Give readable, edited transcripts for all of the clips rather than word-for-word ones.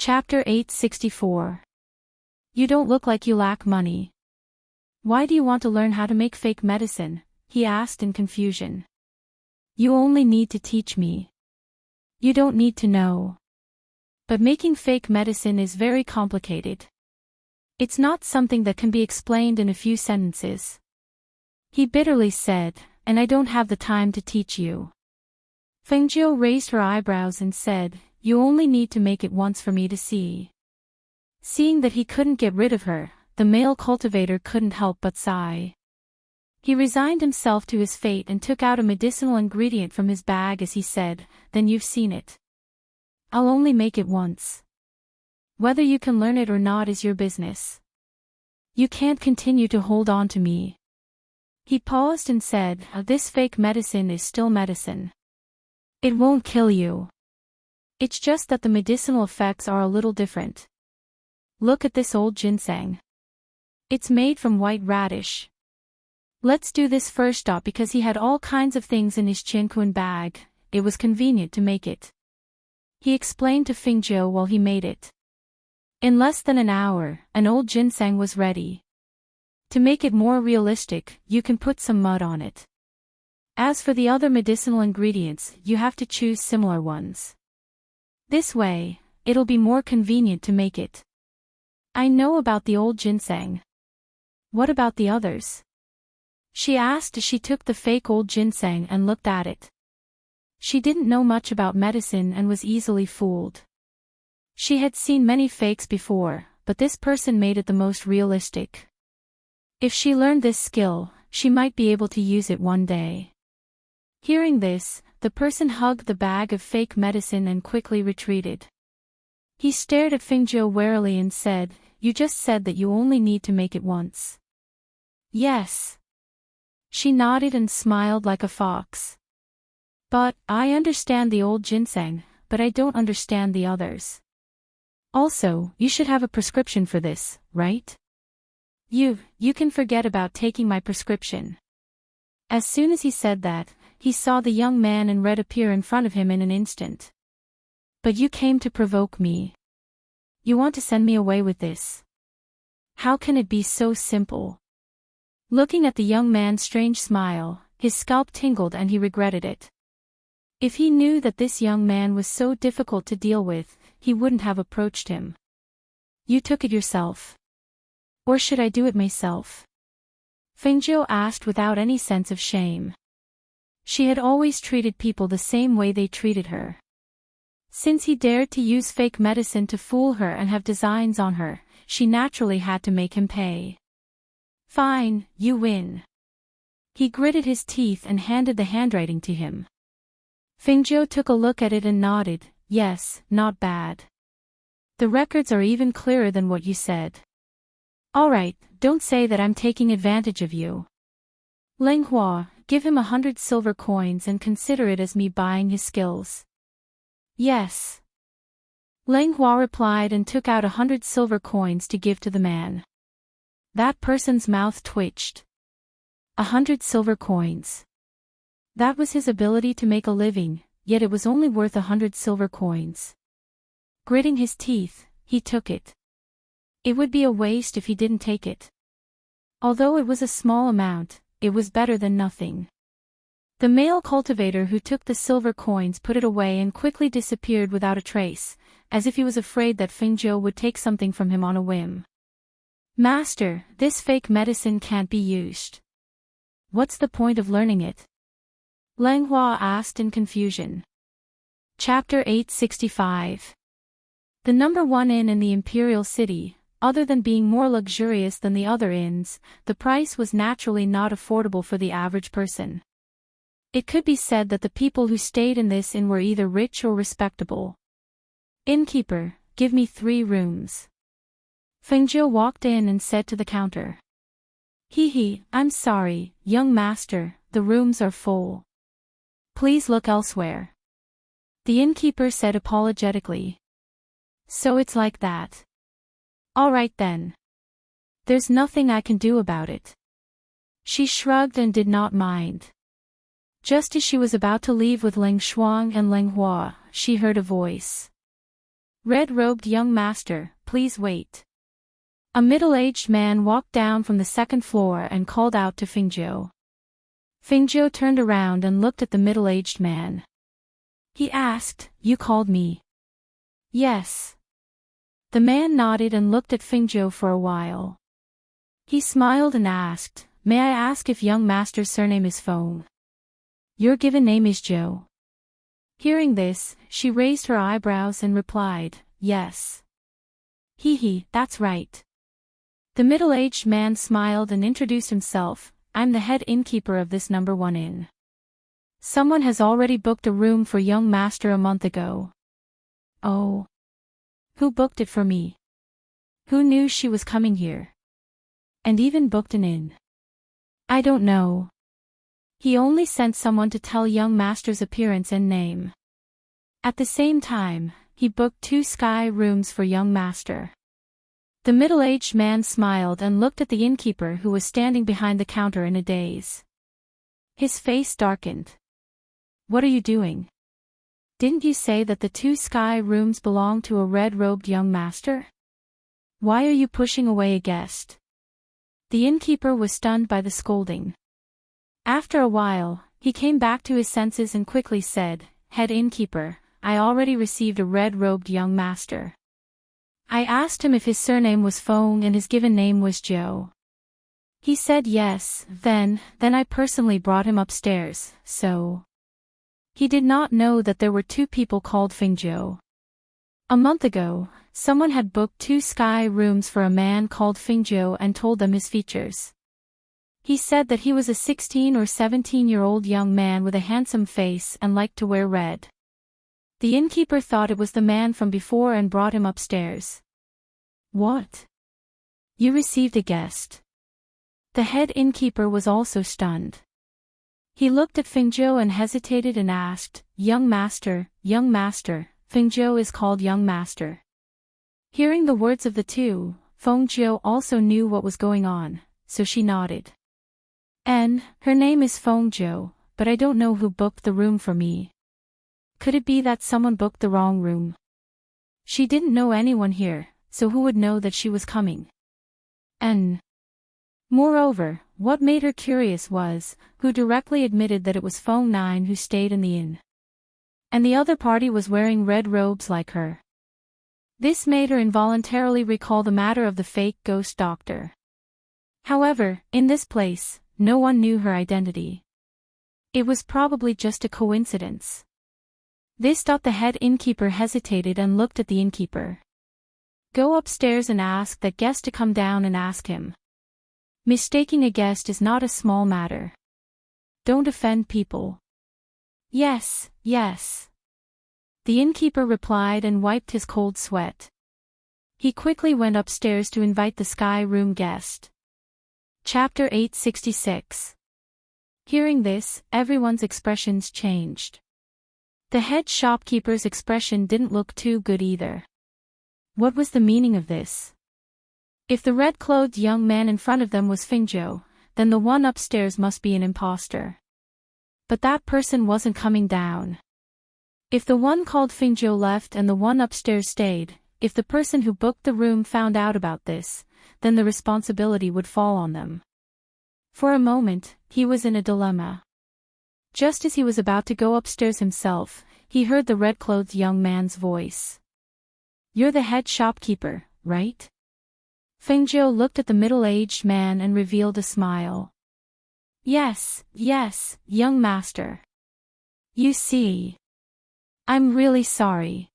Chapter 864. You don't look like you lack money. Why do you want to learn how to make fake medicine? He asked in confusion. You only need to teach me. You don't need to know. But making fake medicine is very complicated. It's not something that can be explained in a few sentences. He bitterly said, and I don't have the time to teach you. Fengjiu raised her eyebrows and said, you only need to make it once for me to see. Seeing that he couldn't get rid of her, the male cultivator couldn't help but sigh. He resigned himself to his fate and took out a medicinal ingredient from his bag as he said, then you've seen it. I'll only make it once. Whether you can learn it or not is your business. You can't continue to hold on to me. He paused and said, this fake medicine is still medicine. It won't kill you. It's just that the medicinal effects are a little different. Look at this old ginseng. It's made from white radish. Let's do this first because he had all kinds of things in his Qianquan bag, it was convenient to make it. He explained to Fengjiu while he made it. In less than an hour, an old ginseng was ready. To make it more realistic, you can put some mud on it. As for the other medicinal ingredients, you have to choose similar ones. This way, it'll be more convenient to make it. I know about the old ginseng. What about the others? She asked as she took the fake old ginseng and looked at it. She didn't know much about medicine and was easily fooled. She had seen many fakes before, but this person made it the most realistic. If she learned this skill, she might be able to use it one day. Hearing this, the person hugged the bag of fake medicine and quickly retreated. He stared at Fengjiu warily and said, you just said that you only need to make it once. Yes. She nodded and smiled like a fox. But, I understand the old ginseng, but I don't understand the others. Also, you should have a prescription for this, right? You can forget about taking my prescription. As soon as he said that, he saw the young man in red appear in front of him in an instant. But you came to provoke me. You want to send me away with this. How can it be so simple? Looking at the young man's strange smile, his scalp tingled and he regretted it. If he knew that this young man was so difficult to deal with, he wouldn't have approached him. You took it yourself. Or should I do it myself? Fengjiu asked without any sense of shame. She had always treated people the same way they treated her. Since he dared to use fake medicine to fool her and have designs on her, she naturally had to make him pay. Fine, you win. He gritted his teeth and handed the handwriting to him. Fengjiu took a look at it and nodded, yes, not bad. The records are even clearer than what you said. Alright, don't say that I'm taking advantage of you. Leng Hua, give him 100 silver coins and consider it as me buying his skills. Yes. Leng Hua replied and took out 100 silver coins to give to the man. That person's mouth twitched. 100 silver coins. That was his ability to make a living, yet it was only worth 100 silver coins. Gritting his teeth, he took it. It would be a waste if he didn't take it. Although it was a small amount, it was better than nothing. The male cultivator who took the silver coins put it away and quickly disappeared without a trace, as if he was afraid that Fengjiu would take something from him on a whim. Master, this fake medicine can't be used. What's the point of learning it? Leng Hua asked in confusion. Chapter 865. The number one inn in the imperial city, other than being more luxurious than the other inns, the price was naturally not affordable for the average person. It could be said that the people who stayed in this inn were either rich or respectable. Innkeeper, give me 3 rooms. Fengjiu walked in and said to the counter. I'm sorry, young master, the rooms are full. Please look elsewhere. The innkeeper said apologetically. So it's like that. All right then. There's nothing I can do about it. She shrugged and did not mind. Just as she was about to leave with Leng Shuang and Leng Hua, she heard a voice. Red-robed young master, please wait. A middle-aged man walked down from the second floor and called out to Fingzhou. Fingzhou turned around and looked at the middle-aged man. He asked, "You called me?" "Yes." The man nodded and looked at Fingzhou for a while. He smiled and asked, "May I ask if young master's surname is Feng?" "Your given name is Zhou." Hearing this, she raised her eyebrows and replied, "Yes." "Hee, that's right." The middle-aged man smiled and introduced himself, "I'm the head innkeeper of this number 1 inn. Someone has already booked a room for young master a month ago." "Oh. Who booked it for me? Who knew she was coming here? And even booked an inn?" "I don't know. He only sent someone to tell young master's appearance and name. At the same time, he booked 2 sky rooms for young master." The middle-aged man smiled and looked at the innkeeper who was standing behind the counter in a daze. His face darkened. "What are you doing? Didn't you say that the 2 sky rooms belong to a red-robed young master? Why are you pushing away a guest?" The innkeeper was stunned by the scolding. After a while, he came back to his senses and quickly said, "Head innkeeper, I already received a red-robed young master. I asked him if his surname was Feng and his given name was Zhou. He said yes, then I personally brought him upstairs, so..." He did not know that there were 2 people called Fingzhou. A month ago, someone had booked 2 sky rooms for a man called Fingzhou and told them his features. He said that he was a 16 or 17-year-old young man with a handsome face and liked to wear red. The innkeeper thought it was the man from before and brought him upstairs. "What? You received a guest?" The head innkeeper was also stunned. He looked at Fingzhou and hesitated and asked, young master, Fingzhou is called young master." Hearing the words of the 2, Fengzhou also knew what was going on, so she nodded. Her name is Fengzhou, but I don't know who booked the room for me. Could it be that someone booked the wrong room? She didn't know anyone here, so who would know that she was coming? Moreover, what made her curious was, who directly admitted that it was Feng Nine who stayed in the inn. And the other party was wearing red robes like her. This made her involuntarily recall the matter of the fake ghost doctor. However, in this place, no one knew her identity. It was probably just a coincidence. This thought the head innkeeper hesitated and looked at the innkeeper. "Go upstairs and ask that guest to come down and ask him. Mistaking a guest is not a small matter. Don't offend people." Yes. The innkeeper replied and wiped his cold sweat. He quickly went upstairs to invite the sky room guest. Chapter 866. Hearing this, everyone's expressions changed. The head shopkeeper's expression didn't look too good either. What was the meaning of this? If the red-clothed young man in front of them was Fingzhou, then the one upstairs must be an imposter. But that person wasn't coming down. If the one called Fingzhou left and the one upstairs stayed, if the person who booked the room found out about this, then the responsibility would fall on them. For a moment, he was in a dilemma. Just as he was about to go upstairs himself, he heard the red-clothed young man's voice. "You're the head shopkeeper, right?" Fingzhou looked at the middle-aged man and revealed a smile. Yes, young master. You see. I'm really sorry.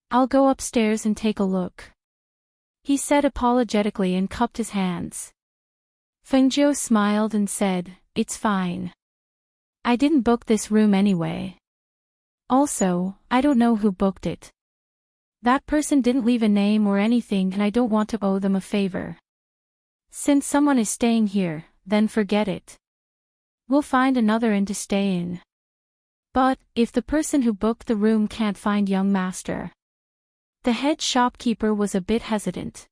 I'll go upstairs and take a look," he said apologetically and cupped his hands. Fengzhou smiled and said, "It's fine. I didn't book this room anyway. Also, I don't know who booked it. That person didn't leave a name or anything and I don't want to owe them a favor. Since someone is staying here, then forget it. We'll find another inn to stay in. But, if the person who booked the room can't find young master..." The head shopkeeper was a bit hesitant.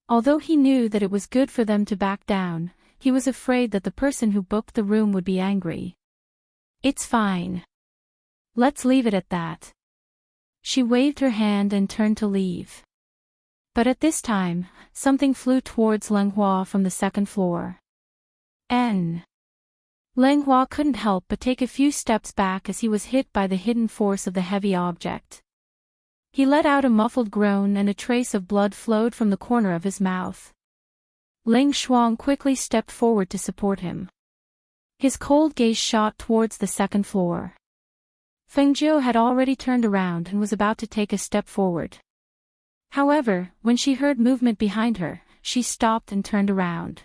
Although he knew that it was good for them to back down, he was afraid that the person who booked the room would be angry. "It's fine. Let's leave it at that. She waved her hand and turned to leave. But at this time, something flew towards Leng Hua from the second floor. Leng Hua couldn't help but take a few steps back as he was hit by the hidden force of the heavy object. He let out a muffled groan and a trace of blood flowed from the corner of his mouth. Ling Shuang quickly stepped forward to support him. His cold gaze shot towards the second floor. Feng Jiu had already turned around and was about to take a step forward. However, when she heard movement behind her, she stopped and turned around.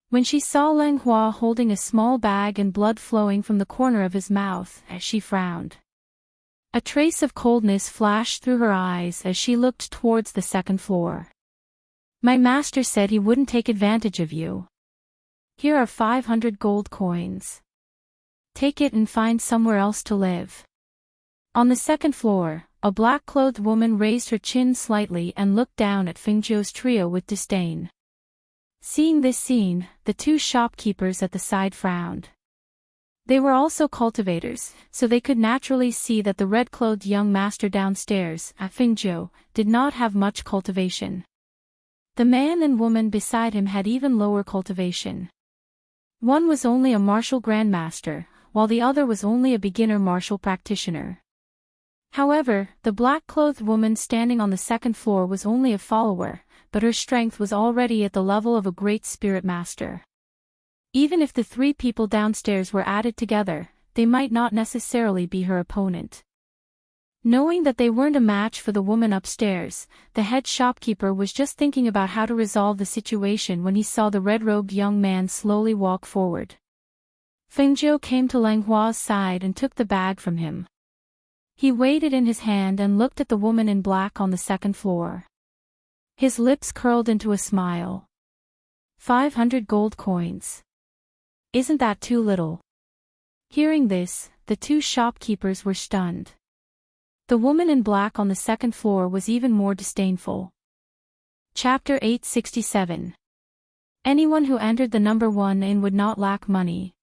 When she saw Leng Hua holding a small bag and blood flowing from the corner of his mouth, she frowned. A trace of coldness flashed through her eyes as she looked towards the second floor. My master said he wouldn't take advantage of you. Here are 500 gold coins. Take it and find somewhere else to live. On the second floor, a black-clothed woman raised her chin slightly and looked down at Feng Jiu's trio with disdain. Seeing this scene, the two shopkeepers at the side frowned. They were also cultivators, so they could naturally see that the red-clothed young master downstairs, Feng Jiu, did not have much cultivation. The man and woman beside him had even lower cultivation. One was only a martial grandmaster, while the other was only a beginner martial practitioner. However, the black-clothed woman standing on the second floor was only a follower, but her strength was already at the level of a great spirit master. Even if the three people downstairs were added together, they might not necessarily be her opponent. Knowing that they weren't a match for the woman upstairs, the head shopkeeper was just thinking about how to resolve the situation when he saw the red-robed young man slowly walk forward. Feng Jiu came to Leng Hua's side and took the bag from him. He weighed it in his hand and looked at the woman in black on the second floor. His lips curled into a smile. 500 gold coins. Isn't that too little? Hearing this, the two shopkeepers were stunned. The woman in black on the second floor was even more disdainful. Chapter 867. Anyone who entered the number 1 inn would not lack money.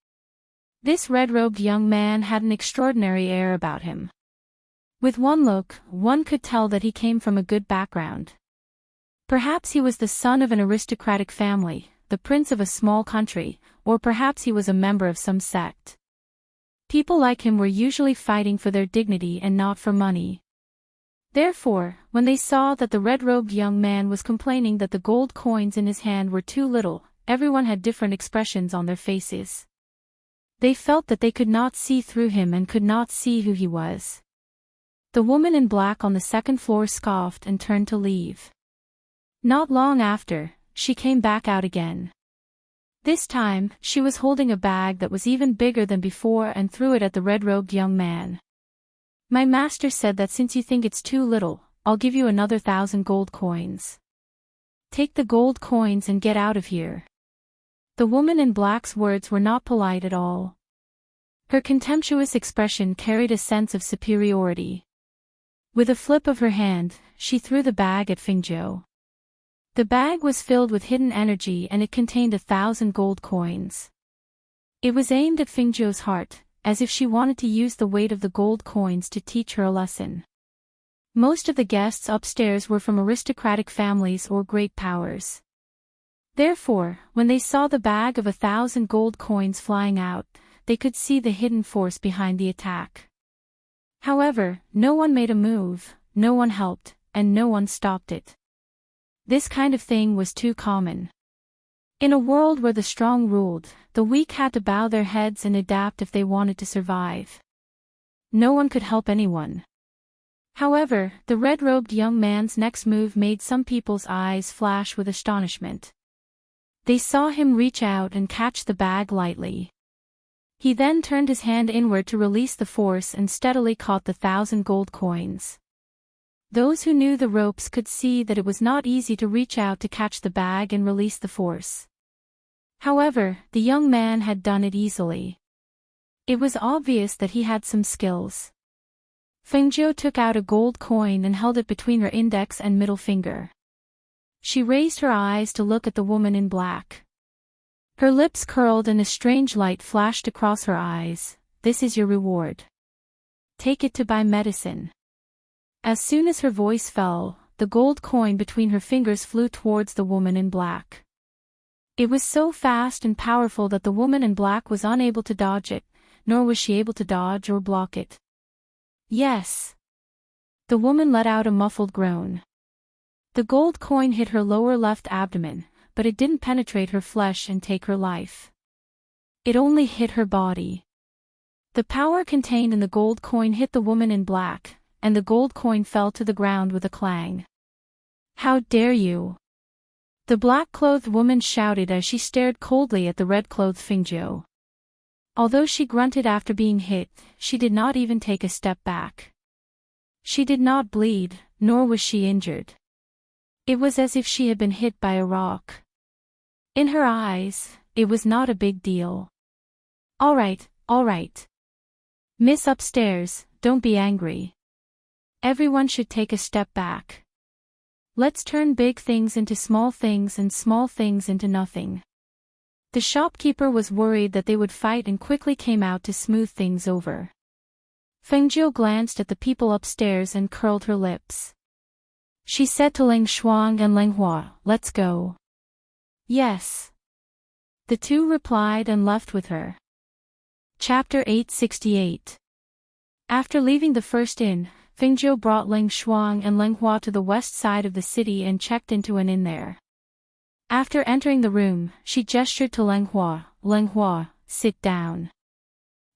This red-robed young man had an extraordinary air about him. With one look, one could tell that he came from a good background. Perhaps he was the son of an aristocratic family, the prince of a small country, or perhaps he was a member of some sect. People like him were usually fighting for their dignity and not for money. Therefore, when they saw that the red-robed young man was complaining that the gold coins in his hand were too little, everyone had different expressions on their faces. They felt that they could not see through him and could not see who he was. The woman in black on the second floor scoffed and turned to leave. Not long after, she came back out again. This time, she was holding a bag that was even bigger than before and threw it at the red-robed young man. My master said that since you think it's too little, I'll give you another 1,000 gold coins. Take the gold coins and get out of here. The woman in black's words were not polite at all. Her contemptuous expression carried a sense of superiority. With a flip of her hand, she threw the bag at Feng Jiu. The bag was filled with hidden energy and it contained 1,000 gold coins. It was aimed at Feng Jiu's heart, as if she wanted to use the weight of the gold coins to teach her a lesson. Most of the guests upstairs were from aristocratic families or great powers. Therefore, when they saw the bag of 1,000 gold coins flying out, they could see the hidden force behind the attack. However, no one made a move, no one helped, and no one stopped it. This kind of thing was too common. In a world where the strong ruled, the weak had to bow their heads and adapt if they wanted to survive. No one could help anyone. However, the red-robed young man's next move made some people's eyes flash with astonishment. They saw him reach out and catch the bag lightly. He then turned his hand inward to release the force and steadily caught the 1,000 gold coins. Those who knew the ropes could see that it was not easy to reach out to catch the bag and release the force. However, the young man had done it easily. It was obvious that he had some skills. Feng Jiu took out a gold coin and held it between her index and middle finger. She raised her eyes to look at the woman in black. Her lips curled and a strange light flashed across her eyes. This is your reward. Take it to buy medicine. As soon as her voice fell, the gold coin between her fingers flew towards the woman in black. It was so fast and powerful that the woman in black was unable to dodge it, nor was she able to dodge or block it. Yes. The woman let out a muffled groan. The gold coin hit her lower left abdomen, but it didn't penetrate her flesh and take her life. It only hit her body. The power contained in the gold coin hit the woman in black, and the gold coin fell to the ground with a clang. How dare you! The black-clothed woman shouted as she stared coldly at the red-clothed Fingyo. Although she grunted after being hit, she did not even take a step back. She did not bleed, nor was she injured. It was as if she had been hit by a rock. In her eyes, it was not a big deal. All right. Miss upstairs, don't be angry. Everyone should take a step back. Let's turn big things into small things and small things into nothing. The shopkeeper was worried that they would fight and quickly came out to smooth things over. Fengjiu glanced at the people upstairs and curled her lips. She said to Ling Shuang and Ling Hua, "Let's go." Yes. The two replied and left with her. Chapter 868. After leaving the first inn, Fengjiu brought Ling Shuang and Ling Hua to the west side of the city and checked into an inn there. After entering the room, she gestured to Ling Hua, "Ling Hua, sit down.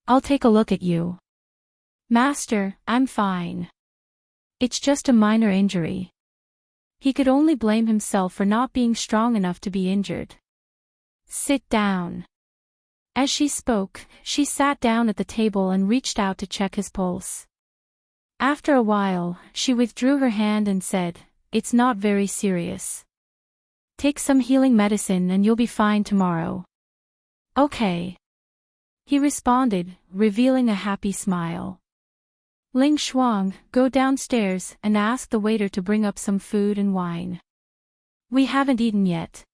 I'll take a look at you." "Master, I'm fine. It's just a minor injury." He could only blame himself for not being strong enough to be injured. "Sit down." As she spoke, she sat down at the table and reached out to check his pulse. After a while, she withdrew her hand and said, "It's not very serious. Take some healing medicine and you'll be fine tomorrow." "Okay," he responded, revealing a happy smile. "Ling Shuang, go downstairs and ask the waiter to bring up some food and wine. We haven't eaten yet.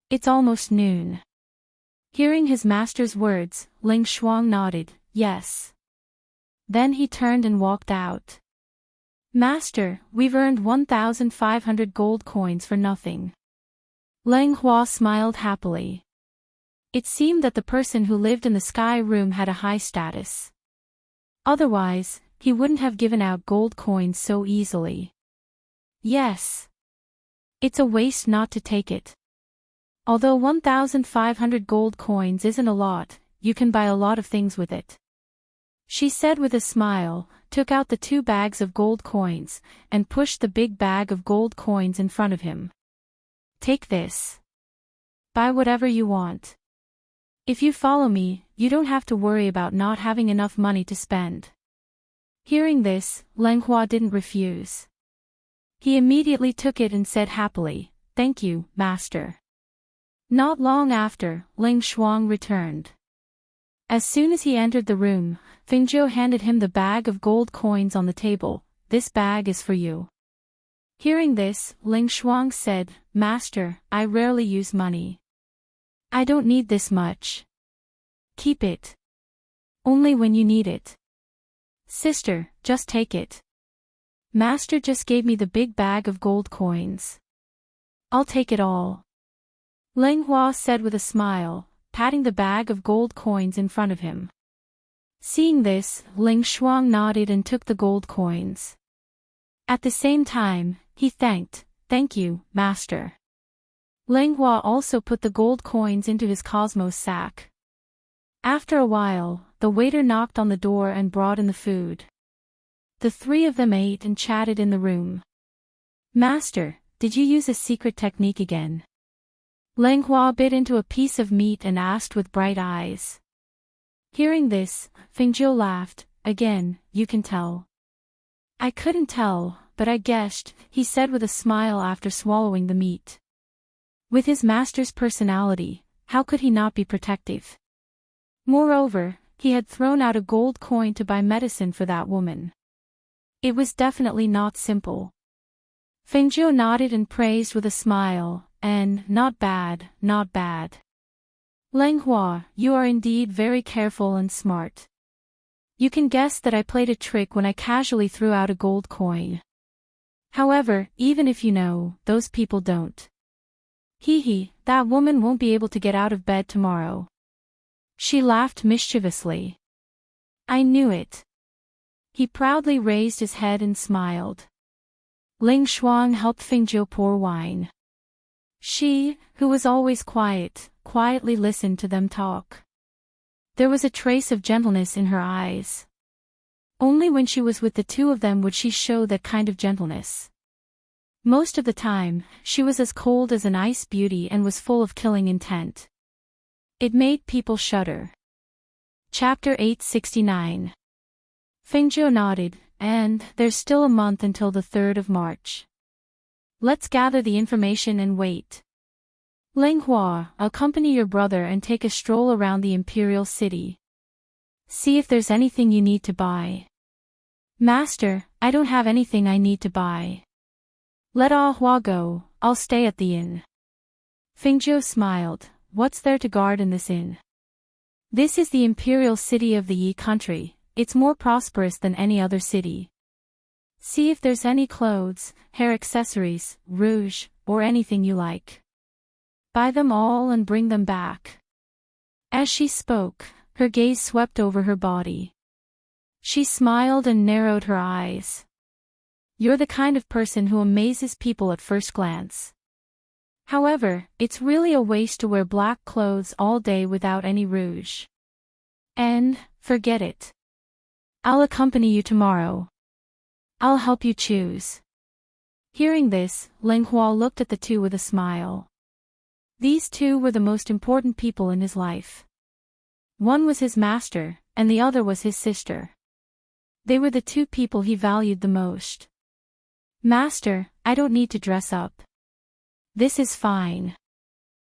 It's almost noon." Hearing his master's words, Ling Shuang nodded, "Yes." Then he turned and walked out. "Master, we've earned 1,500 gold coins for nothing." Ling Hua smiled happily. It seemed that the person who lived in the sky room had a high status. Otherwise, he wouldn't have given out gold coins so easily. Yes. It's a waste not to take it. Although 1,500 gold coins isn't a lot, you can buy a lot of things with it. She said with a smile, took out the 2 bags of gold coins, and pushed the big bag of gold coins in front of him. "Take this. Buy whatever you want. If you follow me, you don't have to worry about not having enough money to spend." Hearing this, Ling Hua didn't refuse. He immediately took it and said happily, "Thank you, master." Not long after, Ling Shuang returned. As soon as he entered the room, Fengjiu handed him the bag of gold coins on the table. "This bag is for you." Hearing this, Ling Shuang said, "Master, I rarely use money. I don't need this much. Keep it. Only when you need it." "Sister, just take it. Master just gave me the big bag of gold coins. I'll take it all." Ling Hua said with a smile, patting the bag of gold coins in front of him. Seeing this, Ling Shuang nodded and took the gold coins. At the same time, he thanked, "Thank you, master." Ling Hua also put the gold coins into his cosmos sack. After a while, the waiter knocked on the door and brought in the food. The 3 of them ate and chatted in the room. "Master, did you use a secret technique again?" Ling Hua bit into a piece of meat and asked with bright eyes. Hearing this, Fengjiu laughed, "Again, you can tell." "I couldn't tell, but I guessed," he said with a smile after swallowing the meat. With his master's personality, how could he not be protective? Moreover, he had thrown out a gold coin to buy medicine for that woman. It was definitely not simple. Fengjiu nodded and praised with a smile, and, "Not bad, not bad. Ling Hua, you are indeed very careful and smart." You can guess that I played a trick when I casually threw out a gold coin. However, even if you know, those people don't. Hee hee, that woman won't be able to get out of bed tomorrow. She laughed mischievously. I knew it. He proudly raised his head and smiled. Ling Shuang helped Fingjiu pour wine. She, who was always quiet, quietly listened to them talk. There was a trace of gentleness in her eyes. Only when she was with the two of them would she show that kind of gentleness. Most of the time, she was as cold as an ice beauty and was full of killing intent. It made people shudder. Chapter 869. Fingjiu nodded, and there's still a month until the 3rd of March. Let's gather the information and wait. Ling Hua, accompany your brother and take a stroll around the imperial city. See if there's anything you need to buy. Master, I don't have anything I need to buy. Let Ah Hua go, I'll stay at the inn. Fingjiu smiled. What's there to guard in this inn? This is the imperial city of the Yi country, it's more prosperous than any other city. See if there's any clothes, hair accessories, rouge, or anything you like. Buy them all and bring them back. As she spoke, her gaze swept over her body. She smiled and narrowed her eyes. You're the kind of person who amazes people at first glance. However, it's really a waste to wear black clothes all day without any rouge. And, forget it. I'll accompany you tomorrow. I'll help you choose. Hearing this, Ling Hua looked at the two with a smile. These two were the most important people in his life. One was his master, and the other was his sister. They were the two people he valued the most. Master, I don't need to dress up. This is fine.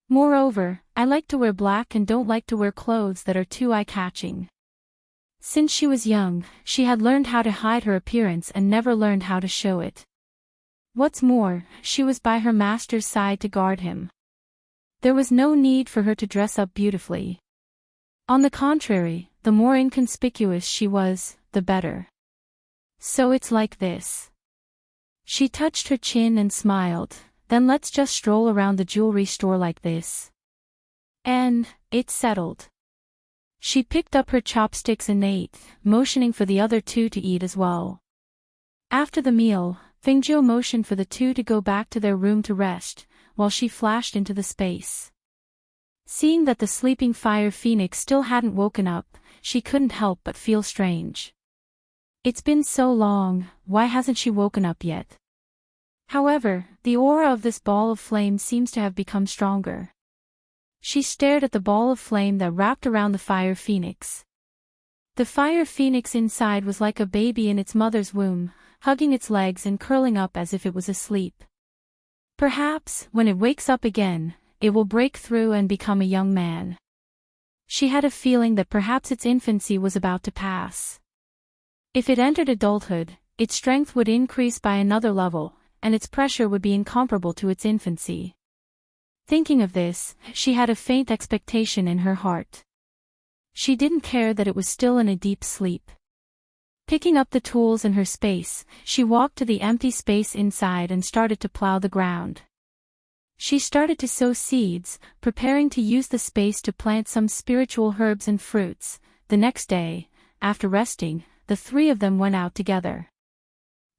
Moreover, I like to wear black and don't like to wear clothes that are too eye-catching. Since she was young, she had learned how to hide her appearance and never learned how to show it. What's more, she was by her master's side to guard him. There was no need for her to dress up beautifully. On the contrary, the more inconspicuous she was, the better. So it's like this. She touched her chin and smiled. Then let's just stroll around the jewelry store like this. And, it's settled. She picked up her chopsticks and ate, motioning for the other two to eat as well. After the meal, Fingjiu motioned for the two to go back to their room to rest, while she flashed into the space. Seeing that the sleeping fire phoenix still hadn't woken up, she couldn't help but feel strange. It's been so long, why hasn't she woken up yet? However, the aura of this ball of flame seems to have become stronger. She stared at the ball of flame that wrapped around the fire phoenix. The fire phoenix inside was like a baby in its mother's womb, hugging its legs and curling up as if it was asleep. Perhaps, when it wakes up again, it will break through and become a young man. She had a feeling that perhaps its infancy was about to pass. If it entered adulthood, its strength would increase by another level, and its pressure would be incomparable to its infancy. Thinking of this, she had a faint expectation in her heart. She didn't care that it was still in a deep sleep. Picking up the tools in her space, she walked to the empty space inside and started to plow the ground. She started to sow seeds, preparing to use the space to plant some spiritual herbs and fruits. The next day, after resting, the three of them went out together.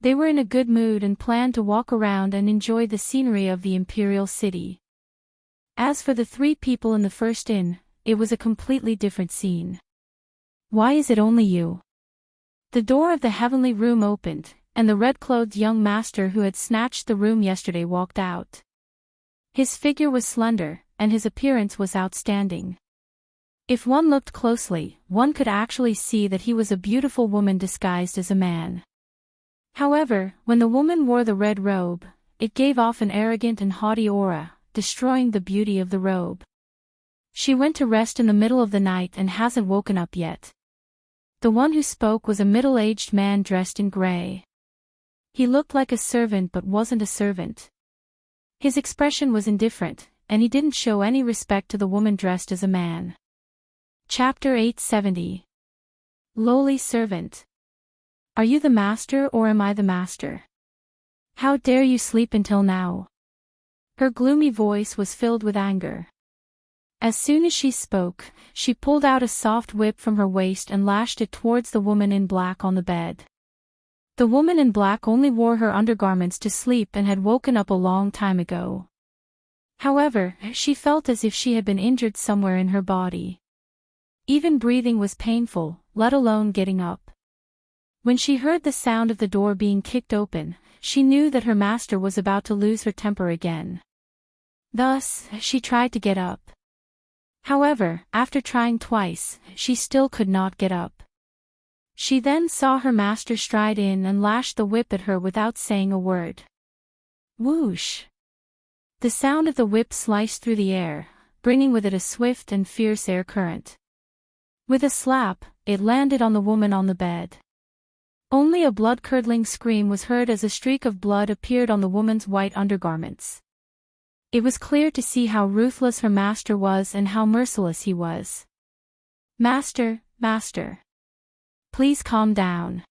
They were in a good mood and planned to walk around and enjoy the scenery of the imperial city. As for the three people in the first inn, it was a completely different scene. Why is it only you? The door of the heavenly room opened, and the red-clothed young master who had snatched the room yesterday walked out. His figure was slender, and his appearance was outstanding. If one looked closely, one could actually see that he was a beautiful woman disguised as a man. However, when the woman wore the red robe, it gave off an arrogant and haughty aura, destroying the beauty of the robe. She went to rest in the middle of the night and hasn't woken up yet. The one who spoke was a middle-aged man dressed in gray. He looked like a servant but wasn't a servant. His expression was indifferent, and he didn't show any respect to the woman dressed as a man. Chapter 870. Lowly servant. Are you the master or am I the master? How dare you sleep until now? Her gloomy voice was filled with anger. As soon as she spoke, she pulled out a soft whip from her waist and lashed it towards the woman in black on the bed. The woman in black only wore her undergarments to sleep and had woken up a long time ago. However, she felt as if she had been injured somewhere in her body. Even breathing was painful, let alone getting up. When she heard the sound of the door being kicked open, she knew that her master was about to lose her temper again. Thus, she tried to get up. However, after trying twice, she still could not get up. She then saw her master stride in and lash the whip at her without saying a word. Whoosh! The sound of the whip sliced through the air, bringing with it a swift and fierce air current. With a slap, it landed on the woman on the bed. Only a blood-curdling scream was heard as a streak of blood appeared on the woman's white undergarments. It was clear to see how ruthless her master was and how merciless he was. Master, master. Please calm down.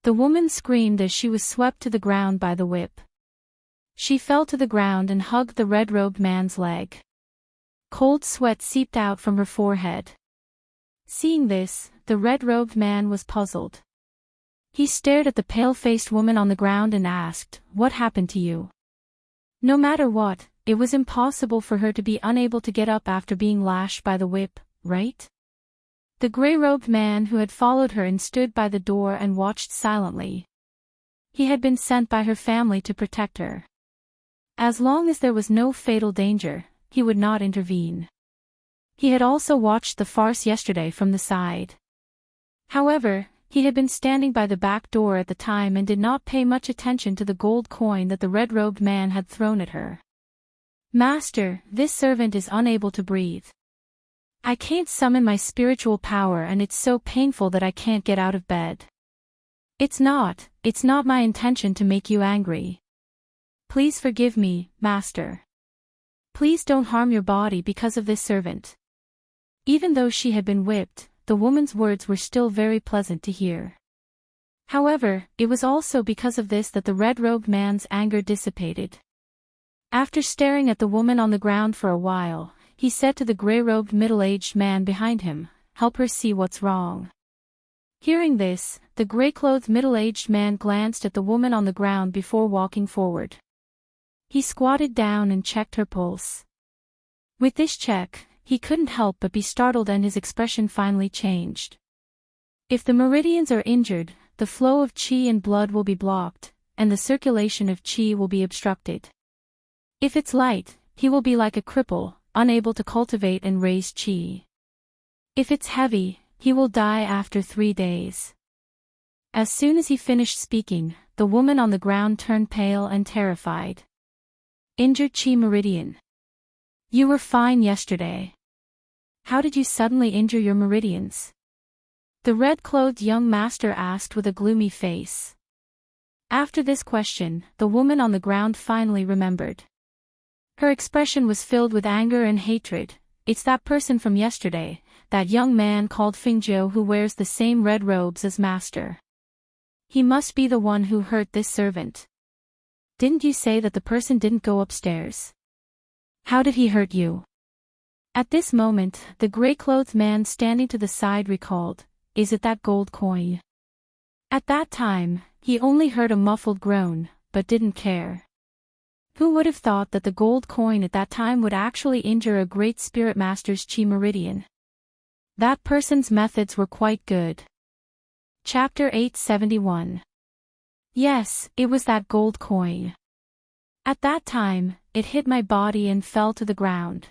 The woman screamed as she was swept to the ground by the whip. She fell to the ground and hugged the red-robed man's leg. Cold sweat seeped out from her forehead. Seeing this, the red-robed man was puzzled. He stared at the pale-faced woman on the ground and asked, "What happened to you?" No matter what, it was impossible for her to be unable to get up after being lashed by the whip, right? The gray-robed man who had followed her and stood by the door and watched silently. He had been sent by her family to protect her. As long as there was no fatal danger, he would not intervene. He had also watched the farce yesterday from the side. However, he had been standing by the back door at the time and did not pay much attention to the gold coin that the red-robed man had thrown at her. Master, this servant is unable to breathe. I can't summon my spiritual power and it's so painful that I can't get out of bed. It's not my intention to make you angry. Please forgive me, master. Please don't harm your body because of this servant. Even though she had been whipped, the woman's words were still very pleasant to hear. However, it was also because of this that the red-robed man's anger dissipated. After staring at the woman on the ground for a while, he said to the gray-robed middle-aged man behind him, "Help her see what's wrong." Hearing this, the gray-clothed middle-aged man glanced at the woman on the ground before walking forward. He squatted down and checked her pulse. With this check, he couldn't help but be startled and his expression finally changed. If the meridians are injured, the flow of qi and blood will be blocked, and the circulation of qi will be obstructed. If it's light, he will be like a cripple, unable to cultivate and raise qi. If it's heavy, he will die after 3 days. As soon as he finished speaking, the woman on the ground turned pale and terrified. Injured qi meridian. You were fine yesterday. How did you suddenly injure your meridians? The red-clothed young master asked with a gloomy face. After this question, the woman on the ground finally remembered. Her expression was filled with anger and hatred. It's that person from yesterday, that young man called Fingzhou who wears the same red robes as master. He must be the one who hurt this servant. Didn't you say that the person didn't go upstairs? How did he hurt you? At this moment, the gray-clothed man standing to the side recalled, "Is it that gold coin?" At that time, he only heard a muffled groan, but didn't care. Who would have thought that the gold coin at that time would actually injure a great spirit master's qi meridian? That person's methods were quite good. Chapter 871. Yes, it was that gold coin. At that time, it hit my body and fell to the ground.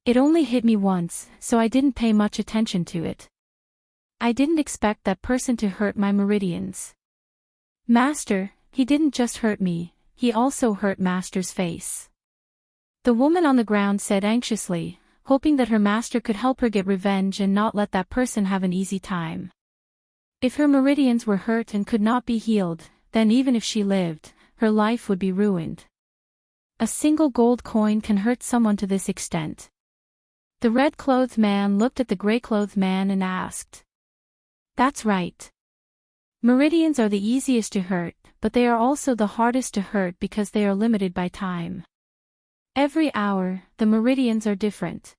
It only hit me once, so I didn't pay much attention to it. I didn't expect that person to hurt my meridians. Master, he didn't just hurt me, he also hurt Master's face. The woman on the ground said anxiously, hoping that her master could help her get revenge and not let that person have an easy time. If her meridians were hurt and could not be healed, then even if she lived, her life would be ruined. A single gold coin can hurt someone to this extent. The red-clothed man looked at the gray-clothed man and asked, That's right. Meridians are the easiest to hurt, but they are also the hardest to hurt because they are limited by time. Every hour, the meridians are different.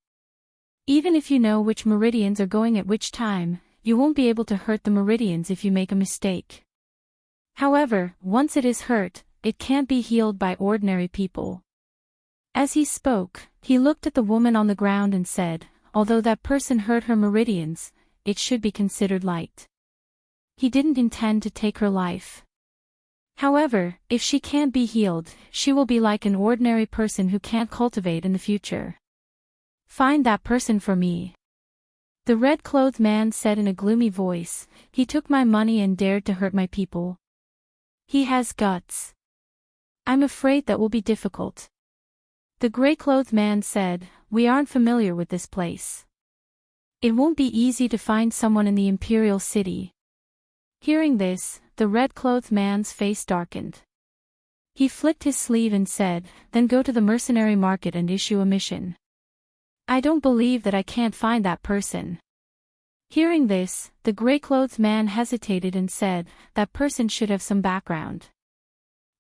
Even if you know which meridians are going at which time, you won't be able to hurt the meridians if you make a mistake. However, once it is hurt, it can't be healed by ordinary people. As he spoke, he looked at the woman on the ground and said, although that person hurt her meridians, it should be considered light. He didn't intend to take her life. However, if she can't be healed, she will be like an ordinary person who can't cultivate in the future. Find that person for me. The red-clothed man said in a gloomy voice, he took my money and dared to hurt my people. He has guts. I'm afraid that will be difficult. The gray-clothed man said, we aren't familiar with this place. It won't be easy to find someone in the Imperial City. Hearing this, the red-clothed man's face darkened. He flicked his sleeve and said, then go to the mercenary market and issue a mission. I don't believe that I can't find that person. Hearing this, the gray-clothed man hesitated and said, that person should have some background.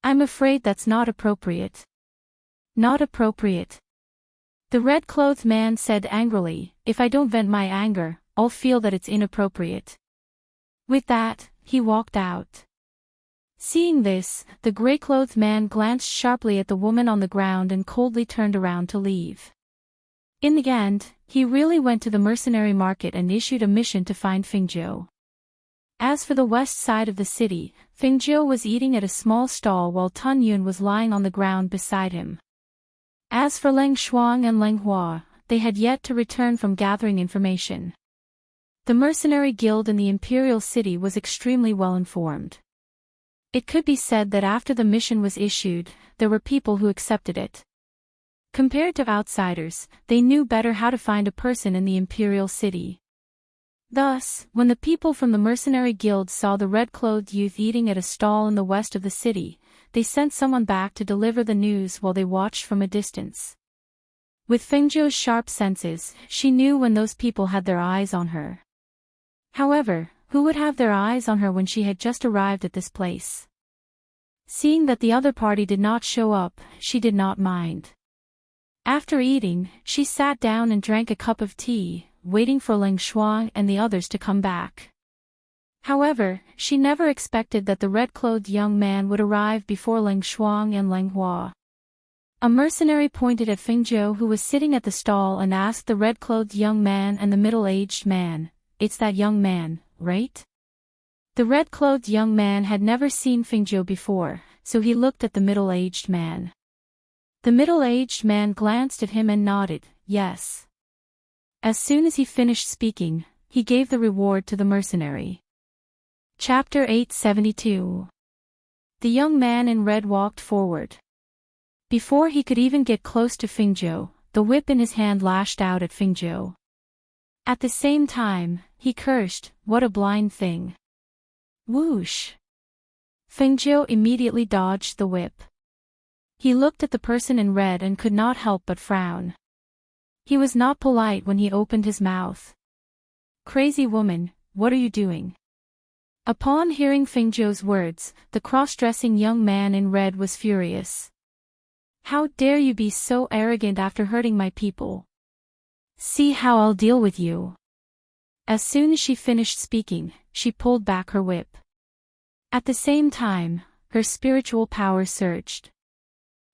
I'm afraid that's not appropriate. Not appropriate. The red-clothed man said angrily, if I don't vent my anger, I'll feel that it's inappropriate. With that, he walked out. Seeing this, the gray-clothed man glanced sharply at the woman on the ground and coldly turned around to leave. In the end, he really went to the mercenary market and issued a mission to find Fingzhou. As for the west side of the city, Fingzhou was eating at a small stall while Tun Yun was lying on the ground beside him. As for Leng Shuang and Leng Hua, they had yet to return from gathering information. The mercenary guild in the Imperial City was extremely well informed. It could be said that after the mission was issued, there were people who accepted it. Compared to outsiders, they knew better how to find a person in the Imperial City. Thus, when the people from the mercenary guild saw the red-clothed youth eating at a stall in the west of the city, they sent someone back to deliver the news while they watched from a distance. With Fengzhou's sharp senses, she knew when those people had their eyes on her. However, who would have their eyes on her when she had just arrived at this place? Seeing that the other party did not show up, she did not mind. After eating, she sat down and drank a cup of tea, waiting for Leng Shuang and the others to come back. However, she never expected that the red-clothed young man would arrive before Leng Shuang and Leng Hua. A mercenary pointed at Fengzhou who was sitting at the stall and asked the red-clothed young man and the middle-aged man, "It's that young man, right?" The red-clothed young man had never seen Fengzhou before, so he looked at the middle-aged man. The middle-aged man glanced at him and nodded, yes. As soon as he finished speaking, he gave the reward to the mercenary. Chapter 872. The young man in red walked forward. Before he could even get close to Fengzhou, the whip in his hand lashed out at Fengzhou. At the same time, he cursed, "What a blind thing." Whoosh! Fengzhou immediately dodged the whip. He looked at the person in red and could not help but frown. He was not polite when he opened his mouth. "Crazy woman, what are you doing?" Upon hearing Fengzhou's words, the cross-dressing young man in red was furious. "How dare you be so arrogant after hurting my people? See how I'll deal with you." As soon as she finished speaking, she pulled back her whip. At the same time, her spiritual power surged.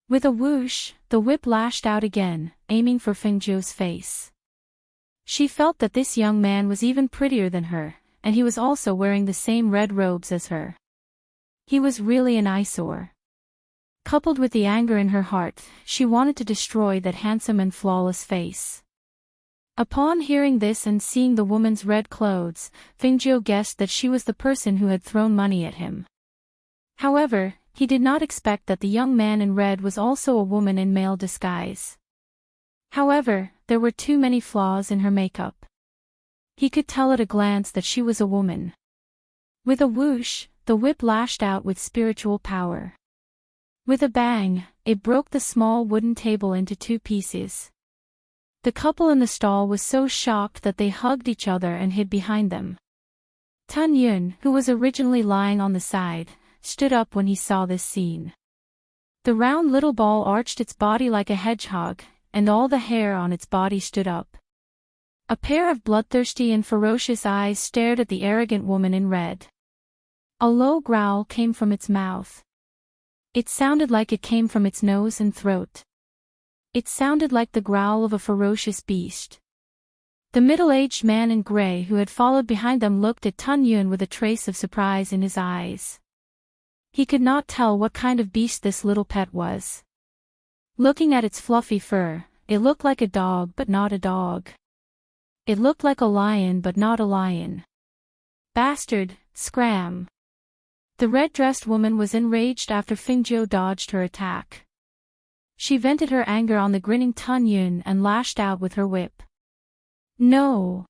With a whoosh, the whip lashed out again, aiming for Fengzhou's face. She felt that this young man was even prettier than her, and he was also wearing the same red robes as her. He was really an eyesore. Coupled with the anger in her heart, she wanted to destroy that handsome and flawless face. Upon hearing this and seeing the woman's red clothes, Fengzhou guessed that she was the person who had thrown money at him. However, he did not expect that the young man in red was also a woman in male disguise. However, there were too many flaws in her makeup. He could tell at a glance that she was a woman. With a whoosh, the whip lashed out with spiritual power. With a bang, it broke the small wooden table into two pieces. The couple in the stall was so shocked that they hugged each other and hid behind them. Tun Yun, who was originally lying on the side, stood up when he saw this scene. The round little ball arched its body like a hedgehog, and all the hair on its body stood up. A pair of bloodthirsty and ferocious eyes stared at the arrogant woman in red. A low growl came from its mouth. It sounded like it came from its nose and throat. It sounded like the growl of a ferocious beast. The middle-aged man in gray who had followed behind them looked at Tun Yun with a trace of surprise in his eyes. He could not tell what kind of beast this little pet was. Looking at its fluffy fur, it looked like a dog but not a dog. It looked like a lion but not a lion. Bastard, scram! The red-dressed woman was enraged after Fingzhou dodged her attack. She vented her anger on the grinning Tun Yun and lashed out with her whip. No!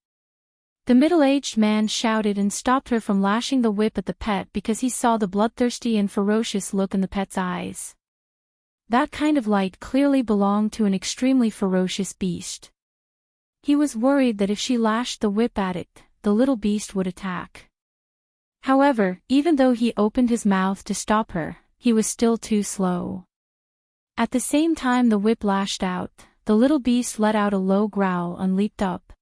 The middle-aged man shouted and stopped her from lashing the whip at the pet because he saw the bloodthirsty and ferocious look in the pet's eyes. That kind of light clearly belonged to an extremely ferocious beast. He was worried that if she lashed the whip at it, the little beast would attack. However, even though he opened his mouth to stop her, he was still too slow. At the same time the whip lashed out, the little beast let out a low growl and leaped up.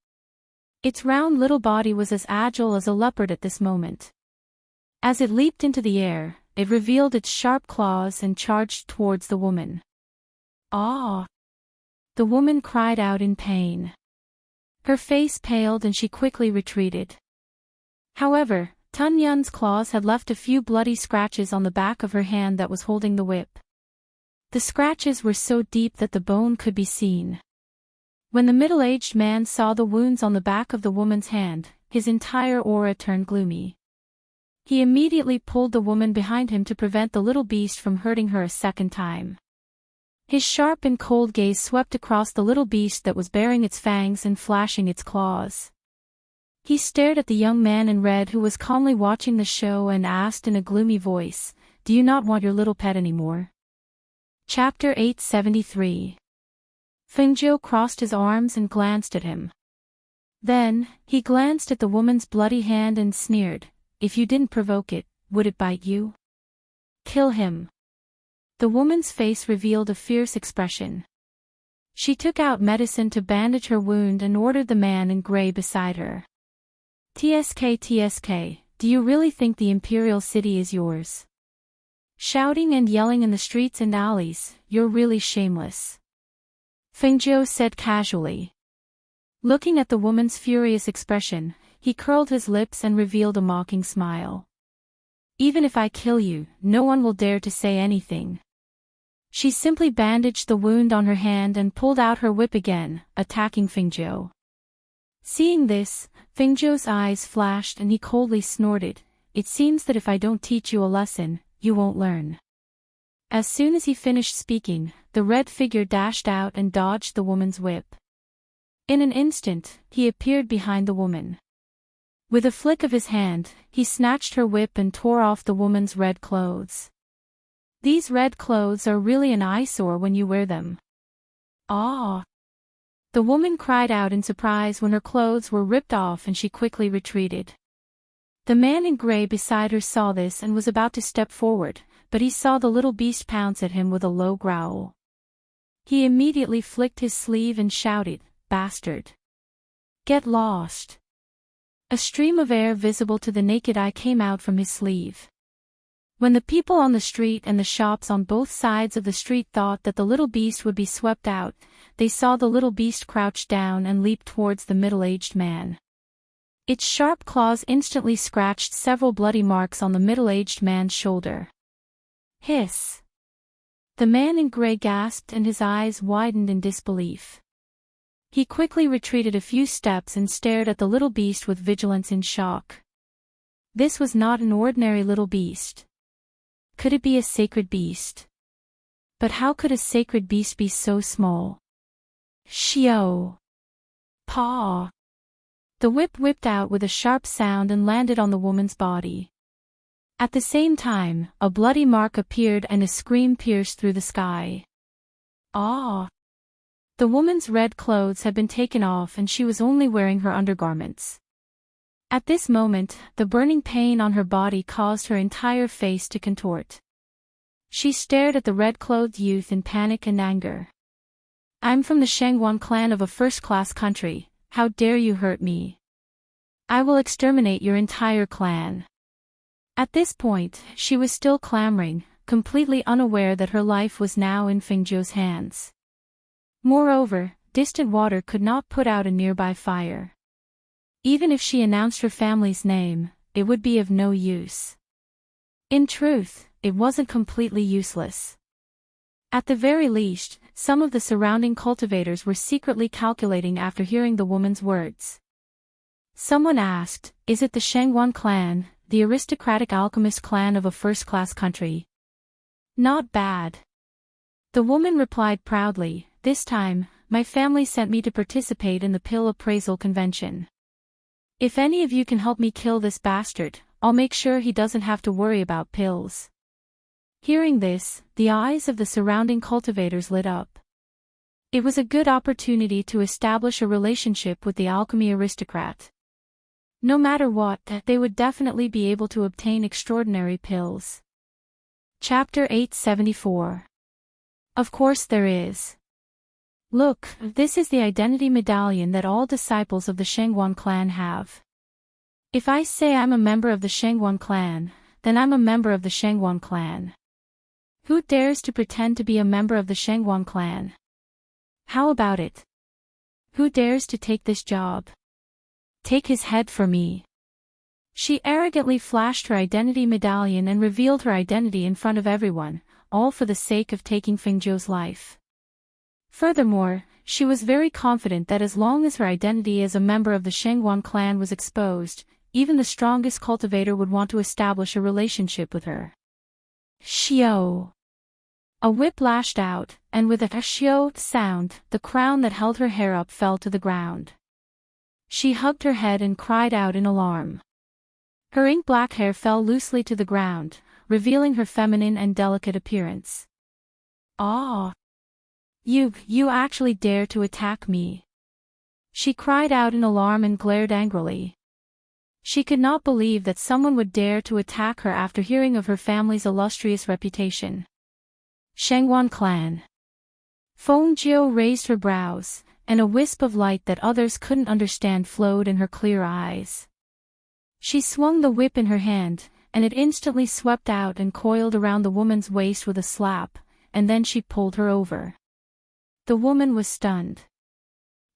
Its round little body was as agile as a leopard at this moment. As it leaped into the air, it revealed its sharp claws and charged towards the woman. Ah! The woman cried out in pain. Her face paled and she quickly retreated. However, Tun Yun's claws had left a few bloody scratches on the back of her hand that was holding the whip. The scratches were so deep that the bone could be seen. When the middle-aged man saw the wounds on the back of the woman's hand, his entire aura turned gloomy. He immediately pulled the woman behind him to prevent the little beast from hurting her a second time. His sharp and cold gaze swept across the little beast that was baring its fangs and flashing its claws. He stared at the young man in red who was calmly watching the show and asked in a gloomy voice, "Do you not want your little pet anymore?" Chapter 873. Fingzhou crossed his arms and glanced at him. Then, he glanced at the woman's bloody hand and sneered, "If you didn't provoke it, would it bite you? Kill him." The woman's face revealed a fierce expression. She took out medicine to bandage her wound and ordered the man in gray beside her. "TSK, do you really think the Imperial City is yours? Shouting and yelling in the streets and alleys, you're really shameless," Fingzhou said casually. Looking at the woman's furious expression, he curled his lips and revealed a mocking smile. "Even if I kill you, no one will dare to say anything." She simply bandaged the wound on her hand and pulled out her whip again, attacking Fingzhou. Seeing this, Fingzhou's eyes flashed and he coldly snorted, "It seems that if I don't teach you a lesson, you won't learn." As soon as he finished speaking, the red figure dashed out and dodged the woman's whip. In an instant, he appeared behind the woman. With a flick of his hand, he snatched her whip and tore off the woman's red clothes. "These red clothes are really an eyesore when you wear them." "Ah!" The woman cried out in surprise when her clothes were ripped off and she quickly retreated. The man in gray beside her saw this and was about to step forward, but he saw the little beast pounce at him with a low growl. He immediately flicked his sleeve and shouted, "Bastard! Get lost!" A stream of air visible to the naked eye came out from his sleeve. When the people on the street and the shops on both sides of the street thought that the little beast would be swept out, they saw the little beast crouch down and leap towards the middle-aged man. Its sharp claws instantly scratched several bloody marks on the middle-aged man's shoulder. Hiss! The man in gray gasped and his eyes widened in disbelief. He quickly retreated a few steps and stared at the little beast with vigilance in shock. This was not an ordinary little beast. Could it be a sacred beast? But how could a sacred beast be so small? Xiao! Paw! The whip whipped out with a sharp sound and landed on the woman's body. At the same time, a bloody mark appeared and a scream pierced through the sky. Ah! The woman's red clothes had been taken off and she was only wearing her undergarments. At this moment, the burning pain on her body caused her entire face to contort. She stared at the red-clothed youth in panic and anger. "I'm from the Shangwan clan of a first-class country, how dare you hurt me? I will exterminate your entire clan." At this point, she was still clamoring, completely unaware that her life was now in Fengzhou's hands. Moreover, distant water could not put out a nearby fire. Even if she announced her family's name, it would be of no use. In truth, it wasn't completely useless. At the very least, some of the surrounding cultivators were secretly calculating after hearing the woman's words. Someone asked, "Is it the Shangwan clan, the aristocratic alchemist clan of a first-class country?" "Not bad." The woman replied proudly, "This time, my family sent me to participate in the pill appraisal convention. If any of you can help me kill this bastard, I'll make sure he doesn't have to worry about pills." Hearing this, the eyes of the surrounding cultivators lit up. It was a good opportunity to establish a relationship with the alchemy aristocrat. No matter what, they would definitely be able to obtain extraordinary pills. Chapter 874. Of course there is. Look, this is the identity medallion that all disciples of the Shangwan clan have. If I say I'm a member of the Shangwan clan, then I'm a member of the Shangwan clan. Who dares to pretend to be a member of the Shangwan clan? How about it? Who dares to take this job? Take his head for me. She arrogantly flashed her identity medallion and revealed her identity in front of everyone, all for the sake of taking Fengzhou's life. Furthermore, she was very confident that as long as her identity as a member of the Shangwan clan was exposed, even the strongest cultivator would want to establish a relationship with her. Xiao! A whip lashed out, and with a xiao sound, the crown that held her hair up fell to the ground. She hugged her head and cried out in alarm. Her ink-black hair fell loosely to the ground, revealing her feminine and delicate appearance. "Ah! You actually dare to attack me?" She cried out in alarm and glared angrily. She could not believe that someone would dare to attack her after hearing of her family's illustrious reputation. Shangwan clan. Fengzhou raised her brows, and a wisp of light that others couldn't understand flowed in her clear eyes. She swung the whip in her hand, and it instantly swept out and coiled around the woman's waist with a slap, and then she pulled her over. The woman was stunned.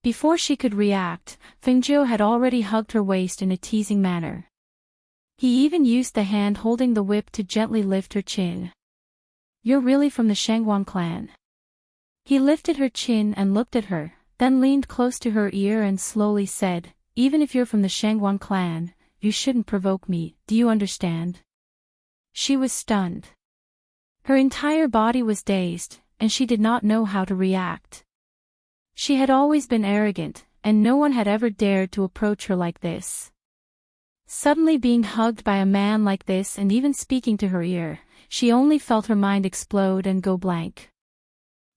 Before she could react, Fengzhou had already hugged her waist in a teasing manner. He even used the hand holding the whip to gently lift her chin. "You're really from the Shangwan clan?" He lifted her chin and looked at her, then leaned close to her ear and slowly said, "Even if you're from the Shangwan clan, you shouldn't provoke me, do you understand?" She was stunned. Her entire body was dazed, and she did not know how to react. She had always been arrogant, and no one had ever dared to approach her like this. Suddenly being hugged by a man like this and even speaking to her ear, she only felt her mind explode and go blank.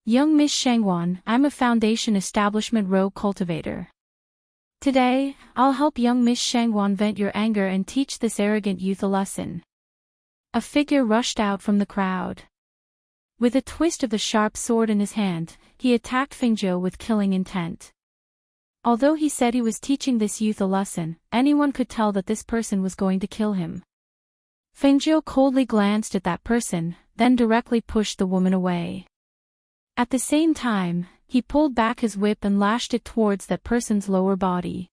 "Young Miss Shangwan, I'm a Foundation Establishment Rogue Cultivator. Today, I'll help young Miss Shangwan vent your anger and teach this arrogant youth a lesson." A figure rushed out from the crowd. With a twist of the sharp sword in his hand, he attacked Fengzhou with killing intent. Although he said he was teaching this youth a lesson, anyone could tell that this person was going to kill him. Fengzhou coldly glanced at that person, then directly pushed the woman away. At the same time, he pulled back his whip and lashed it towards that person's lower body.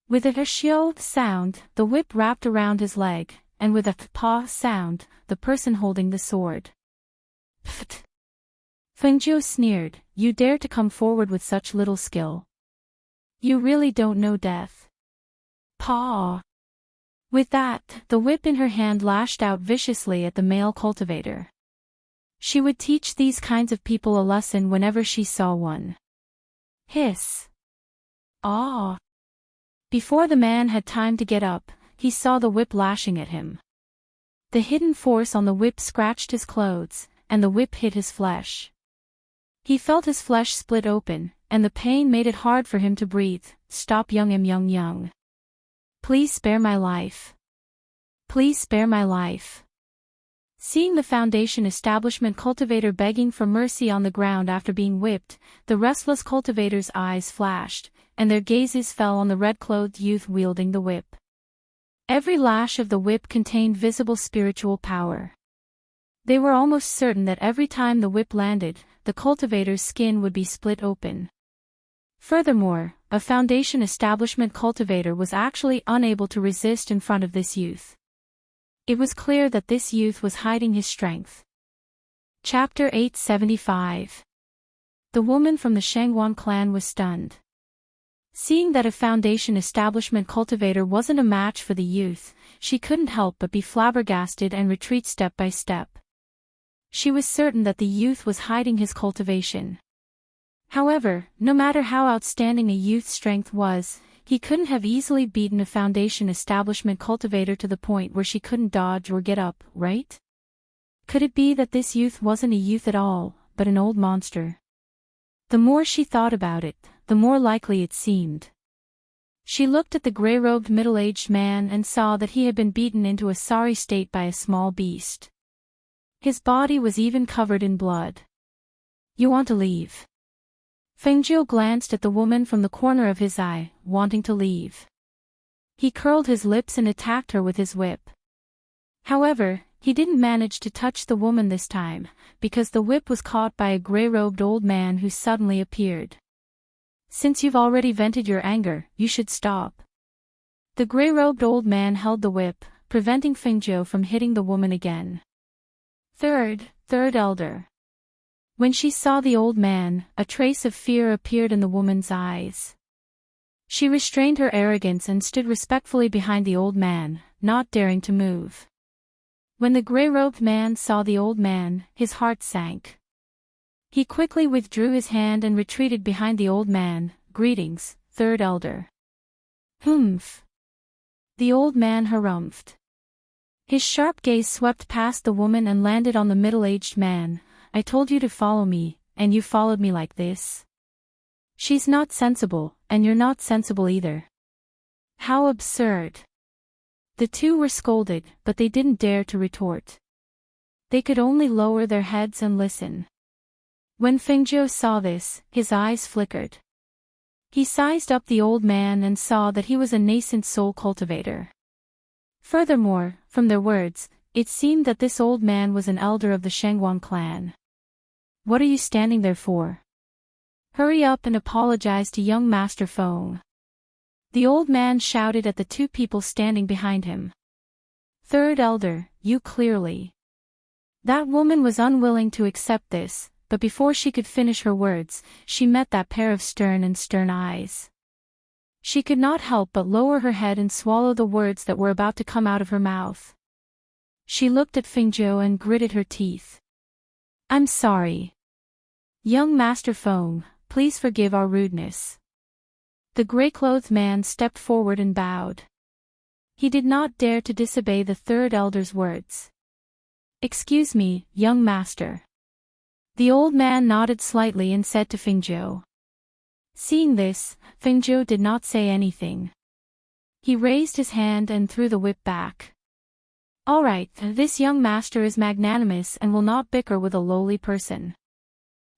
With a xiao sound, the whip wrapped around his leg, and with a pa sound, the person holding the sword. Pfft! Fengzhou sneered, "You dare to come forward with such little skill? You really don't know death." Pa! With that, the whip in her hand lashed out viciously at the male cultivator. She would teach these kinds of people a lesson whenever she saw one. Hiss! Ah! Before the man had time to get up, he saw the whip lashing at him. The hidden force on the whip scratched his clothes, and the whip hit his flesh. He felt his flesh split open, and the pain made it hard for him to breathe. "Stop young. Please spare my life. Please spare my life. Seeing the foundation establishment cultivator begging for mercy on the ground after being whipped, the restless cultivator's eyes flashed, and their gazes fell on the red-clothed youth wielding the whip. Every lash of the whip contained visible spiritual power. They were almost certain that every time the whip landed, the cultivator's skin would be split open. Furthermore, a foundation establishment cultivator was actually unable to resist in front of this youth. It was clear that this youth was hiding his strength. Chapter 875. The woman from the Shangwan clan was stunned. Seeing that a foundation establishment cultivator wasn't a match for the youth, she couldn't help but be flabbergasted and retreat step by step. She was certain that the youth was hiding his cultivation. However, no matter how outstanding a youth's strength was, he couldn't have easily beaten a foundation establishment cultivator to the point where she couldn't dodge or get up, right? Could it be that this youth wasn't a youth at all, but an old monster? The more she thought about it, the more likely it seemed. She looked at the gray-robed middle-aged man and saw that he had been beaten into a sorry state by a small beast. His body was even covered in blood. You want to leave? Fengjiu glanced at the woman from the corner of his eye, wanting to leave. He curled his lips and attacked her with his whip. However, he didn't manage to touch the woman this time, because the whip was caught by a gray-robed old man who suddenly appeared. Since you've already vented your anger, you should stop. The gray-robed old man held the whip, preventing Fengjiu from hitting the woman again. Third elder. When she saw the old man, a trace of fear appeared in the woman's eyes. She restrained her arrogance and stood respectfully behind the old man, not daring to move. When the gray-robed man saw the old man, his heart sank. He quickly withdrew his hand and retreated behind the old man. Greetings, third elder. Humph. The old man harumphed. His sharp gaze swept past the woman and landed on the middle-aged man. I told you to follow me, and you followed me like this. She's not sensible, and you're not sensible either. How absurd. The two were scolded, but they didn't dare to retort. They could only lower their heads and listen. When Fengjiu saw this, his eyes flickered. He sized up the old man and saw that he was a nascent soul cultivator. Furthermore, from their words, it seemed that this old man was an elder of the Shangwan clan. What are you standing there for? Hurry up and apologize to young Master Feng. The old man shouted at the two people standing behind him. Third elder, you clearly. That woman was unwilling to accept this, but before she could finish her words, she met that pair of stern eyes. She could not help but lower her head and swallow the words that were about to come out of her mouth. She looked at Fengjiu and gritted her teeth. I'm sorry. Young Master Feng, please forgive our rudeness. The gray-clothed man stepped forward and bowed. He did not dare to disobey the third elder's words. Excuse me, young master. The old man nodded slightly and said to Fengjiu. Seeing this, Fengjiu did not say anything. He raised his hand and threw the whip back. All right, this young master is magnanimous and will not bicker with a lowly person.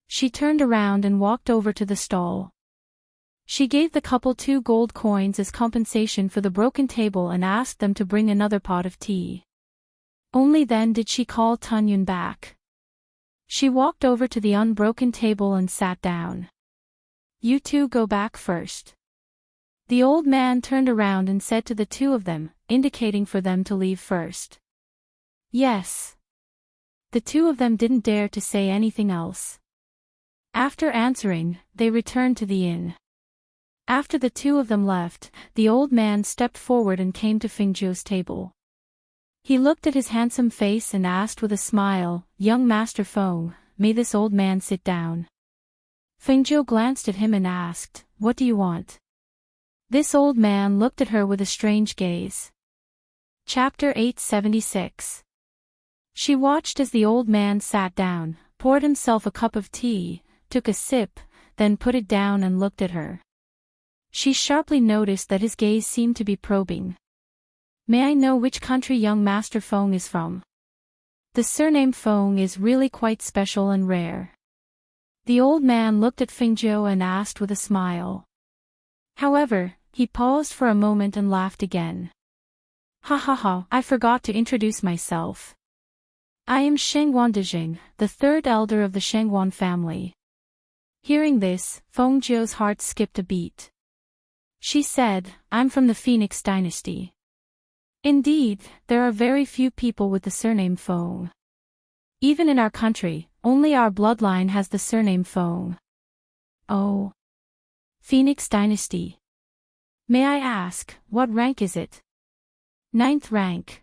She turned around and walked over to the stall. She gave the couple 2 gold coins as compensation for the broken table and asked them to bring another pot of tea. Only then did she call Tunyun back. She walked over to the unbroken table and sat down. You two go back first. The old man turned around and said to the two of them, indicating for them to leave first. Yes. The two of them didn't dare to say anything else. After answering, they returned to the inn. After the two of them left, the old man stepped forward and came to Fengjiu's table. He looked at his handsome face and asked with a smile, Young Master Feng, may this old man sit down? Fengjiu glanced at him and asked, What do you want? This old man looked at her with a strange gaze. Chapter 876. She watched as the old man sat down, poured himself a cup of tea, took a sip, then put it down and looked at her. She sharply noticed that his gaze seemed to be probing. May I know which country young Master Feng is from? The surname Feng is really quite special and rare. The old man looked at Fengjiu and asked with a smile. However, he paused for a moment and laughed again. Ha ha ha, I forgot to introduce myself. I am Shengguan Dejing, the third elder of the Shengguan family. Hearing this, Fengjiu's heart skipped a beat. She said, I'm from the Phoenix dynasty. Indeed, there are very few people with the surname Feng. Even in our country, only our bloodline has the surname Feng. Oh. Phoenix dynasty. May I ask, what rank is it? 9th rank.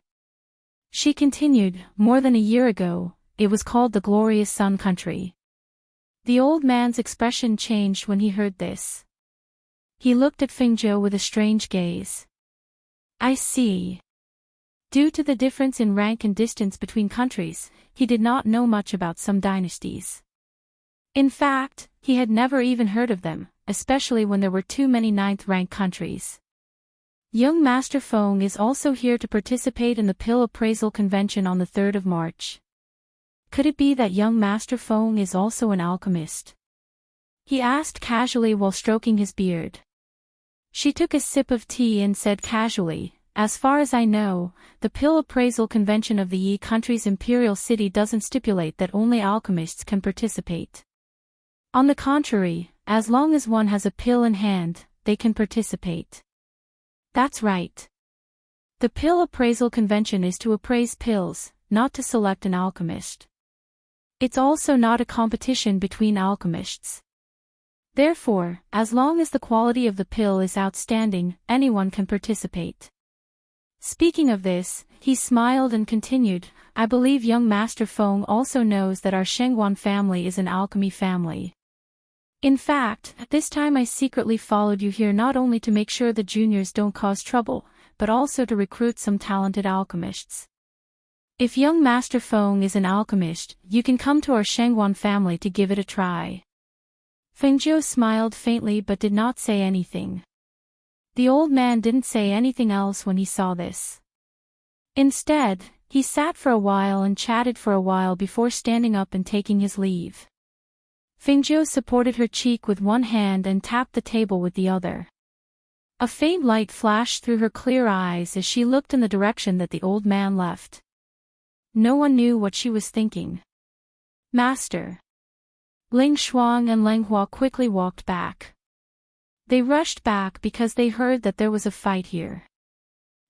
She continued, more than a year ago, it was called the Glorious Sun Country. The old man's expression changed when he heard this. He looked at Fengjiu with a strange gaze. I see. Due to the difference in rank and distance between countries, he did not know much about some dynasties. In fact, he had never even heard of them, especially when there were too many 9th rank countries. Young Master Feng is also here to participate in the Pill Appraisal Convention on the 3rd of March. Could it be that young Master Feng is also an alchemist? He asked casually while stroking his beard. She took a sip of tea and said casually, as far as I know, the Pill Appraisal Convention of the Yi country's imperial city doesn't stipulate that only alchemists can participate. On the contrary, as long as one has a pill in hand, they can participate. That's right. The Pill Appraisal Convention is to appraise pills, not to select an alchemist. It's also not a competition between alchemists. Therefore, as long as the quality of the pill is outstanding, anyone can participate. Speaking of this, he smiled and continued, I believe young Master Feng also knows that our Shengguan family is an alchemy family. In fact, at this time I secretly followed you here not only to make sure the juniors don't cause trouble, but also to recruit some talented alchemists. If young Master Feng is an alchemist, you can come to our Shengguan family to give it a try. Fengjiu smiled faintly but did not say anything. The old man didn't say anything else when he saw this. Instead, he sat for a while and chatted for a while before standing up and taking his leave. Fengjiu supported her cheek with one hand and tapped the table with the other. A faint light flashed through her clear eyes as she looked in the direction that the old man left. No one knew what she was thinking. Master. Ling Shuang and Leng Hua quickly walked back. They rushed back because they heard that there was a fight here.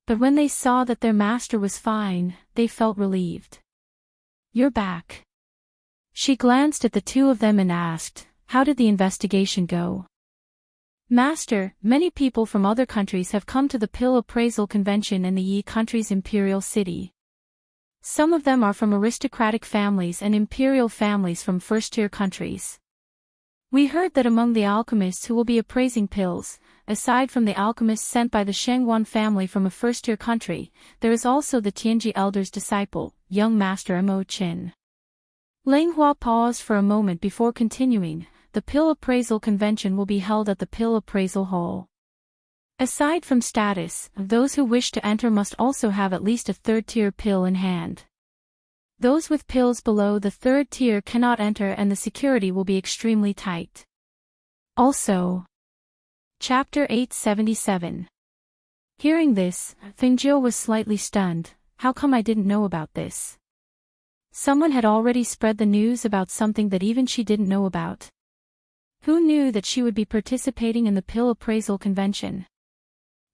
But when they saw that their master was fine, they felt relieved. You're back. She glanced at the two of them and asked, how did the investigation go? Master, many people from other countries have come to the Pill Appraisal Convention in the Yi country's imperial city. Some of them are from aristocratic families and imperial families from first-tier countries. We heard that among the alchemists who will be appraising pills, aside from the alchemists sent by the Shengguan family from a first-tier country, there is also the Tianji elder's disciple, young Master Mo Qin. Leng Hua paused for a moment before continuing, the Pill Appraisal Convention will be held at the Pill Appraisal Hall. Aside from status, those who wish to enter must also have at least a third-tier pill in hand. Those with pills below the third tier cannot enter and the security will be extremely tight. Also. Chapter 877. Hearing this, Fengjiu was slightly stunned. How come I didn't know about this? Someone had already spread the news about something that even she didn't know about. Who knew that she would be participating in the Pill Appraisal Convention?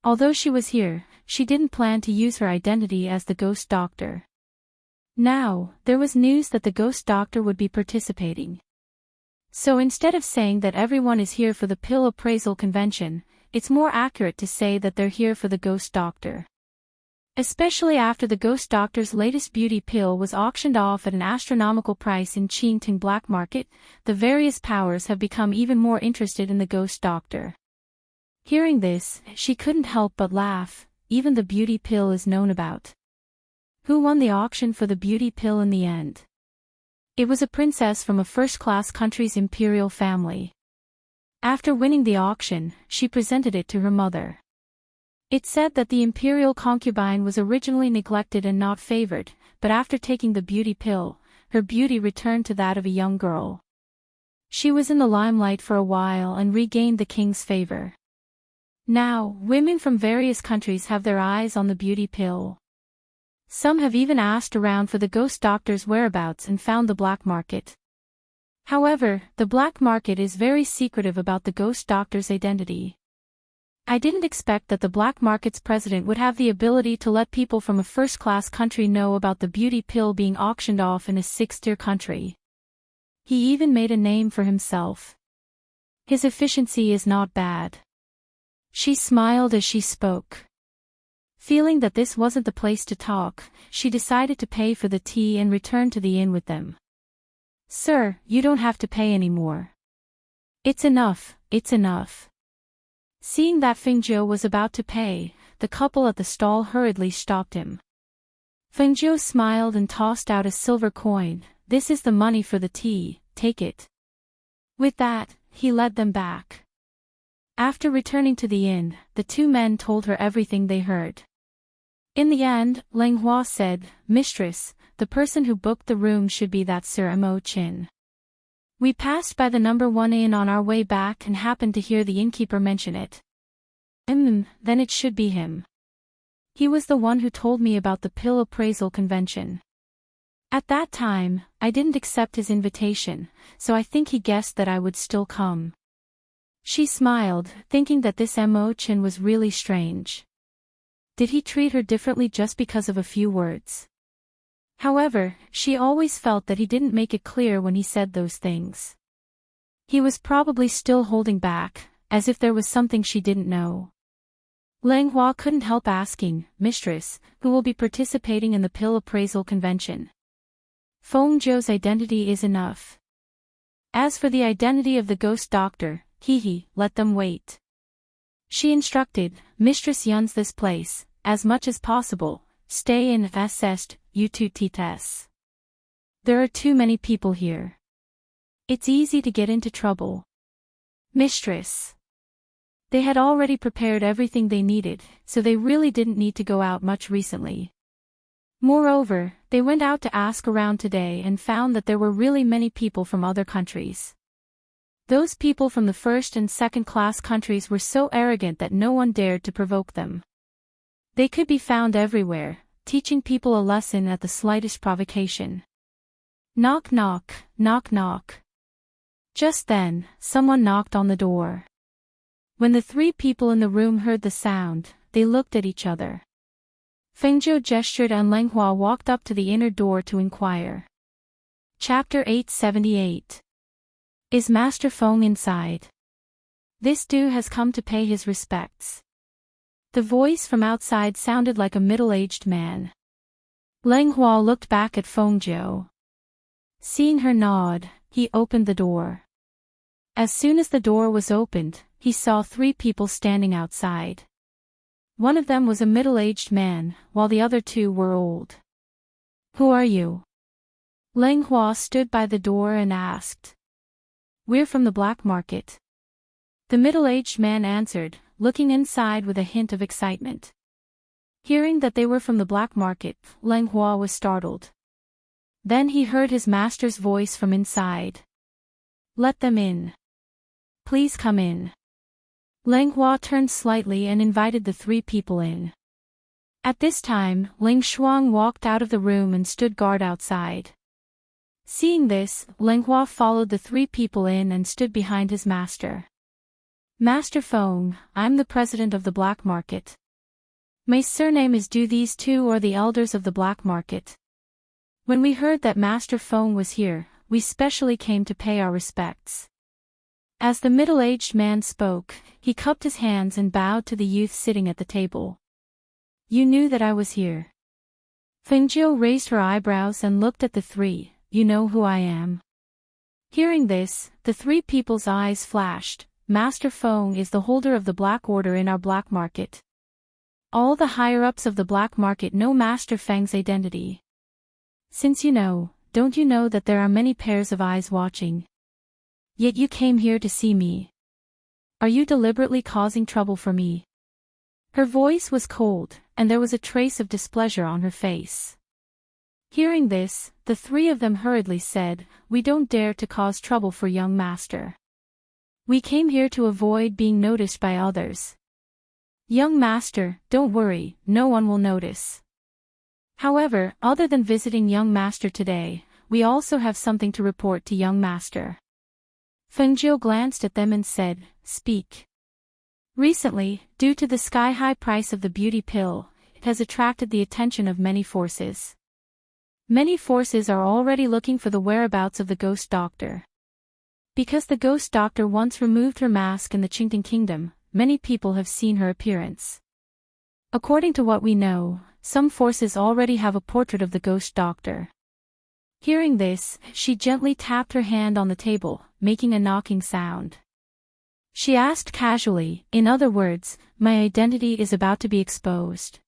Although she was here, she didn't plan to use her identity as the ghost doctor. Now, there was news that the ghost doctor would be participating. So instead of saying that everyone is here for the Pill Appraisal Convention, it's more accurate to say that they're here for the ghost doctor. Especially after the ghost doctor's latest beauty pill was auctioned off at an astronomical price in Qingting black market, the various powers have become even more interested in the ghost doctor. Hearing this, she couldn't help but laugh. Even the beauty pill is known about. Who won the auction for the beauty pill in the end? It was a princess from a first-class country's imperial family. After winning the auction, she presented it to her mother. It said that the imperial concubine was originally neglected and not favored, but after taking the beauty pill, her beauty returned to that of a young girl. She was in the limelight for a while and regained the king's favor. Now, women from various countries have their eyes on the beauty pill. Some have even asked around for the ghost doctor's whereabouts and found the black market. However, the black market is very secretive about the ghost doctor's identity. I didn't expect that the black market's president would have the ability to let people from a first-class country know about the beauty pill being auctioned off in a sixth-tier country. He even made a name for himself. His efficiency is not bad. She smiled as she spoke. Feeling that this wasn't the place to talk, she decided to pay for the tea and return to the inn with them. "Sir, you don't have to pay anymore. It's enough, it's enough." Seeing that Fengjiu was about to pay, the couple at the stall hurriedly stopped him. Fengjiu smiled and tossed out a silver coin. "This is the money for the tea, take it." With that, he led them back. After returning to the inn, the two men told her everything they heard. In the end, Lang Hua said, "Mistress, the person who booked the room should be that Sir Mo Chin. We passed by the number 1 inn on our way back and happened to hear the innkeeper mention it. Then it should be him. He was the one who told me about the pill appraisal convention. At that time, I didn't accept his invitation, so I think he guessed that I would still come." She smiled, thinking that this Mo Chin was really strange. Did he treat her differently just because of a few words? However, she always felt that he didn't make it clear when he said those things. He was probably still holding back, as if there was something she didn't know. Lang Hua couldn't help asking, "Mistress, who will be participating in the pill appraisal convention?" Feng Zhou's identity is enough. As for the identity of the ghost doctor, let them wait. She instructed, "Mistress Yun's this place, as much as possible, stay in Est, Utites. There are too many people here. It's easy to get into trouble." "Mistress." They had already prepared everything they needed, so they really didn't need to go out much recently. Moreover, they went out to ask around today and found that there were really many people from other countries. Those people from the first and second-class countries were so arrogant that no one dared to provoke them. They could be found everywhere, teaching people a lesson at the slightest provocation. Knock knock, knock knock. Just then, someone knocked on the door. When the three people in the room heard the sound, they looked at each other. Fengjiu gestured and Lang Hua walked up to the inner door to inquire. Chapter 878. Is Master Feng inside? This dude has come to pay his respects. The voice from outside sounded like a middle-aged man. Lang Hua looked back at Fengjiu. Seeing her nod, he opened the door. As soon as the door was opened, he saw three people standing outside. One of them was a middle-aged man, while the other two were old. "Who are you?" Lang Hua stood by the door and asked. "We're from the black market." The middle-aged man answered, looking inside with a hint of excitement. Hearing that they were from the black market, Lang Hua was startled. Then he heard his master's voice from inside. "Let them in. Please come in." Lang Hua turned slightly and invited the three people in. At this time, Ling Shuang walked out of the room and stood guard outside. Seeing this, Lang Hua followed the three people in and stood behind his master. "Master Feng, I'm the president of the black market. My surname is Du. These two are the elders of the black market. When we heard that Master Feng was here, we specially came to pay our respects." As the middle-aged man spoke, he cupped his hands and bowed to the youth sitting at the table. "You knew that I was here?" Fengjiu raised her eyebrows and looked at the three. "You know who I am?" Hearing this, the three people's eyes flashed. "Master Feng is the holder of the Black Order in our black market. All the higher-ups of the black market know Master Feng's identity. Since you know, don't you know that there are many pairs of eyes watching? Yet you came here to see me. Are you deliberately causing trouble for me? Her voice was cold, and there was a trace of displeasure on her face. Hearing this, the three of them hurriedly said, "We don't dare to cause trouble for young master. We came here to avoid being noticed by others." "Young master, don't worry, no one will notice. However, other than visiting young master today, we also have something to report to young master." Fengjiu glanced at them and said, "Speak." Recently, due to the sky-high price of the beauty pill, it has attracted the attention of many forces. Many forces are already looking for the whereabouts of the ghost doctor. Because the ghost doctor once removed her mask in the Qingding kingdom, many people have seen her appearance. According to what we know, some forces already have a portrait of the ghost doctor. Hearing this, she gently tapped her hand on the table, making a knocking sound. She asked casually, "In other words, my identity is about to be exposed."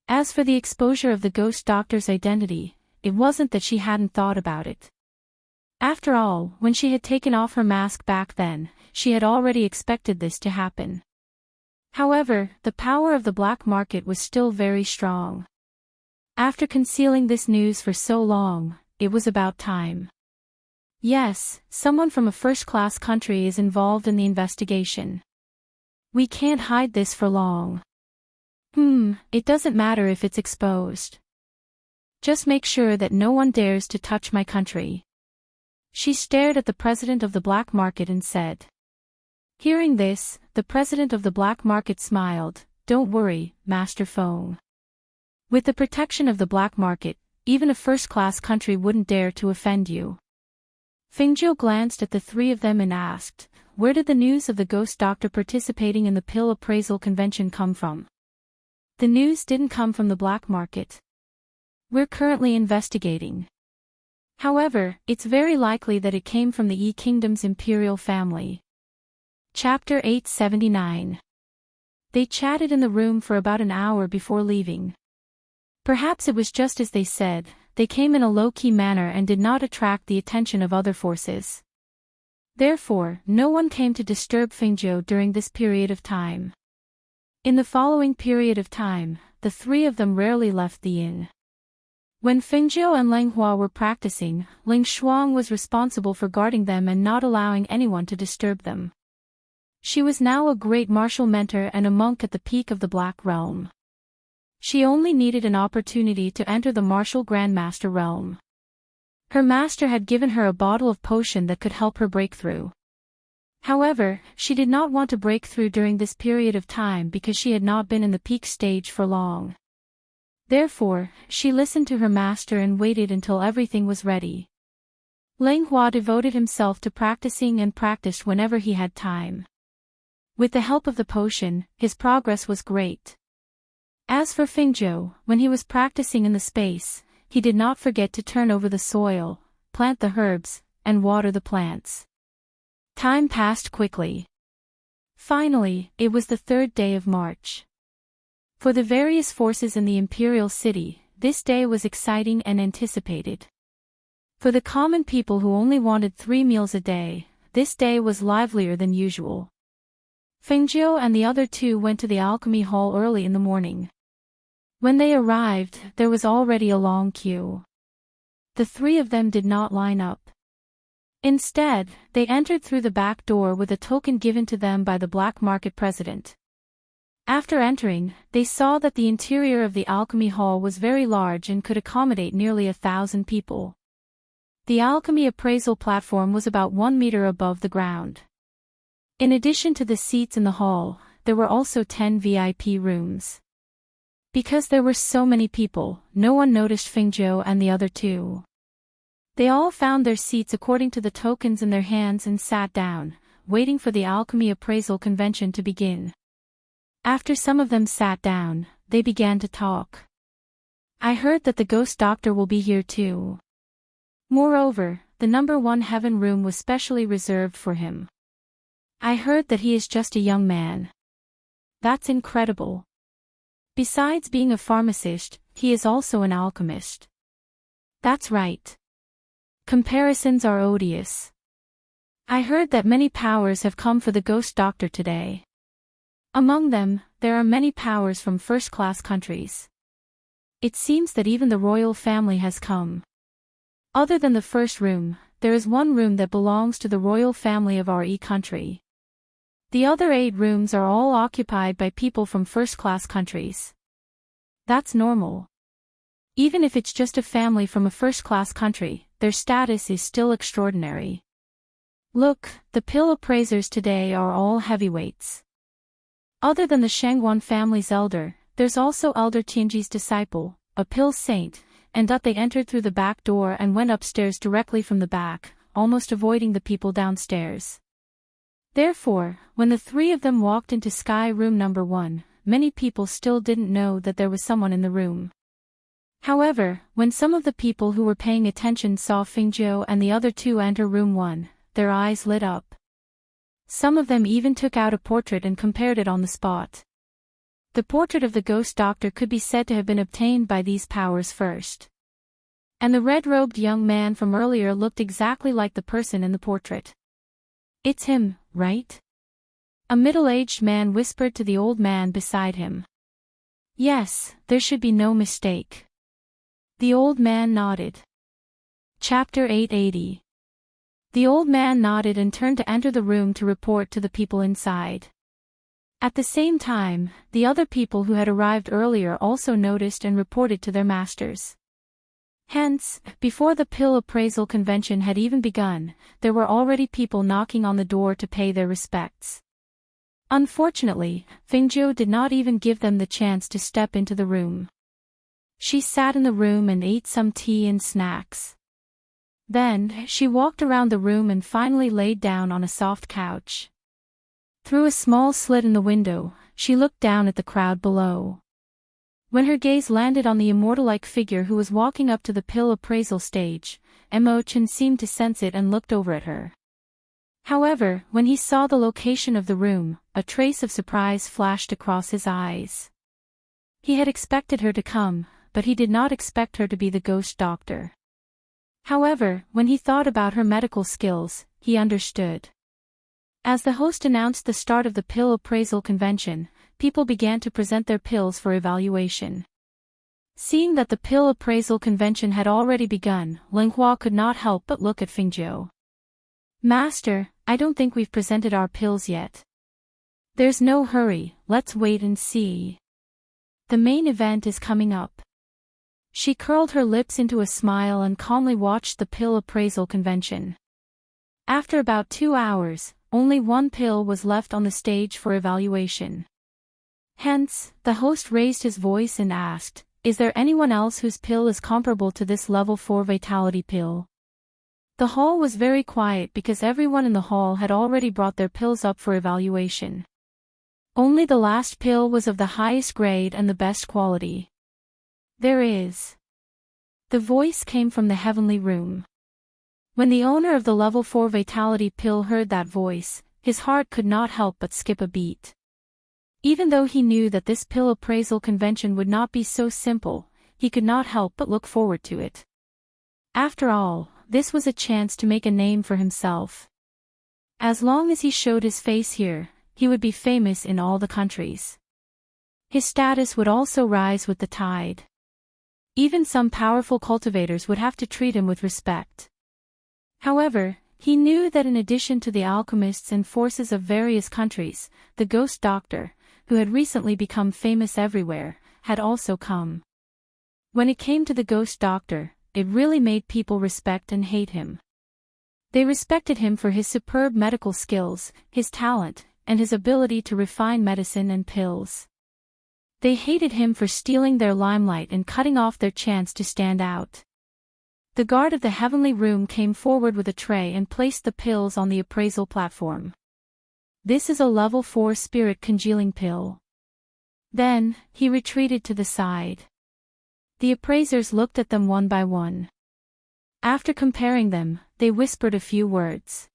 As for the exposure of the ghost doctor's identity, it wasn't that she hadn't thought about it. After all, when she had taken off her mask back then, she had already expected this to happen. However, the power of the black market was still very strong. After concealing this news for so long, it was about time. Yes, someone from a first-class country is involved in the investigation. We can't hide this for long. It doesn't matter if it's exposed. Just make sure that no one dares to touch my country. She stared at the president of the black market and said. Hearing this, the president of the black market smiled, "Don't worry, Master Feng. With the protection of the black market, even a first-class country wouldn't dare to offend you." Fengjiu glanced at the three of them and asked, "Where did the news of the ghost doctor participating in the pill appraisal convention come from?" "The news didn't come from the black market. We're currently investigating. However, it's very likely that it came from the Yi Kingdom's imperial family." Chapter 879. They chatted in the room for about an hour before leaving. Perhaps it was just as they said, they came in a low-key manner and did not attract the attention of other forces. Therefore, no one came to disturb Fengjiu during this period of time. In the following period of time, the three of them rarely left the inn. When Fengjiu and Leng Hua were practicing, Ling Shuang was responsible for guarding them and not allowing anyone to disturb them. She was now a great martial mentor and a monk at the peak of the Black Realm. She only needed an opportunity to enter the martial grandmaster realm. Her master had given her a bottle of potion that could help her break through. However, she did not want to break through during this period of time because she had not been in the peak stage for long. Therefore, she listened to her master and waited until everything was ready. Leng Hua devoted himself to practicing and practiced whenever he had time. With the help of the potion, his progress was great. As for Fengjiu, when he was practicing in the space, he did not forget to turn over the soil, plant the herbs, and water the plants. Time passed quickly. Finally, it was the 3rd day of March. For the various forces in the imperial city, this day was exciting and anticipated. For the common people who only wanted 3 meals a day, this day was livelier than usual. Fengjiu and the other two went to the alchemy hall early in the morning. When they arrived, there was already a long queue. The three of them did not line up. Instead, they entered through the back door with a token given to them by the black market president. After entering, they saw that the interior of the alchemy hall was very large and could accommodate nearly 1,000 people. The alchemy appraisal platform was about 1 meter above the ground. In addition to the seats in the hall, there were also 10 VIP rooms. Because there were so many people, no one noticed Fengjiu and the other two. They all found their seats according to the tokens in their hands and sat down, waiting for the alchemy appraisal convention to begin. After some of them sat down, they began to talk. "I heard that the ghost doctor will be here too. Moreover, the number 1 heaven room was specially reserved for him. I heard that he is just a young man. That's incredible. Besides being a pharmacist, he is also an alchemist." "That's right. Comparisons are odious. I heard that many powers have come for the ghost doctor today. Among them, there are many powers from first-class countries. It seems that even the royal family has come. Other than the first room, there is one room that belongs to the royal family of our country. The other 8 rooms are all occupied by people from first-class countries. That's normal. Even if it's just a family from a first-class country, their status is still extraordinary. Look, the pill appraisers today are all heavyweights. Other than the Shangguan family's elder, there's also Elder Tianji's disciple, a pill saint, and they entered through the back door and went upstairs directly from the back, almost avoiding the people downstairs. Therefore, when the 3 of them walked into Sky Room number 1, many people still didn't know that there was someone in the room. However, when some of the people who were paying attention saw Fingzhou and the other 2 enter Room 1, their eyes lit up. Some of them even took out a portrait and compared it on the spot. The portrait of the ghost doctor could be said to have been obtained by these powers first. And the red-robed young man from earlier looked exactly like the person in the portrait. It's him, right? A middle-aged man whispered to the old man beside him. Yes, there should be no mistake. The old man nodded. Chapter 880. The old man nodded and turned to enter the room to report to the people inside. At the same time, the other people who had arrived earlier also noticed and reported to their masters. Hence, before the pill appraisal convention had even begun, there were already people knocking on the door to pay their respects. Unfortunately, Fingzhou did not even give them the chance to step into the room. She sat in the room and ate some tea and snacks. Then, she walked around the room and finally laid down on a soft couch. Through a small slit in the window, she looked down at the crowd below. When her gaze landed on the immortal-like figure who was walking up to the pill appraisal stage, Mo Chen seemed to sense it and looked over at her. However, when he saw the location of the room, a trace of surprise flashed across his eyes. He had expected her to come, but he did not expect her to be the ghost doctor. However, when he thought about her medical skills, he understood. As the host announced the start of the pill appraisal convention, people began to present their pills for evaluation. Seeing that the pill appraisal convention had already begun, Ling Hua could not help but look at Fingzhou. Master, I don't think we've presented our pills yet. There's no hurry, let's wait and see. The main event is coming up. She curled her lips into a smile and calmly watched the pill appraisal convention. After about 2 hours, only 1 pill was left on the stage for evaluation. Hence, the host raised his voice and asked, "Is there anyone else whose pill is comparable to this level 4 vitality pill?" The hall was very quiet because everyone in the hall had already brought their pills up for evaluation. Only the last pill was of the highest grade and the best quality. There is. The voice came from the heavenly room. When the owner of the level 4 vitality pill heard that voice, his heart could not help but skip a beat. Even though he knew that this pill appraisal convention would not be so simple, he could not help but look forward to it. After all, this was a chance to make a name for himself. As long as he showed his face here, he would be famous in all the countries. His status would also rise with the tide. Even some powerful cultivators would have to treat him with respect. However, he knew that in addition to the alchemists and forces of various countries, the ghost doctor, who had recently become famous everywhere, had also come. When it came to the ghost doctor, it really made people respect and hate him. They respected him for his superb medical skills, his talent, and his ability to refine medicine and pills. They hated him for stealing their limelight and cutting off their chance to stand out. The guard of the heavenly room came forward with a tray and placed the pills on the appraisal platform. This is a level 4 spirit congealing pill. Then, he retreated to the side. The appraisers looked at them one by one. After comparing them, they whispered a few words.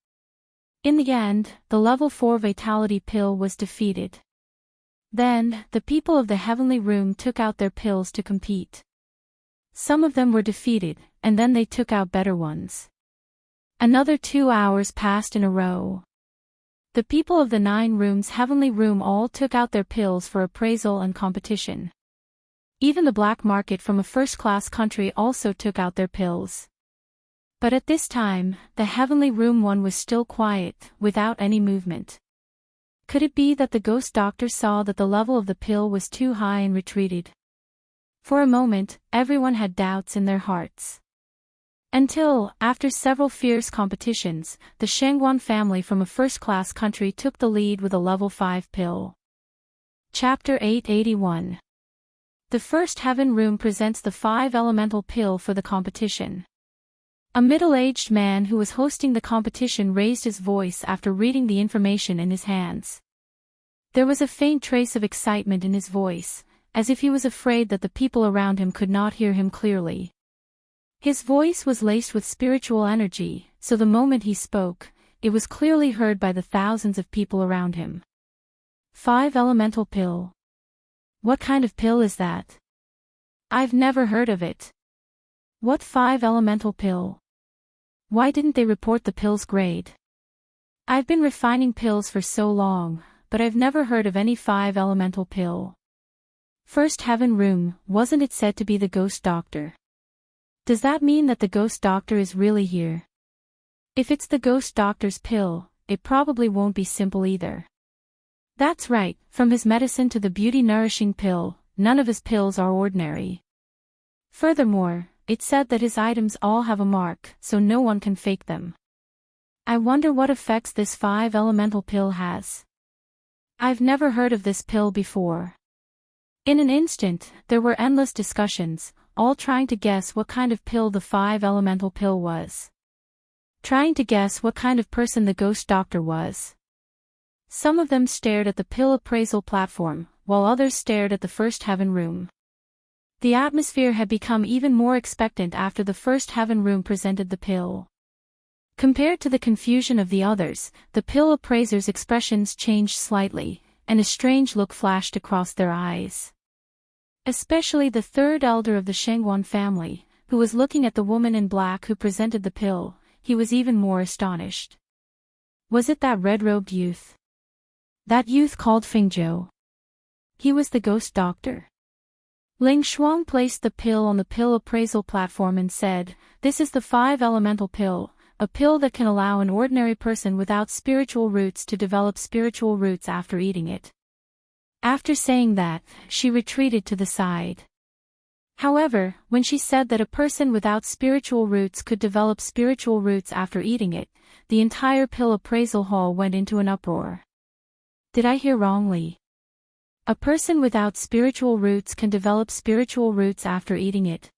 In the end, the level 4 vitality pill was defeated. Then, the people of the heavenly room took out their pills to compete. Some of them were defeated, and then they took out better ones. Another 2 hours passed in a row. The people of the 9 rooms heavenly room all took out their pills for appraisal and competition. Even the black market from a first-class country also took out their pills. But at this time, the heavenly room one was still quiet, without any movement. Could it be that the ghost doctor saw that the level of the pill was too high and retreated? For a moment, everyone had doubts in their hearts. Until, after several fierce competitions, the Shangguan family from a first-class country took the lead with a level 5 pill. Chapter 881. The first heaven room presents the 5 elemental pill for the competition. A middle-aged man who was hosting the competition raised his voice after reading the information in his hands. There was a faint trace of excitement in his voice, as if he was afraid that the people around him could not hear him clearly. His voice was laced with spiritual energy, so the moment he spoke, it was clearly heard by the thousands of people around him. 5 elemental pill. What kind of pill is that? I've never heard of it. What 5 elemental pill? Why didn't they report the pill's grade? I've been refining pills for so long, but I've never heard of any 5 elemental pill. First heaven room, wasn't it said to be the ghost doctor? Does that mean that the ghost doctor is really here? If it's the ghost doctor's pill, it probably won't be simple either. That's right, from his medicine to the beauty-nourishing pill, none of his pills are ordinary. Furthermore, it said that his items all have a mark, so no one can fake them. I wonder what effects this 5 elemental pill has. I've never heard of this pill before. In an instant, there were endless discussions, all trying to guess what kind of pill the 5 elemental pill was. Trying to guess what kind of person the ghost doctor was. Some of them stared at the pill appraisal platform, while others stared at the first heaven room. The atmosphere had become even more expectant after the first heaven room presented the pill. Compared to the confusion of the others, the pill appraisers' expressions changed slightly, and a strange look flashed across their eyes. Especially the third elder of the Shangguan family, who was looking at the woman in black who presented the pill, he was even more astonished. Was it that red-robed youth? That youth called Fingzhou. He was the ghost doctor. Ling Shuang placed the pill on the pill appraisal platform and said, "This is the 5 elemental pill, a pill that can allow an ordinary person without spiritual roots to develop spiritual roots after eating it." After saying that, she retreated to the side. However, when she said that a person without spiritual roots could develop spiritual roots after eating it, the entire pill appraisal hall went into an uproar. Did I hear wrongly? A person without spiritual roots can develop spiritual roots after eating it.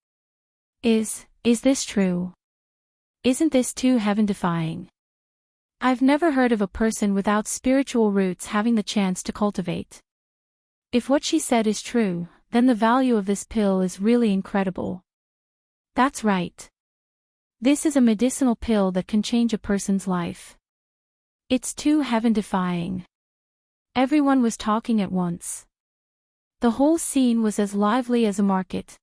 Is this true? Isn't this too heaven-defying? I've never heard of a person without spiritual roots having the chance to cultivate. If what she said is true, then the value of this pill is really incredible. That's right. This is a medicinal pill that can change a person's life. It's too heaven-defying. Everyone was talking at once. The whole scene was as lively as a market.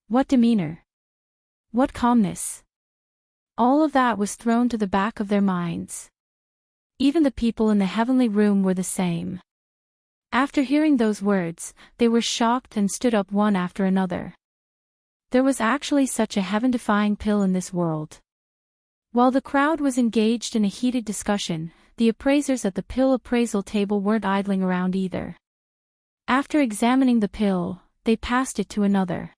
What demeanor! What calmness! All of that was thrown to the back of their minds. Even the people in the heavenly room were the same. After hearing those words, they were shocked and stood up one after another. There was actually such a heaven-defying pill in this world. While the crowd was engaged in a heated discussion, the appraisers at the pill appraisal table weren't idling around either. After examining the pill, they passed it to another.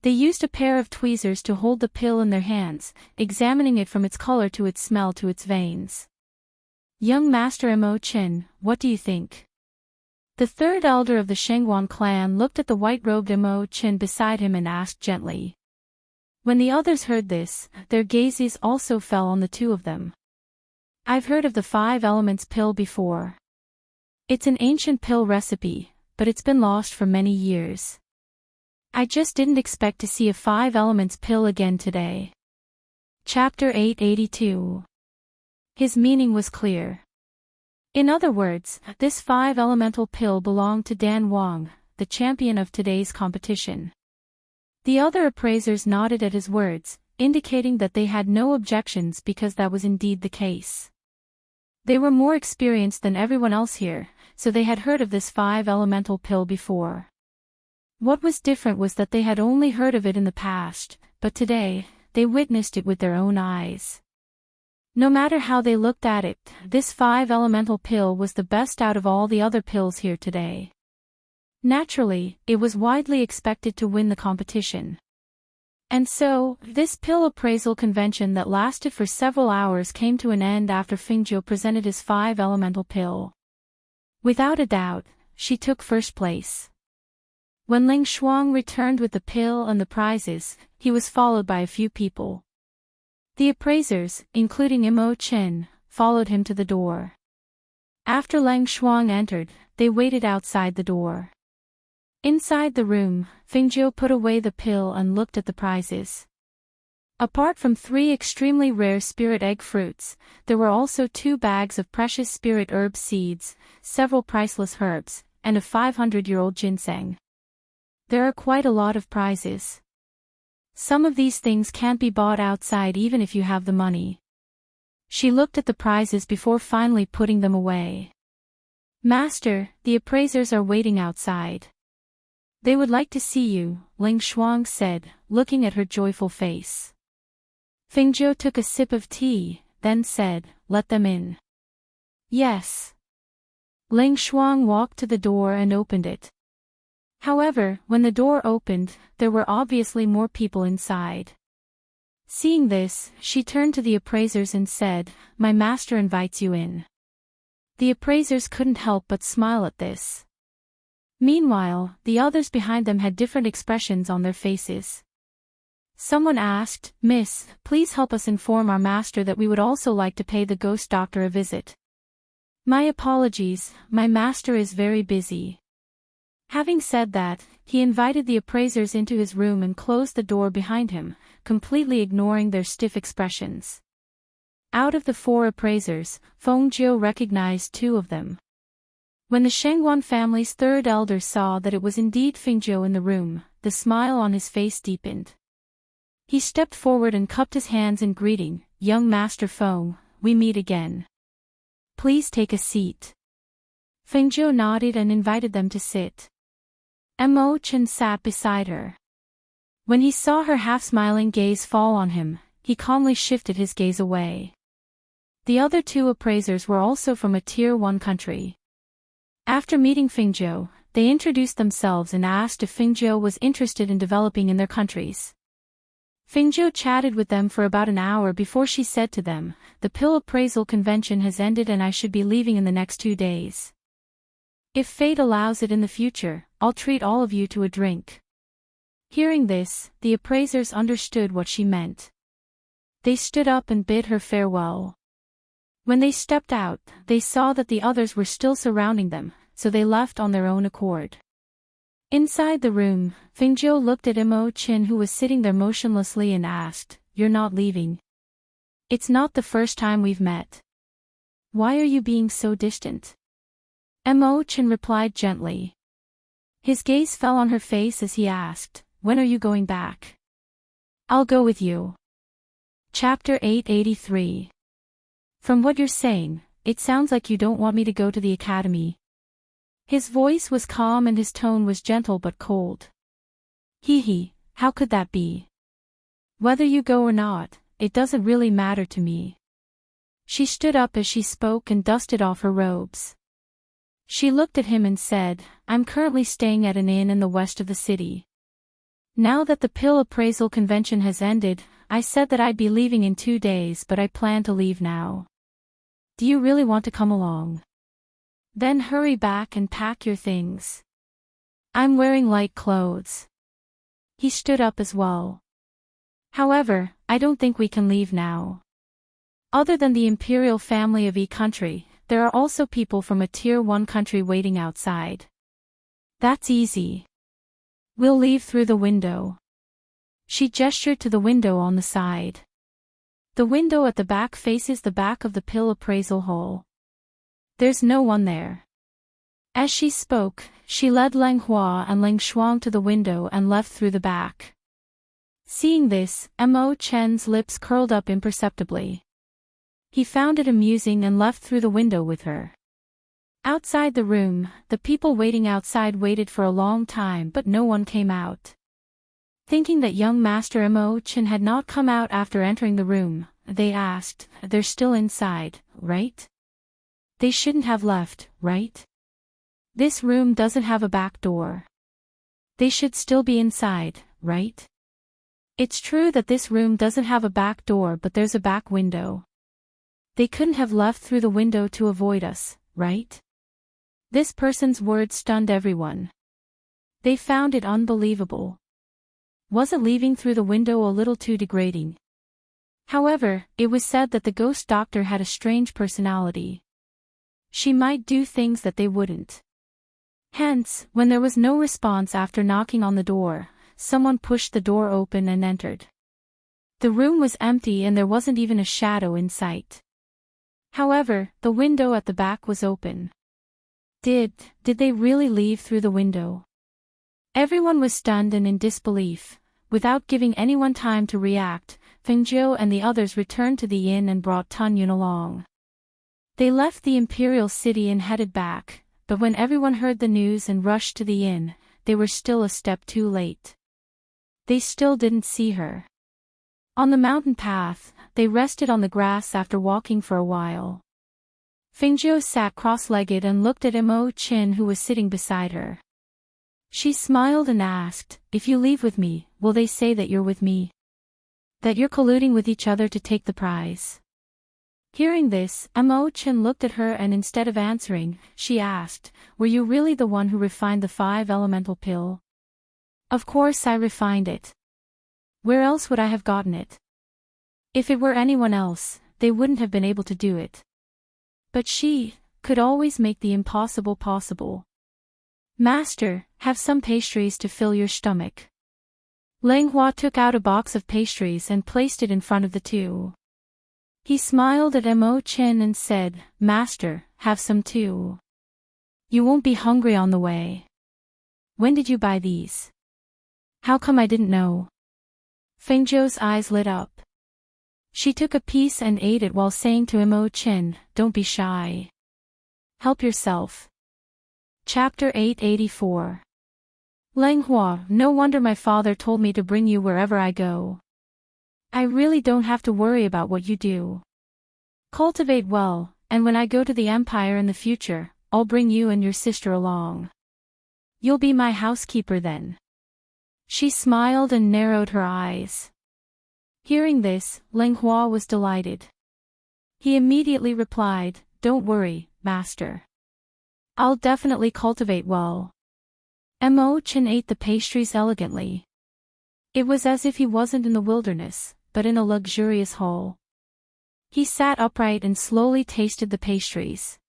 They used a pair of tweezers to hold the pill in their hands, examining it from its color to its smell to its veins. Young Master Mo Chin, what do you think? The third elder of the Shangguan clan looked at the white-robed Mo Chin beside him and asked gently. When the others heard this, their gazes also fell on the two of them. I've heard of the 5 elements pill before. It's an ancient pill recipe, but it's been lost for many years. I just didn't expect to see a 5 elements pill again today. Chapter 882. His meaning was clear. In other words, this 5 elemental pill belonged to Dan Wang, the champion of today's competition. The other appraisers nodded at his words, indicating that they had no objections because that was indeed the case. They were more experienced than everyone else here, so they had heard of this 5-elemental pill before. What was different was that they had only heard of it in the past, but today, they witnessed it with their own eyes. No matter how they looked at it, this 5-elemental pill was the best out of all the other pills here today. Naturally, it was widely expected to win the competition. And so, this pill appraisal convention that lasted for several hours came to an end after Fingzhou presented his 5-elemental pill. Without a doubt, she took first place. When Ling Shuang returned with the pill and the prizes, he was followed by a few people. The appraisers, including Imo Chen, followed him to the door. After Ling Shuang entered, they waited outside the door. Inside the room, Fingzhou put away the pill and looked at the prizes. Apart from 3 extremely rare spirit egg fruits, there were also 2 bags of precious spirit herb seeds, several priceless herbs, and a 500-year-old ginseng. There are quite a lot of prizes. Some of these things can't be bought outside even if you have the money. She looked at the prizes before finally putting them away. Master, the appraisers are waiting outside. They would like to see you, Ling Shuang said, looking at her joyful face. Fingzhou took a sip of tea, then said, let them in. Yes. Ling Shuang walked to the door and opened it. However, when the door opened, there were obviously more people inside. Seeing this, she turned to the appraisers and said, my master invites you in. The appraisers couldn't help but smile at this. Meanwhile, the others behind them had different expressions on their faces. Someone asked, Miss, please help us inform our master that we would also like to pay the ghost doctor a visit. My apologies, my master is very busy. Having said that, he invited the appraisers into his room and closed the door behind him, completely ignoring their stiff expressions. Out of the 4 appraisers, Feng Jiu recognized 2 of them. When the Shengguan family's 3rd elder saw that it was indeed Fingzhou in the room, the smile on his face deepened. He stepped forward and cupped his hands in greeting, young Master Feng, we meet again. Please take a seat. Fingzhou nodded and invited them to sit. Mo Chen sat beside her. When he saw her half-smiling gaze fall on him, he calmly shifted his gaze away. The other 2 appraisers were also from a Tier 1 country. After meeting Fingzhou, they introduced themselves and asked if Fingzhou was interested in developing in their countries. Fingzhou chatted with them for about an hour before she said to them, the pill appraisal convention has ended and I should be leaving in the next 2 days. If fate allows it in the future, I'll treat all of you to a drink. Hearing this, the appraisers understood what she meant. They stood up and bid her farewell. When they stepped out, they saw that the others were still surrounding them, so they left on their own accord. Inside the room, Fingzhou looked at Imo Chen who was sitting there motionlessly and asked, you're not leaving? It's not the first time we've met. Why are you being so distant? Imo Chen replied gently. His gaze fell on her face as he asked, when are you going back? I'll go with you. Chapter 883. From what you're saying, it sounds like you don't want me to go to the academy. His voice was calm and his tone was gentle but cold. Hee, how could that be? Whether you go or not, it doesn't really matter to me. She stood up as she spoke and dusted off her robes. She looked at him and said, I'm currently staying at an inn in the west of the city. Now that the pill appraisal convention has ended, I said that I'd be leaving in 2 days but I plan to leave now. Do you really want to come along? Then hurry back and pack your things. I'm wearing light clothes. He stood up as well. However, I don't think we can leave now. Other than the imperial family of each country, there are also people from a Tier 1 country waiting outside. That's easy. We'll leave through the window. She gestured to the window on the side. The window at the back faces the back of the pill appraisal hall. There's no one there. As she spoke, she led Leng Hua and Ling Shuang to the window and left through the back. Seeing this, Mo Chen's lips curled up imperceptibly. He found it amusing and left through the window with her. Outside the room, the people waiting outside waited for a long time but no one came out. Thinking that young Master Mo Chen had not come out after entering the room, they asked, "They're still inside, right? They shouldn't have left, right? This room doesn't have a back door. They should still be inside, right? It's true that this room doesn't have a back door but there's a back window. They couldn't have left through the window to avoid us, right?" This person's words stunned everyone. They found it unbelievable. Wasn't leaving through the window a little too degrading? However, it was said that the ghost doctor had a strange personality. She might do things that they wouldn't. Hence, when there was no response after knocking on the door, someone pushed the door open and entered. The room was empty and there wasn't even a shadow in sight. However, the window at the back was open. Did they really leave through the window? Everyone was stunned and in disbelief. Without giving anyone time to react, Feng Jiu and the others returned to the inn and brought Tun Yun along. They left the imperial city and headed back, but when everyone heard the news and rushed to the inn, they were still a step too late. They still didn't see her. On the mountain path, they rested on the grass after walking for a while. Feng Jiu sat cross-legged and looked at Mo Chen who was sitting beside her. She smiled and asked, "If you leave with me, will they say that you're with me? That you're colluding with each other to take the prize?" Hearing this, Mo Chen looked at her and instead of answering, she asked, "Were you really the one who refined the 5-elemental pill?" "Of course I refined it. Where else would I have gotten it? If it were anyone else, they wouldn't have been able to do it. But she could always make the impossible possible. Master, have some pastries to fill your stomach." Lang Hua took out a box of pastries and placed it in front of the two. He smiled at Mo Chen and said, "Master, have some too. You won't be hungry on the way. When did you buy these? How come I didn't know?" Feng Jiu's eyes lit up. She took a piece and ate it while saying to Mo Chen, "Don't be shy. Help yourself." Chapter 884. Lang Hua, no wonder my father told me to bring you wherever I go. I really don't have to worry about what you do. Cultivate well, and when I go to the Empire in the future, I'll bring you and your sister along. You'll be my housekeeper then. She smiled and narrowed her eyes. Hearing this, Lang Hua was delighted. He immediately replied, "Don't worry, Master. I'll definitely cultivate well." Mo Chen ate the pastries elegantly. It was as if he wasn't in the wilderness, but in a luxurious hall. He sat upright and slowly tasted the pastries.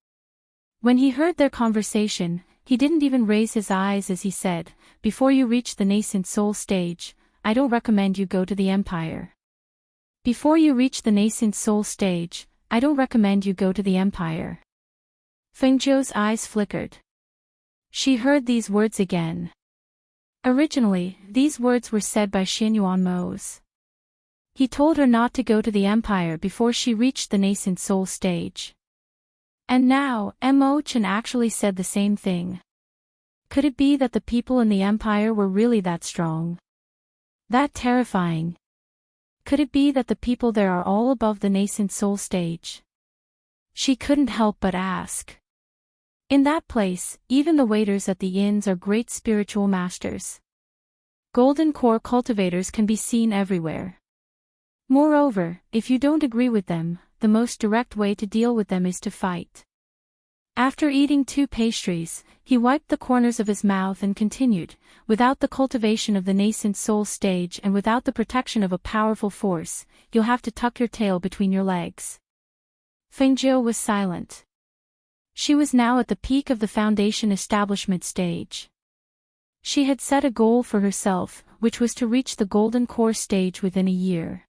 When he heard their conversation, he didn't even raise his eyes as he said, "Before you reach the nascent soul stage, I don't recommend you go to the Empire. Before you reach the nascent soul stage, I don't recommend you go to the Empire." Feng Jiu's eyes flickered. She heard these words again. Originally, these words were said by Xinyuan Mo's. He told her not to go to the Empire before she reached the nascent soul stage. And now, Mo Chen actually said the same thing. Could it be that the people in the Empire were really that strong? That terrifying? Could it be that the people there are all above the nascent soul stage? She couldn't help but ask. In that place, even the waiters at the inns are great spiritual masters. Golden core cultivators can be seen everywhere. Moreover, if you don't agree with them, the most direct way to deal with them is to fight. After eating 2 pastries, he wiped the corners of his mouth and continued, "Without the cultivation of the nascent soul stage and without the protection of a powerful force, you'll have to tuck your tail between your legs." Feng Jiu was silent. She was now at the peak of the foundation establishment stage. She had set a goal for herself, which was to reach the golden core stage within a year.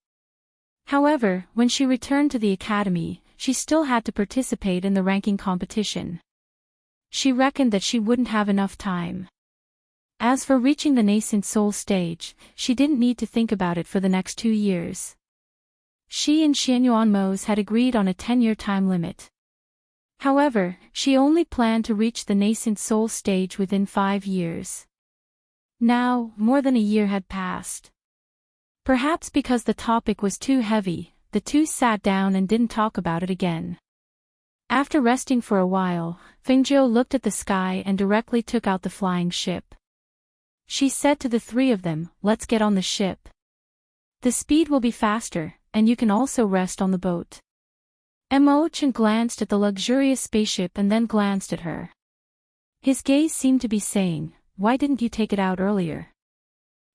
However, when she returned to the academy, she still had to participate in the ranking competition. She reckoned that she wouldn't have enough time. As for reaching the nascent soul stage, she didn't need to think about it for the next 2 years. She and Xianyuan had agreed on a 10-year time limit. However, she only planned to reach the nascent soul stage within 5 years. Now, more than a year had passed. Perhaps because the topic was too heavy, the two sat down and didn't talk about it again. After resting for a while, Fengzhou looked at the sky and directly took out the flying ship. She said to the three of them, "Let's get on the ship. The speed will be faster, and you can also rest on the boat." Emochan glanced at the luxurious spaceship and then glanced at her. His gaze seemed to be saying, "Why didn't you take it out earlier?"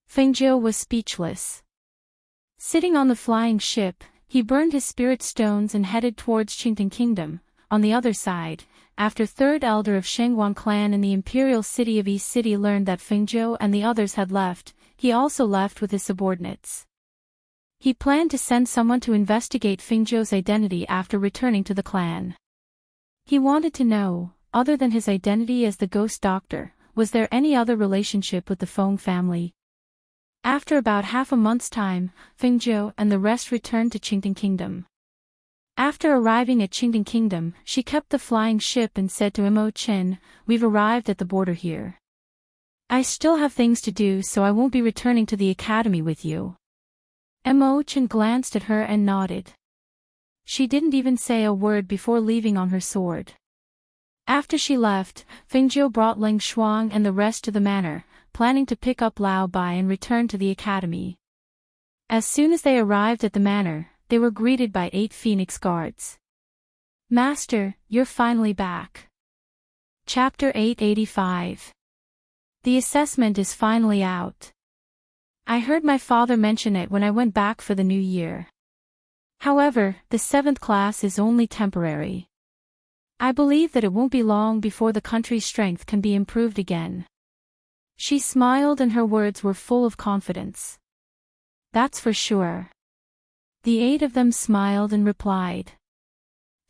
Fengzhou was speechless. Sitting on the flying ship, he burned his spirit stones and headed towards Enchanting Kingdom. On the other side, after third elder of Shengguan clan in the imperial city of East City learned that Fengzhou and the others had left, he also left with his subordinates. He planned to send someone to investigate Fengzhou's identity after returning to the clan. He wanted to know, other than his identity as the ghost doctor, was there any other relationship with the Feng family? After about half a month's time, Fengzhou and the rest returned to Enchanting Kingdom. After arriving at Enchanting Kingdom, she kept the flying ship and said to Emochan, "We've arrived at the border here. I still have things to do, so I won't be returning to the academy with you." Emochan glanced at her and nodded. She didn't even say a word before leaving on her sword. After she left, Fengzhou brought Ling Shuang and the rest to the manor, planning to pick up Lao Bai and return to the academy. As soon as they arrived at the manor, they were greeted by 8 Phoenix guards. "Master, you're finally back." Chapter 885. The assessment is finally out. I heard my father mention it when I went back for the new year. However, the 7th class is only temporary. I believe that it won't be long before the country's strength can be improved again. She smiled and her words were full of confidence. "That's for sure." The 8 of them smiled and replied.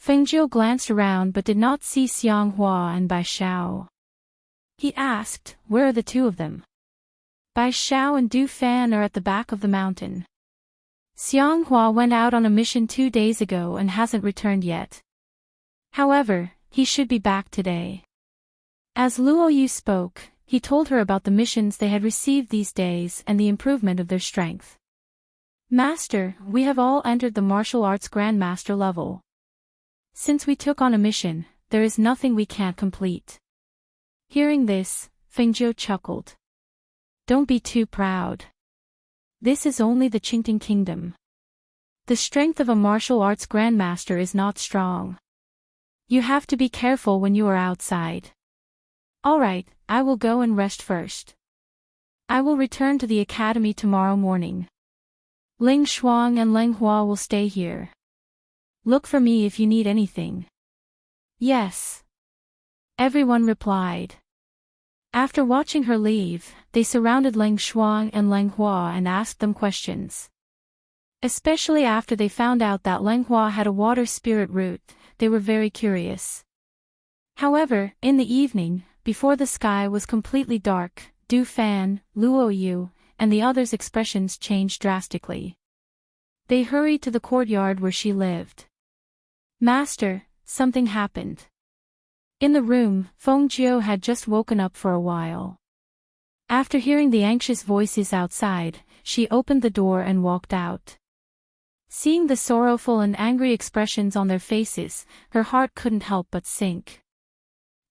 Fengzhou glanced around but did not see Xianghua and Bai Xiao. He asked, "Where are the 2 of them?" Bai Xiao and Du Fan are at the back of the mountain. Xianghua went out on a mission 2 days ago and hasn't returned yet. However, he should be back today. As Luo Yu spoke, he told her about the missions they had received these days and the improvement of their strength. "Master, we have all entered the martial arts grandmaster level. Since we took on a mission, there is nothing we can't complete." Hearing this, Fengzhou chuckled. "Don't be too proud. This is only the Enchanting Kingdom. The strength of a martial arts grandmaster is not strong. You have to be careful when you are outside." "Alright, I will go and rest first. I will return to the academy tomorrow morning. Ling Shuang and Leng Hua will stay here. Look for me if you need anything." "Yes." Everyone replied. After watching her leave, they surrounded Leng Shuang and Leng Hua and asked them questions. Especially after they found out that Leng Hua had a water spirit root, they were very curious. However, in the evening, before the sky was completely dark, Du Fan, Luo Yu, and the others' expressions changed drastically. They hurried to the courtyard where she lived. "Master, something happened." In the room, Feng Jiu had just woken up for a while. After hearing the anxious voices outside, she opened the door and walked out. Seeing the sorrowful and angry expressions on their faces, her heart couldn't help but sink.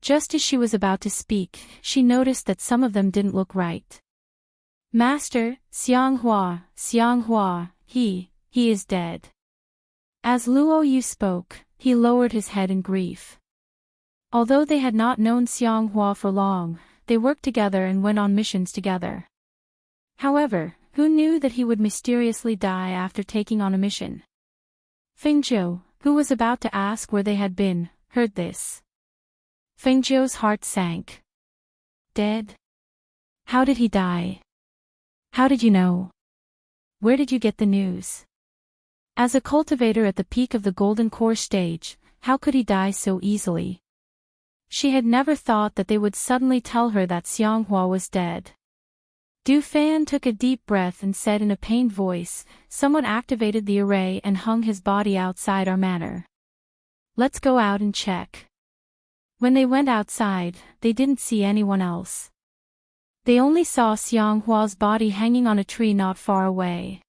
Just as she was about to speak, she noticed that some of them didn't look right. "Master, Xianghua, he is dead." As Luo Yu spoke, he lowered his head in grief. Although they had not known Xianghua for long, they worked together and went on missions together. However, who knew that he would mysteriously die after taking on a mission? Fengzhou, who was about to ask where they had been, heard this. Fengzhou's heart sank. "Dead? How did he die? How did you know? Where did you get the news?" As a cultivator at the peak of the Golden Core stage, how could he die so easily? She had never thought that they would suddenly tell her that Xianghua was dead. Du Fan took a deep breath and said in a pained voice, "Someone activated the array and hung his body outside our manor. Let's go out and check." When they went outside, they didn't see anyone else. They only saw Xianghua's body hanging on a tree not far away.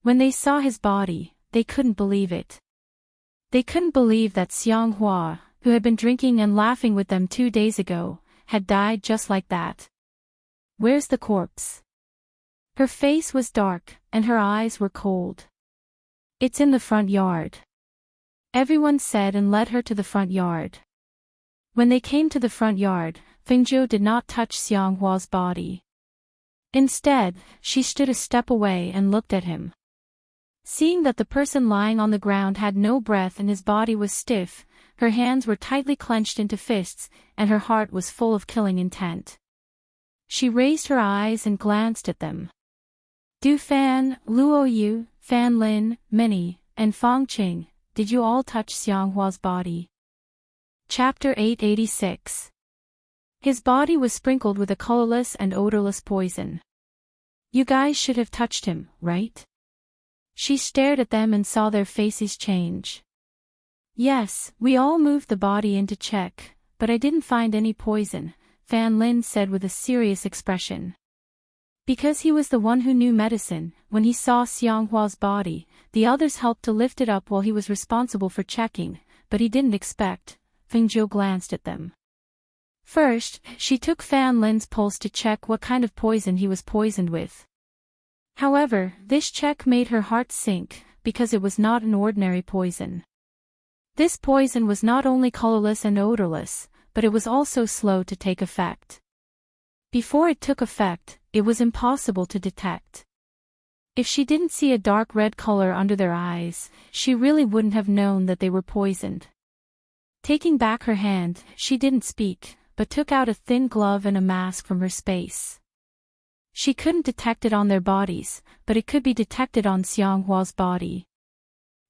When they saw his body, they couldn't believe it. They couldn't believe that Xianghua, who had been drinking and laughing with them 2 days ago, had died just like that. "Where's the corpse?" Her face was dark, and her eyes were cold. "It's in the front yard," everyone said, and led her to the front yard. When they came to the front yard, Fengzhou did not touch Xianghua's body. Instead, she stood a step away and looked at him. Seeing that the person lying on the ground had no breath and his body was stiff, her hands were tightly clenched into fists, and her heart was full of killing intent. She raised her eyes and glanced at them. Du Fan, Luo Yu, Fan Lin, Minnie, and Fang Qing, did you all touch Xianghua's body? Chapter 886. His body was sprinkled with a colorless and odorless poison. You guys should have touched him, right? She stared at them and saw their faces change. Yes, we all moved the body in to check, but I didn't find any poison, Fan Lin said with a serious expression. Because he was the one who knew medicine, when he saw Xianghua's body, the others helped to lift it up while he was responsible for checking, but he didn't expect. Fengzhou glanced at them. First, she took Fan Lin's pulse to check what kind of poison he was poisoned with. However, this check made her heart sink, because it was not an ordinary poison. This poison was not only colorless and odorless, but it was also slow to take effect. Before it took effect, it was impossible to detect. If she didn't see a dark red color under their eyes, she really wouldn't have known that they were poisoned. Taking back her hand, she didn't speak, but took out a thin glove and a mask from her space. She couldn't detect it on their bodies, but it could be detected on Xianghua's body.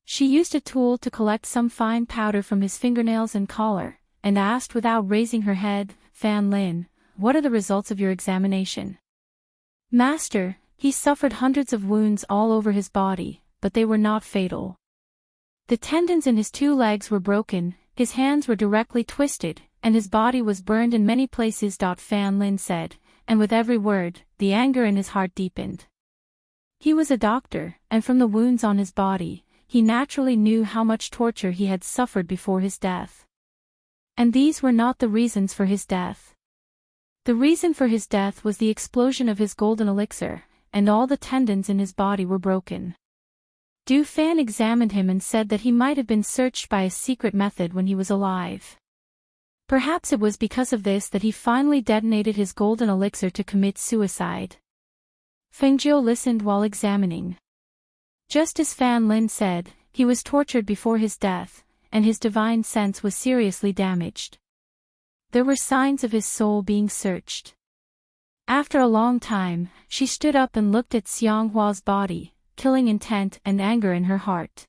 She used a tool to collect some fine powder from his fingernails and collar, and asked without raising her head, Fan Lin, what are the results of your examination? Master, he suffered hundreds of wounds all over his body, but they were not fatal. The tendons in his 2 legs were broken, his hands were directly twisted, and his body was burned in many places. Fan Lin said, and with every word, the anger in his heart deepened. He was a doctor, and from the wounds on his body, he naturally knew how much torture he had suffered before his death. And these were not the reasons for his death. The reason for his death was the explosion of his golden elixir, and all the tendons in his body were broken. Du Fan examined him and said that he might have been searched by a secret method when he was alive. Perhaps it was because of this that he finally detonated his golden elixir to commit suicide. Fengzhou listened while examining. Just as Fan Lin said, he was tortured before his death, and his divine sense was seriously damaged. There were signs of his soul being searched. After a long time, she stood up and looked at Xianghua's body, killing intent and anger in her heart.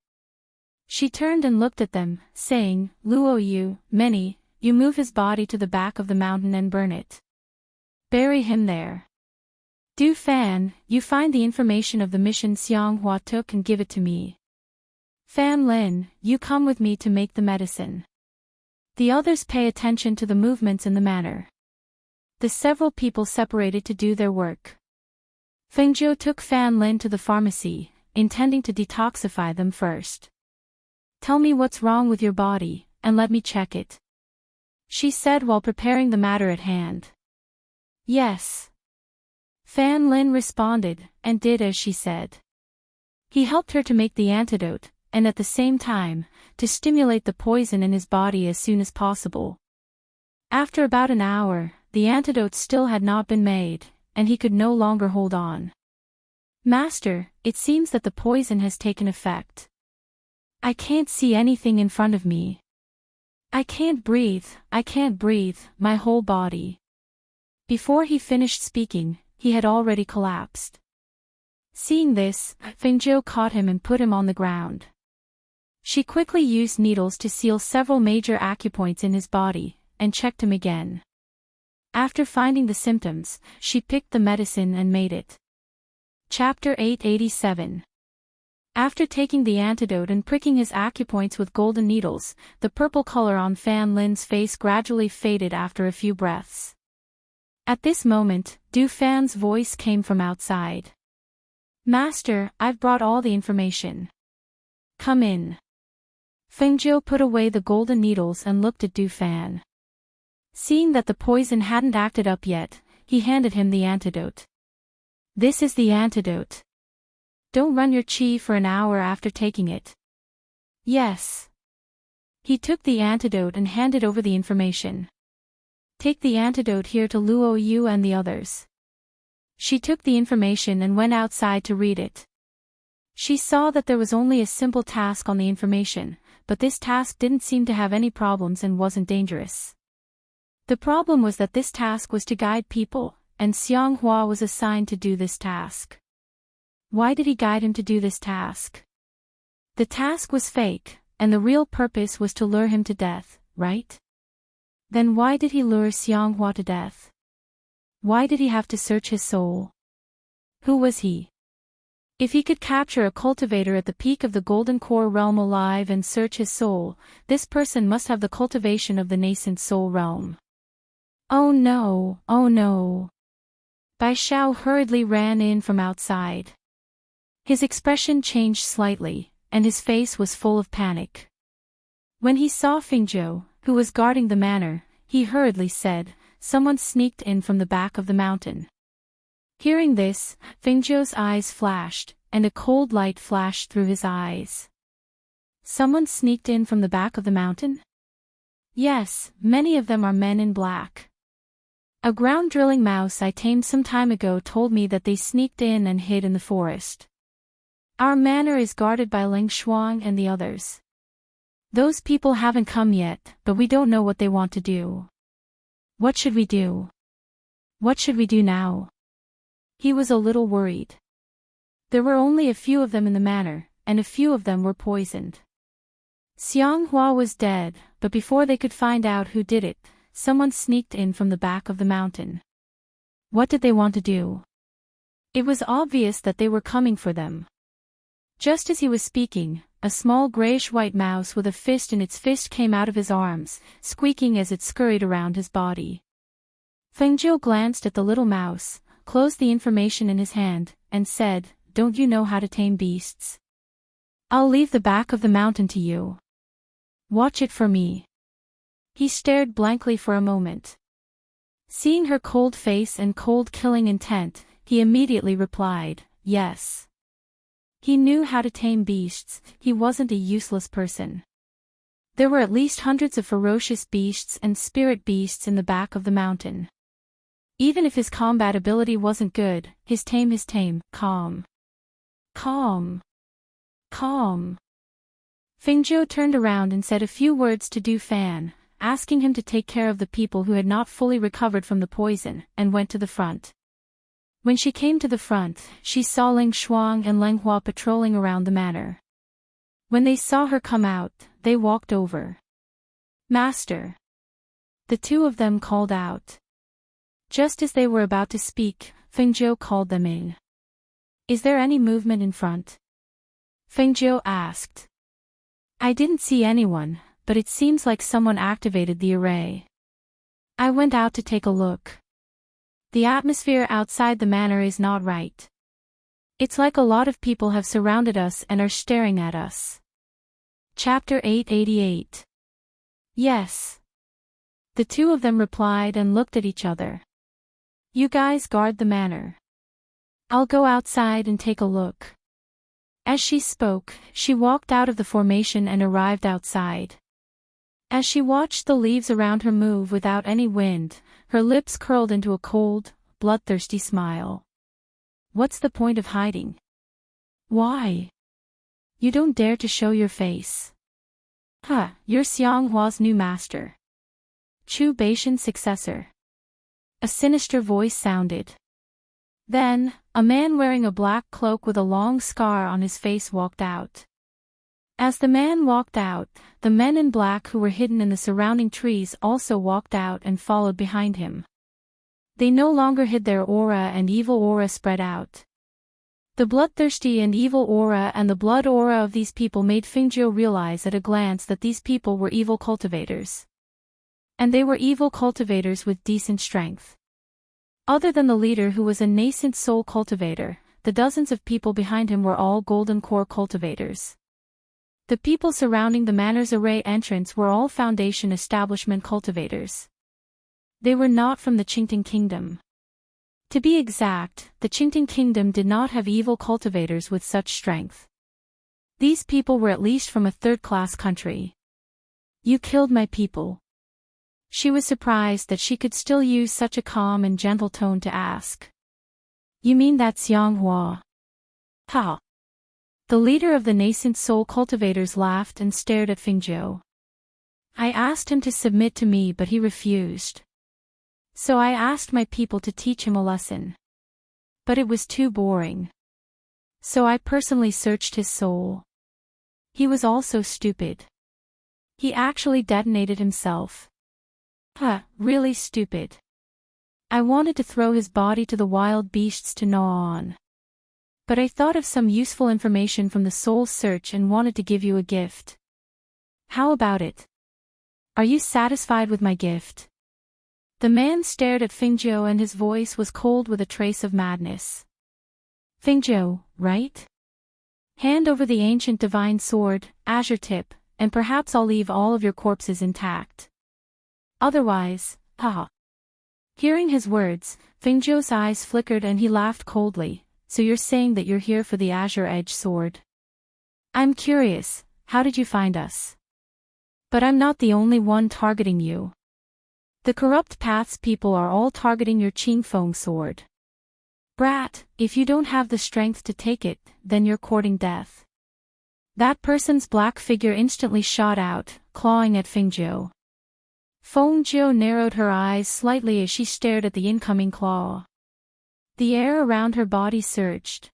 She turned and looked at them, saying, Luo Yu, Minnie, you move his body to the back of the mountain and burn it. Bury him there. Du Fan, you find the information of the mission Xianghua took and give it to me. Fan Lin, you come with me to make the medicine. The others pay attention to the movements in the manor. The several people separated to do their work. Fengzhou took Fan Lin to the pharmacy, intending to detoxify them first. Tell me what's wrong with your body, and let me check it, she said while preparing the matter at hand. Yes. Fan Lin responded, and did as she said. He helped her to make the antidote, and at the same time, to stimulate the poison in his body as soon as possible. After about an hour, the antidote still had not been made, and he could no longer hold on. Master, it seems that the poison has taken effect. I can't see anything in front of me. I can't breathe, my whole body. Before he finished speaking, he had already collapsed. Seeing this, Fengzhou caught him and put him on the ground. She quickly used needles to seal several major acupoints in his body, and checked him again. After finding the symptoms, she picked the medicine and made it. Chapter 887. After taking the antidote and pricking his acupoints with golden needles, the purple color on Fan Lin's face gradually faded after a few breaths. At this moment, Du Fan's voice came from outside. "Master, I've brought all the information. Come in." Fengjiu put away the golden needles and looked at Du Fan. Seeing that the poison hadn't acted up yet, he handed him the antidote. "This is the antidote. Don't run your qi for an hour after taking it." "Yes." He took the antidote and handed over the information. "Take the antidote here to Luo Yu and the others." She took the information and went outside to read it. She saw that there was only a simple task on the information, but this task didn't seem to have any problems and wasn't dangerous. The problem was that this task was to guide people, and Xiang Hua was assigned to do this task. Why did he guide him to do this task? The task was fake, and the real purpose was to lure him to death, right? Then why did he lure Xiang Hua to death? Why did he have to search his soul? Who was he? If he could capture a cultivator at the peak of the Golden Core realm alive and search his soul, this person must have the cultivation of the nascent soul realm. "Oh no, oh no." Bai Xiao hurriedly ran in from outside. His expression changed slightly, and his face was full of panic. When he saw Fengjiu, who was guarding the manor, he hurriedly said, "Someone sneaked in from the back of the mountain." Hearing this, Fengjiu's eyes flashed, and a cold light flashed through his eyes. "Someone sneaked in from the back of the mountain?" "Yes, many of them are men in black. A ground-drilling mouse I tamed some time ago told me that they sneaked in and hid in the forest. Our manor is guarded by Ling Shuang and the others. Those people haven't come yet, but we don't know what they want to do. What should we do? What should we do now?" He was a little worried. There were only a few of them in the manor, and a few of them were poisoned. Xiang Hua was dead, but before they could find out who did it, someone sneaked in from the back of the mountain. What did they want to do? It was obvious that they were coming for them. Just as he was speaking, a small grayish-white mouse with a fist in its fist came out of his arms, squeaking as it scurried around his body. Fengjiu glanced at the little mouse, closed the information in his hand, and said, "Don't you know how to tame beasts? I'll leave the back of the mountain to you. Watch it for me." He stared blankly for a moment. Seeing her cold face and cold killing intent, he immediately replied, "Yes." He knew how to tame beasts, he wasn't a useless person. There were at least hundreds of ferocious beasts and spirit beasts in the back of the mountain. Even if his combat ability wasn't good, his tame, calm. Calm. Calm. Fengjiu turned around and said a few words to Du Fan, asking him to take care of the people who had not fully recovered from the poison, and went to the front. When she came to the front, she saw Ling Shuang and Leng Hua patrolling around the manor. When they saw her come out, they walked over. "Master!" The two of them called out. Just as they were about to speak, Fengjiu called them in. "Is there any movement in front?" Fengjiu asked. "I didn't see anyone, but it seems like someone activated the array. I went out to take a look. The atmosphere outside the manor is not right. It's like a lot of people have surrounded us and are staring at us." Chapter 888. "Yes." The two of them replied and looked at each other. "You guys guard the manor. I'll go outside and take a look." As she spoke, she walked out of the formation and arrived outside. As she watched the leaves around her move without any wind, her lips curled into a cold, bloodthirsty smile. What's the point of hiding? Why? You don't dare to show your face. Huh, you're Xiang Hua's new master. Chu Baishan's successor. A sinister voice sounded. Then, a man wearing a black cloak with a long scar on his face walked out. As the man walked out, the men in black who were hidden in the surrounding trees also walked out and followed behind him. They no longer hid their aura, and evil aura spread out. The bloodthirsty and evil aura and the blood aura of these people made Fingzhou realize at a glance that these people were evil cultivators. And they were evil cultivators with decent strength. Other than the leader, who was a nascent soul cultivator, the dozens of people behind him were all golden core cultivators. The people surrounding the manor's array entrance were all foundation establishment cultivators. They were not from the Qingting kingdom. To be exact, the Qingting kingdom did not have evil cultivators with such strength. These people were at least from a third-class country. You killed my people. She was surprised that she could still use such a calm and gentle tone to ask. You mean that Xianghua? Ha! The leader of the nascent soul cultivators laughed and stared at Fingzhou. I asked him to submit to me, but he refused. So I asked my people to teach him a lesson. But it was too boring. So I personally searched his soul. He was also stupid. He actually detonated himself. Really stupid. I wanted to throw his body to the wild beasts to gnaw on. But I thought of some useful information from the soul search and wanted to give you a gift. How about it? Are you satisfied with my gift? The man stared at Fingzhou and his voice was cold with a trace of madness. Fingzhou, right? Hand over the ancient divine sword, azure tip, and perhaps I'll leave all of your corpses intact. Otherwise, haha. Hearing his words, Fingzhou's eyes flickered and he laughed coldly. So you're saying that you're here for the azure edge sword? I'm curious, how did you find us? But I'm not the only one targeting you. The corrupt paths people are all targeting your Qingfeng sword. Brat, if you don't have the strength to take it, then you're courting death. That person's black figure instantly shot out, clawing at Fingzhou. Fengzhou narrowed her eyes slightly as she stared at the incoming claw. The air around her body surged.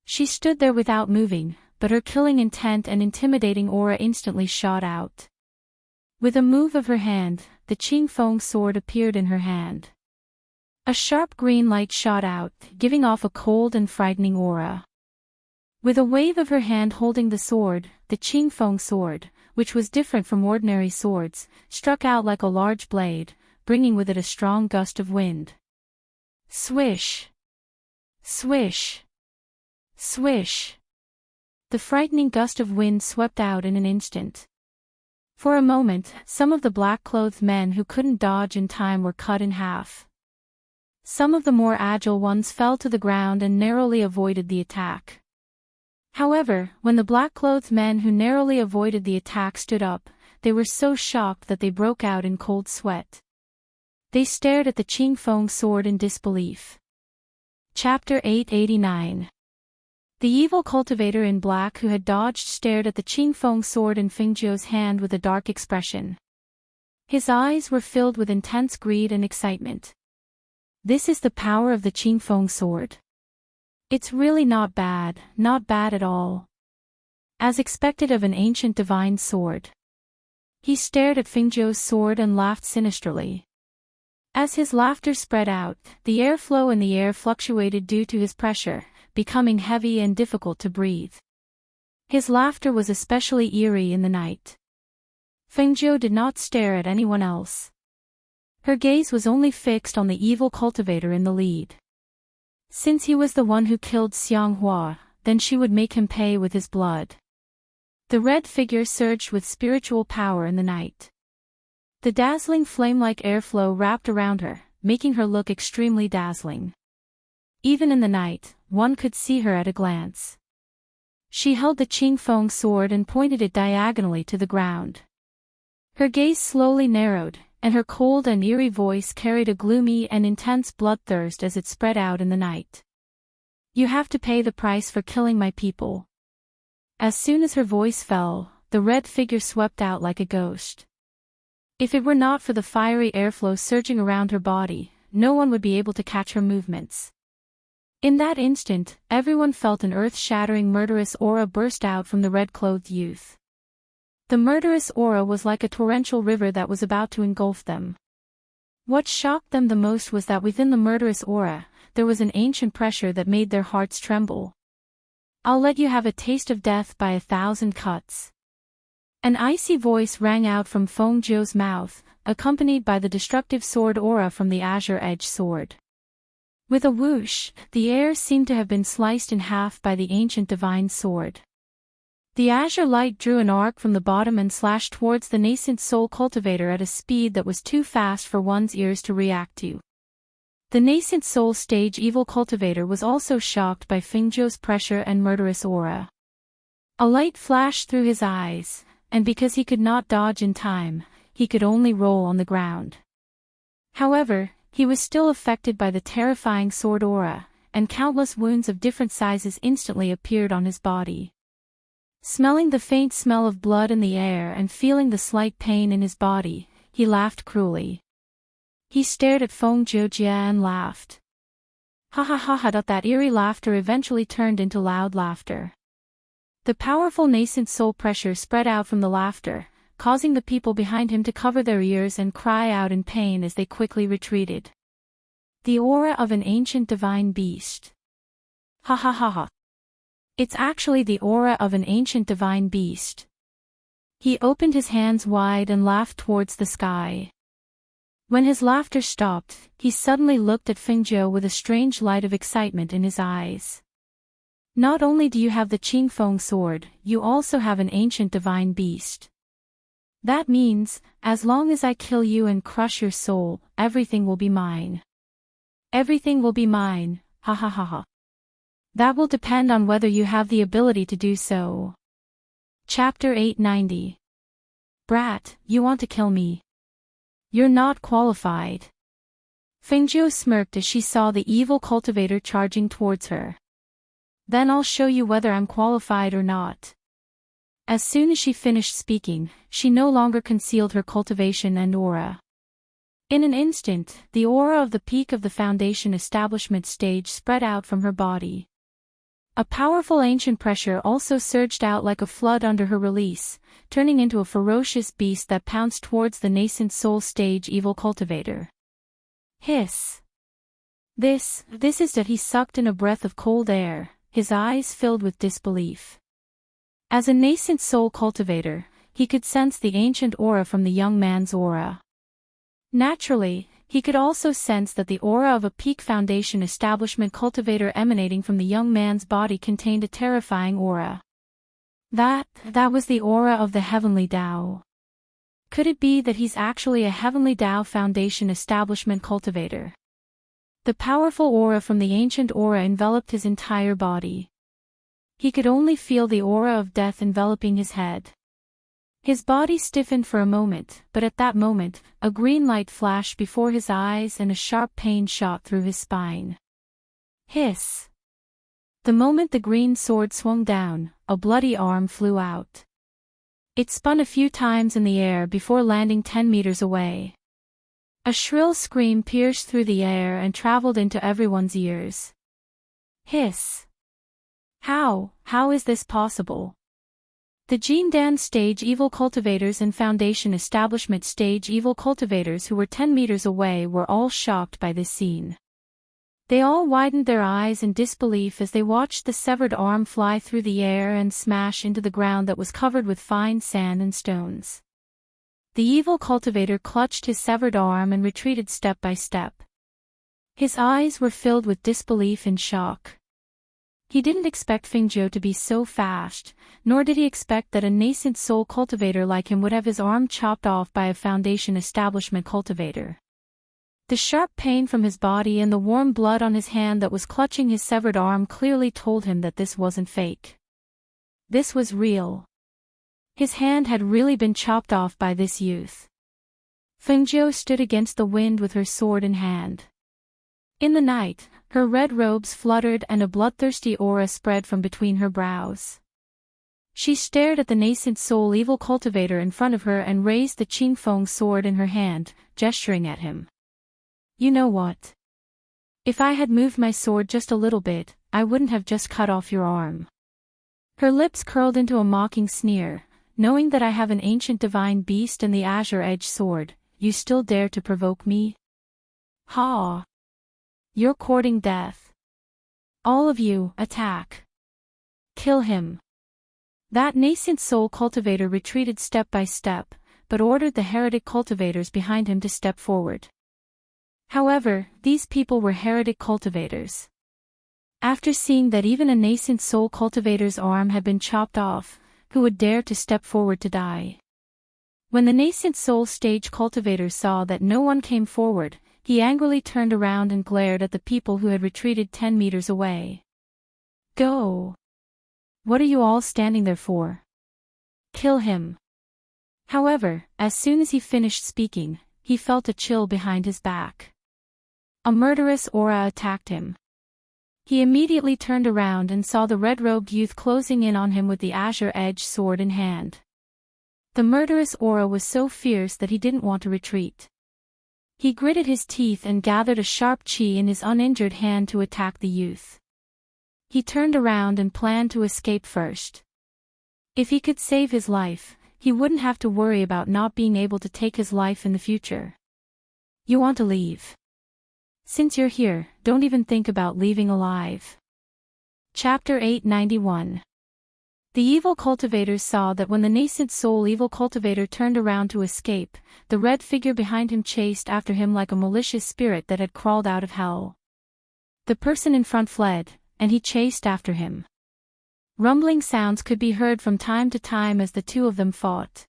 She stood there without moving, but her killing intent and intimidating aura instantly shot out. With a move of her hand, the Qingfeng sword appeared in her hand. A sharp green light shot out, giving off a cold and frightening aura. With a wave of her hand holding the sword, the Qingfeng sword, which was different from ordinary swords, struck out like a large blade, bringing with it a strong gust of wind. Swish! Swish! Swish! The frightening gust of wind swept out in an instant. For a moment, some of the black-clothed men who couldn't dodge in time were cut in half. Some of the more agile ones fell to the ground and narrowly avoided the attack. However, when the black-clothed men who narrowly avoided the attack stood up, they were so shocked that they broke out in cold sweat. They stared at the Qingfeng sword in disbelief. Chapter 889. The evil cultivator in black who had dodged stared at the Qingfeng sword in Fingzhou's hand with a dark expression. His eyes were filled with intense greed and excitement. This is the power of the Qingfeng sword. It's really not bad at all. As expected of an ancient divine sword. He stared at Fingzhou's sword and laughed sinisterly. As his laughter spread out, the airflow in the air fluctuated due to his pressure, becoming heavy and difficult to breathe. His laughter was especially eerie in the night. Fengzhou did not stare at anyone else. Her gaze was only fixed on the evil cultivator in the lead. Since he was the one who killed Xianghua, then she would make him pay with his blood. The red figure surged with spiritual power in the night. The dazzling flame-like airflow wrapped around her, making her look extremely dazzling. Even in the night, one could see her at a glance. She held the Qingfeng sword and pointed it diagonally to the ground. Her gaze slowly narrowed, and her cold and eerie voice carried a gloomy and intense bloodthirst as it spread out in the night. You have to pay the price for killing my people. As soon as her voice fell, the red figure swept out like a ghost. If it were not for the fiery airflow surging around her body, no one would be able to catch her movements. In that instant, everyone felt an earth-shattering murderous aura burst out from the red-clothed youth. The murderous aura was like a torrential river that was about to engulf them. What shocked them the most was that within the murderous aura, there was an ancient pressure that made their hearts tremble. "I'll let you have a taste of death by 1,000 cuts." An icy voice rang out from Feng Zhou's mouth, accompanied by the destructive sword aura from the azure-edged sword. With a whoosh, the air seemed to have been sliced in half by the ancient divine sword. The azure light drew an arc from the bottom and slashed towards the nascent soul cultivator at a speed that was too fast for one's ears to react to. The nascent soul stage evil cultivator was also shocked by Feng Zhou's pressure and murderous aura. A light flashed through his eyes, and because he could not dodge in time, he could only roll on the ground. However, he was still affected by the terrifying sword aura, and countless wounds of different sizes instantly appeared on his body. Smelling the faint smell of blood in the air and feeling the slight pain in his body, he laughed cruelly. He stared at Feng Zhou and laughed. Ha ha ha ha! That eerie laughter eventually turned into loud laughter. The powerful nascent soul pressure spread out from the laughter, causing the people behind him to cover their ears and cry out in pain as they quickly retreated. The aura of an ancient divine beast. Ha ha ha ha. It's actually the aura of an ancient divine beast. He opened his hands wide and laughed towards the sky. When his laughter stopped, he suddenly looked at Feng Zhou with a strange light of excitement in his eyes. Not only do you have the Qingfeng sword, you also have an ancient divine beast. That means, as long as I kill you and crush your soul, everything will be mine. Everything will be mine, ha ha ha ha. That will depend on whether you have the ability to do so. Chapter 890. Brat, you want to kill me? You're not qualified. Feng Zhou smirked as she saw the evil cultivator charging towards her. Then I'll show you whether I'm qualified or not. As soon as she finished speaking, she no longer concealed her cultivation and aura. In an instant, the aura of the peak of the foundation establishment stage spread out from her body. A powerful ancient pressure also surged out like a flood under her release, turning into a ferocious beast that pounced towards the nascent soul stage evil cultivator. Hiss! This is that he sucked in a breath of cold air, his eyes filled with disbelief. As a nascent soul cultivator, he could sense the ancient aura from the young man's aura. Naturally, he could also sense that the aura of a peak foundation establishment cultivator emanating from the young man's body contained a terrifying aura. That was the aura of the heavenly Tao. Could it be that he's actually a heavenly Tao foundation establishment cultivator? The powerful aura from the ancient aura enveloped his entire body. He could only feel the aura of death enveloping his head. His body stiffened for a moment, but at that moment, a green light flashed before his eyes and a sharp pain shot through his spine. Hiss! The moment the green sword swung down, a bloody arm flew out. It spun a few times in the air before landing 10 meters away. A shrill scream pierced through the air and traveled into everyone's ears. Hiss! How is this possible? The Jindan stage evil cultivators and Foundation establishment stage evil cultivators who were 10 meters away were all shocked by this scene. They all widened their eyes in disbelief as they watched the severed arm fly through the air and smash into the ground that was covered with fine sand and stones. The evil cultivator clutched his severed arm and retreated step by step. His eyes were filled with disbelief and shock. He didn't expect Feng Zhou to be so fast, nor did he expect that a nascent soul cultivator like him would have his arm chopped off by a Foundation establishment cultivator. The sharp pain from his body and the warm blood on his hand that was clutching his severed arm clearly told him that this wasn't fake. This was real. His hand had really been chopped off by this youth. Feng Zhou stood against the wind with her sword in hand. In the night, her red robes fluttered and a bloodthirsty aura spread from between her brows. She stared at the nascent soul evil cultivator in front of her and raised the Qingfeng sword in her hand, gesturing at him. You know what? If I had moved my sword just a little bit, I wouldn't have just cut off your arm. Her lips curled into a mocking sneer. Knowing that I have an ancient divine beast and the azure-edged sword, you still dare to provoke me? Ha! You're courting death. All of you, attack. Kill him. That nascent soul cultivator retreated step by step, but ordered the heretic cultivators behind him to step forward. However, these people were heretic cultivators. After seeing that even a nascent soul cultivator's arm had been chopped off, who would dare to step forward to die? When the nascent soul stage cultivator saw that no one came forward, he angrily turned around and glared at the people who had retreated 10 meters away. Go! What are you all standing there for? Kill him! However, as soon as he finished speaking, he felt a chill behind his back. A murderous aura attacked him. He immediately turned around and saw the red-robed youth closing in on him with the azure-edged sword in hand. The murderous aura was so fierce that he didn't want to retreat. He gritted his teeth and gathered a sharp chi in his uninjured hand to attack the youth. He turned around and planned to escape first. If he could save his life, he wouldn't have to worry about not being able to take his life in the future. You want to leave? Since you're here, don't even think about leaving alive. Chapter 891. The evil cultivators saw that when the nascent soul evil cultivator turned around to escape, the red figure behind him chased after him like a malicious spirit that had crawled out of hell. The person in front fled, and he chased after him. Rumbling sounds could be heard from time to time as the two of them fought.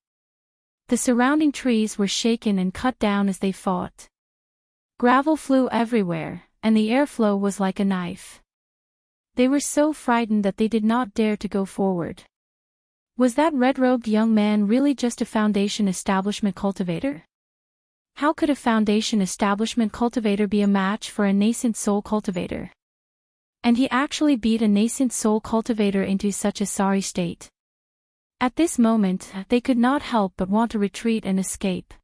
The surrounding trees were shaken and cut down as they fought. Gravel flew everywhere, and the airflow was like a knife. They were so frightened that they did not dare to go forward. Was that red-robed young man really just a Foundation establishment cultivator? How could a Foundation establishment cultivator be a match for a nascent soul cultivator? And he actually beat a nascent soul cultivator into such a sorry state. At this moment, they could not help but want to retreat and escape.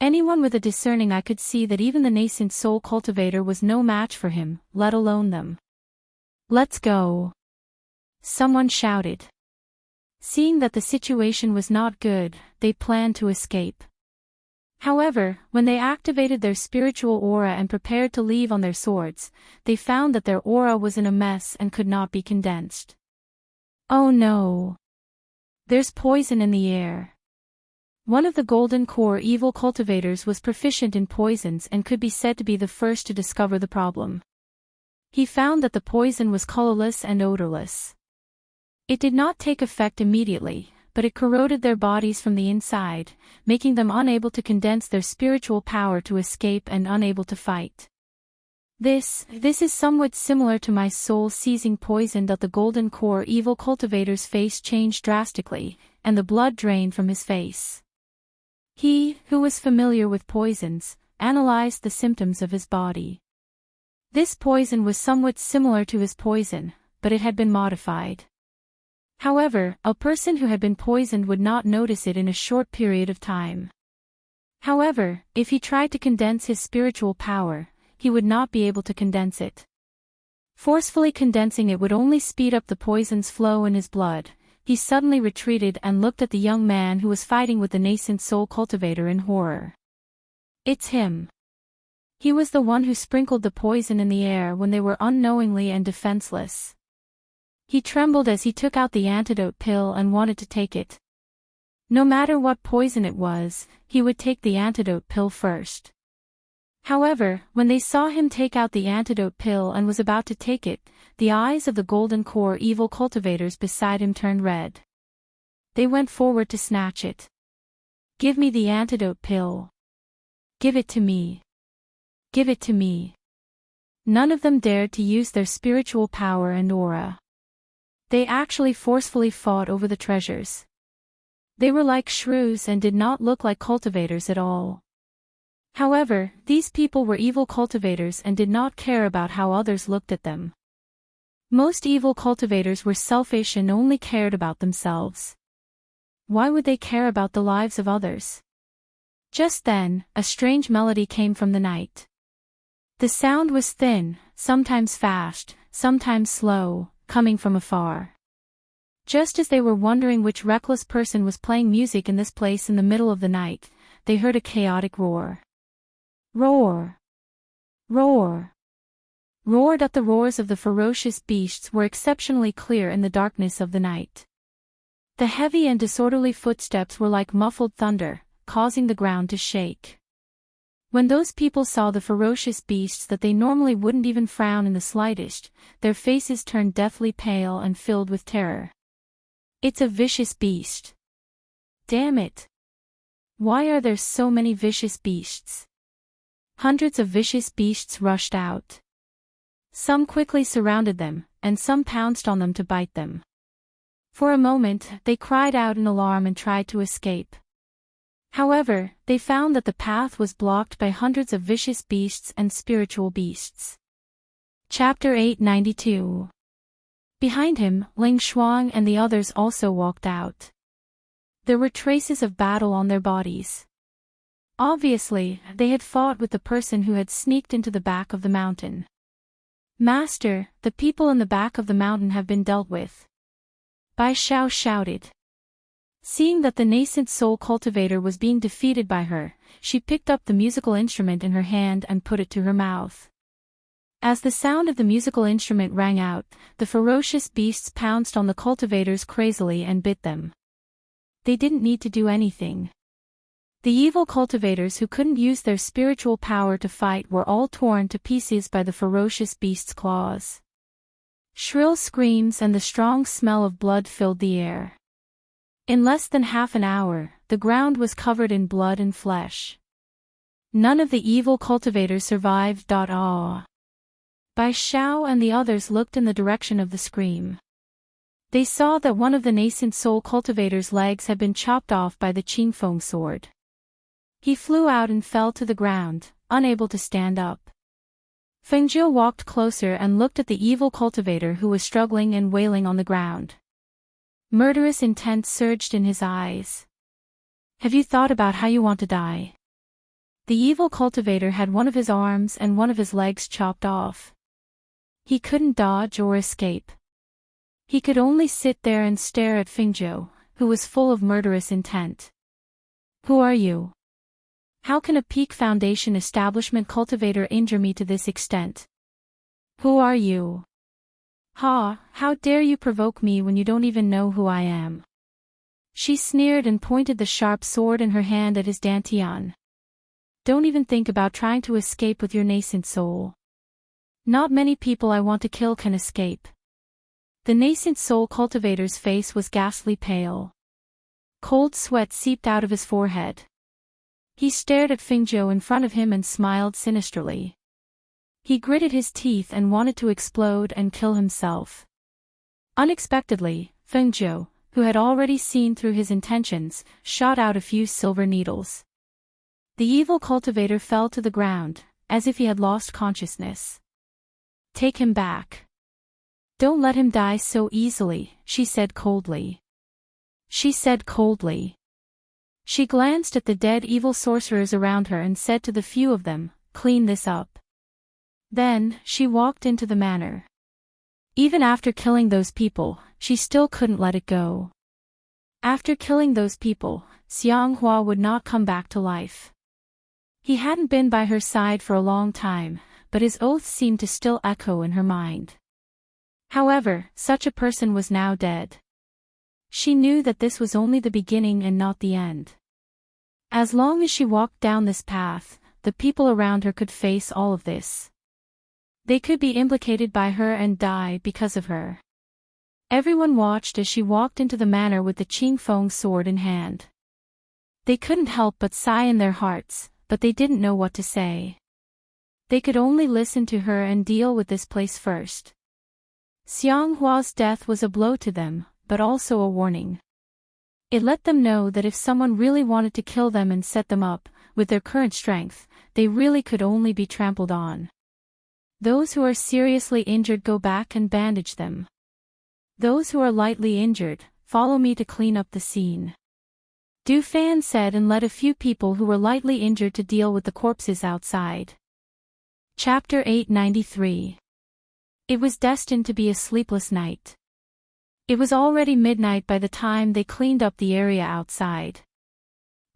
Anyone with a discerning eye could see that even the nascent soul cultivator was no match for him, let alone them. Let's go! Someone shouted. Seeing that the situation was not good, they planned to escape. However, when they activated their spiritual aura and prepared to leave on their swords, they found that their aura was in a mess and could not be condensed. Oh no! There's poison in the air. One of the Golden Core evil cultivators was proficient in poisons and could be said to be the first to discover the problem. He found that the poison was colorless and odorless. It did not take effect immediately, but it corroded their bodies from the inside, making them unable to condense their spiritual power to escape and unable to fight. This is somewhat similar to my soul-seizing poison that the Golden Core evil cultivator's face changed drastically, and the blood drained from his face. He, who was familiar with poisons, analyzed the symptoms of his body. This poison was somewhat similar to his poison, but it had been modified. However, a person who had been poisoned would not notice it in a short period of time. However, if he tried to condense his spiritual power, he would not be able to condense it. Forcefully condensing it would only speed up the poison's flow in his blood. He suddenly retreated and looked at the young man who was fighting with the nascent soul cultivator in horror. It's him. He was the one who sprinkled the poison in the air when they were unknowingly and defenseless. He trembled as he took out the antidote pill and wanted to take it. No matter what poison it was, he would take the antidote pill first. However, when they saw him take out the antidote pill and was about to take it, the eyes of the Golden Core evil cultivators beside him turned red. They went forward to snatch it. Give me the antidote pill. Give it to me. Give it to me. None of them dared to use their spiritual power and aura. They actually forcefully fought over the treasures. They were like shrews and did not look like cultivators at all. However, these people were evil cultivators and did not care about how others looked at them. Most evil cultivators were selfish and only cared about themselves. Why would they care about the lives of others? Just then, a strange melody came from the night. The sound was thin, sometimes fast, sometimes slow, coming from afar. Just as they were wondering which reckless person was playing music in this place in the middle of the night, they heard a chaotic roar. Roar! Roar! Roared up. The roars of the ferocious beasts were exceptionally clear in the darkness of the night. The heavy and disorderly footsteps were like muffled thunder, causing the ground to shake. When those people saw the ferocious beasts that they normally wouldn't even frown in the slightest, their faces turned deathly pale and filled with terror. It's a vicious beast. Damn it! Why are there so many vicious beasts? Hundreds of vicious beasts rushed out. Some quickly surrounded them, and some pounced on them to bite them. For a moment, they cried out in alarm and tried to escape. However, they found that the path was blocked by hundreds of vicious beasts and spiritual beasts. Chapter 892. Behind him, Ling Shuang and the others also walked out. There were traces of battle on their bodies. Obviously, they had fought with the person who had sneaked into the back of the mountain. Master, the people in the back of the mountain have been dealt with. Bai Xiao shouted. Seeing that the nascent soul cultivator was being defeated by her, she picked up the musical instrument in her hand and put it to her mouth. As the sound of the musical instrument rang out, the ferocious beasts pounced on the cultivators crazily and bit them. They didn't need to do anything. The evil cultivators who couldn't use their spiritual power to fight were all torn to pieces by the ferocious beast's claws. Shrill screams and the strong smell of blood filled the air. In less than half an hour, the ground was covered in blood and flesh. None of the evil cultivators survived. Bai Xiao and the others looked in the direction of the scream. They saw that one of the nascent soul cultivator's legs had been chopped off by the Qingfeng sword. He flew out and fell to the ground, unable to stand up. Feng Zhou walked closer and looked at the evil cultivator who was struggling and wailing on the ground. Murderous intent surged in his eyes. Have you thought about how you want to die? The evil cultivator had one of his arms and one of his legs chopped off. He couldn't dodge or escape. He could only sit there and stare at Feng Zhou, who was full of murderous intent. Who are you? How can a Peak Foundation establishment cultivator injure me to this extent? Who are you? Ha, how dare you provoke me when you don't even know who I am? She sneered and pointed the sharp sword in her hand at his dantian. Don't even think about trying to escape with your nascent soul. Not many people I want to kill can escape. The nascent soul cultivator's face was ghastly pale. Cold sweat seeped out of his forehead. He stared at Feng Zhou in front of him and smiled sinisterly. He gritted his teeth and wanted to explode and kill himself. Unexpectedly, Feng Zhou, who had already seen through his intentions, shot out a few silver needles. The evil cultivator fell to the ground, as if he had lost consciousness. Take him back. Don't let him die so easily, she said coldly. She glanced at the dead evil sorcerers around her and said to the few of them, "Clean this up." Then, she walked into the manor. Even after killing those people, she still couldn't let it go. After killing those people, Xianghua would not come back to life. He hadn't been by her side for a long time, but his oaths seemed to still echo in her mind. However, such a person was now dead. She knew that this was only the beginning and not the end. As long as she walked down this path, the people around her could face all of this. They could be implicated by her and die because of her. Everyone watched as she walked into the manor with the Qingfeng sword in hand. They couldn't help but sigh in their hearts, but they didn't know what to say. They could only listen to her and deal with this place first. Xianghua's death was a blow to them, but also a warning. It let them know that if someone really wanted to kill them and set them up, with their current strength, they really could only be trampled on. Those who are seriously injured, go back and bandage them. Those who are lightly injured, follow me to clean up the scene. Du Fan said and led a few people who were lightly injured to deal with the corpses outside. Chapter 893. It was destined to be a sleepless night. It was already midnight by the time they cleaned up the area outside.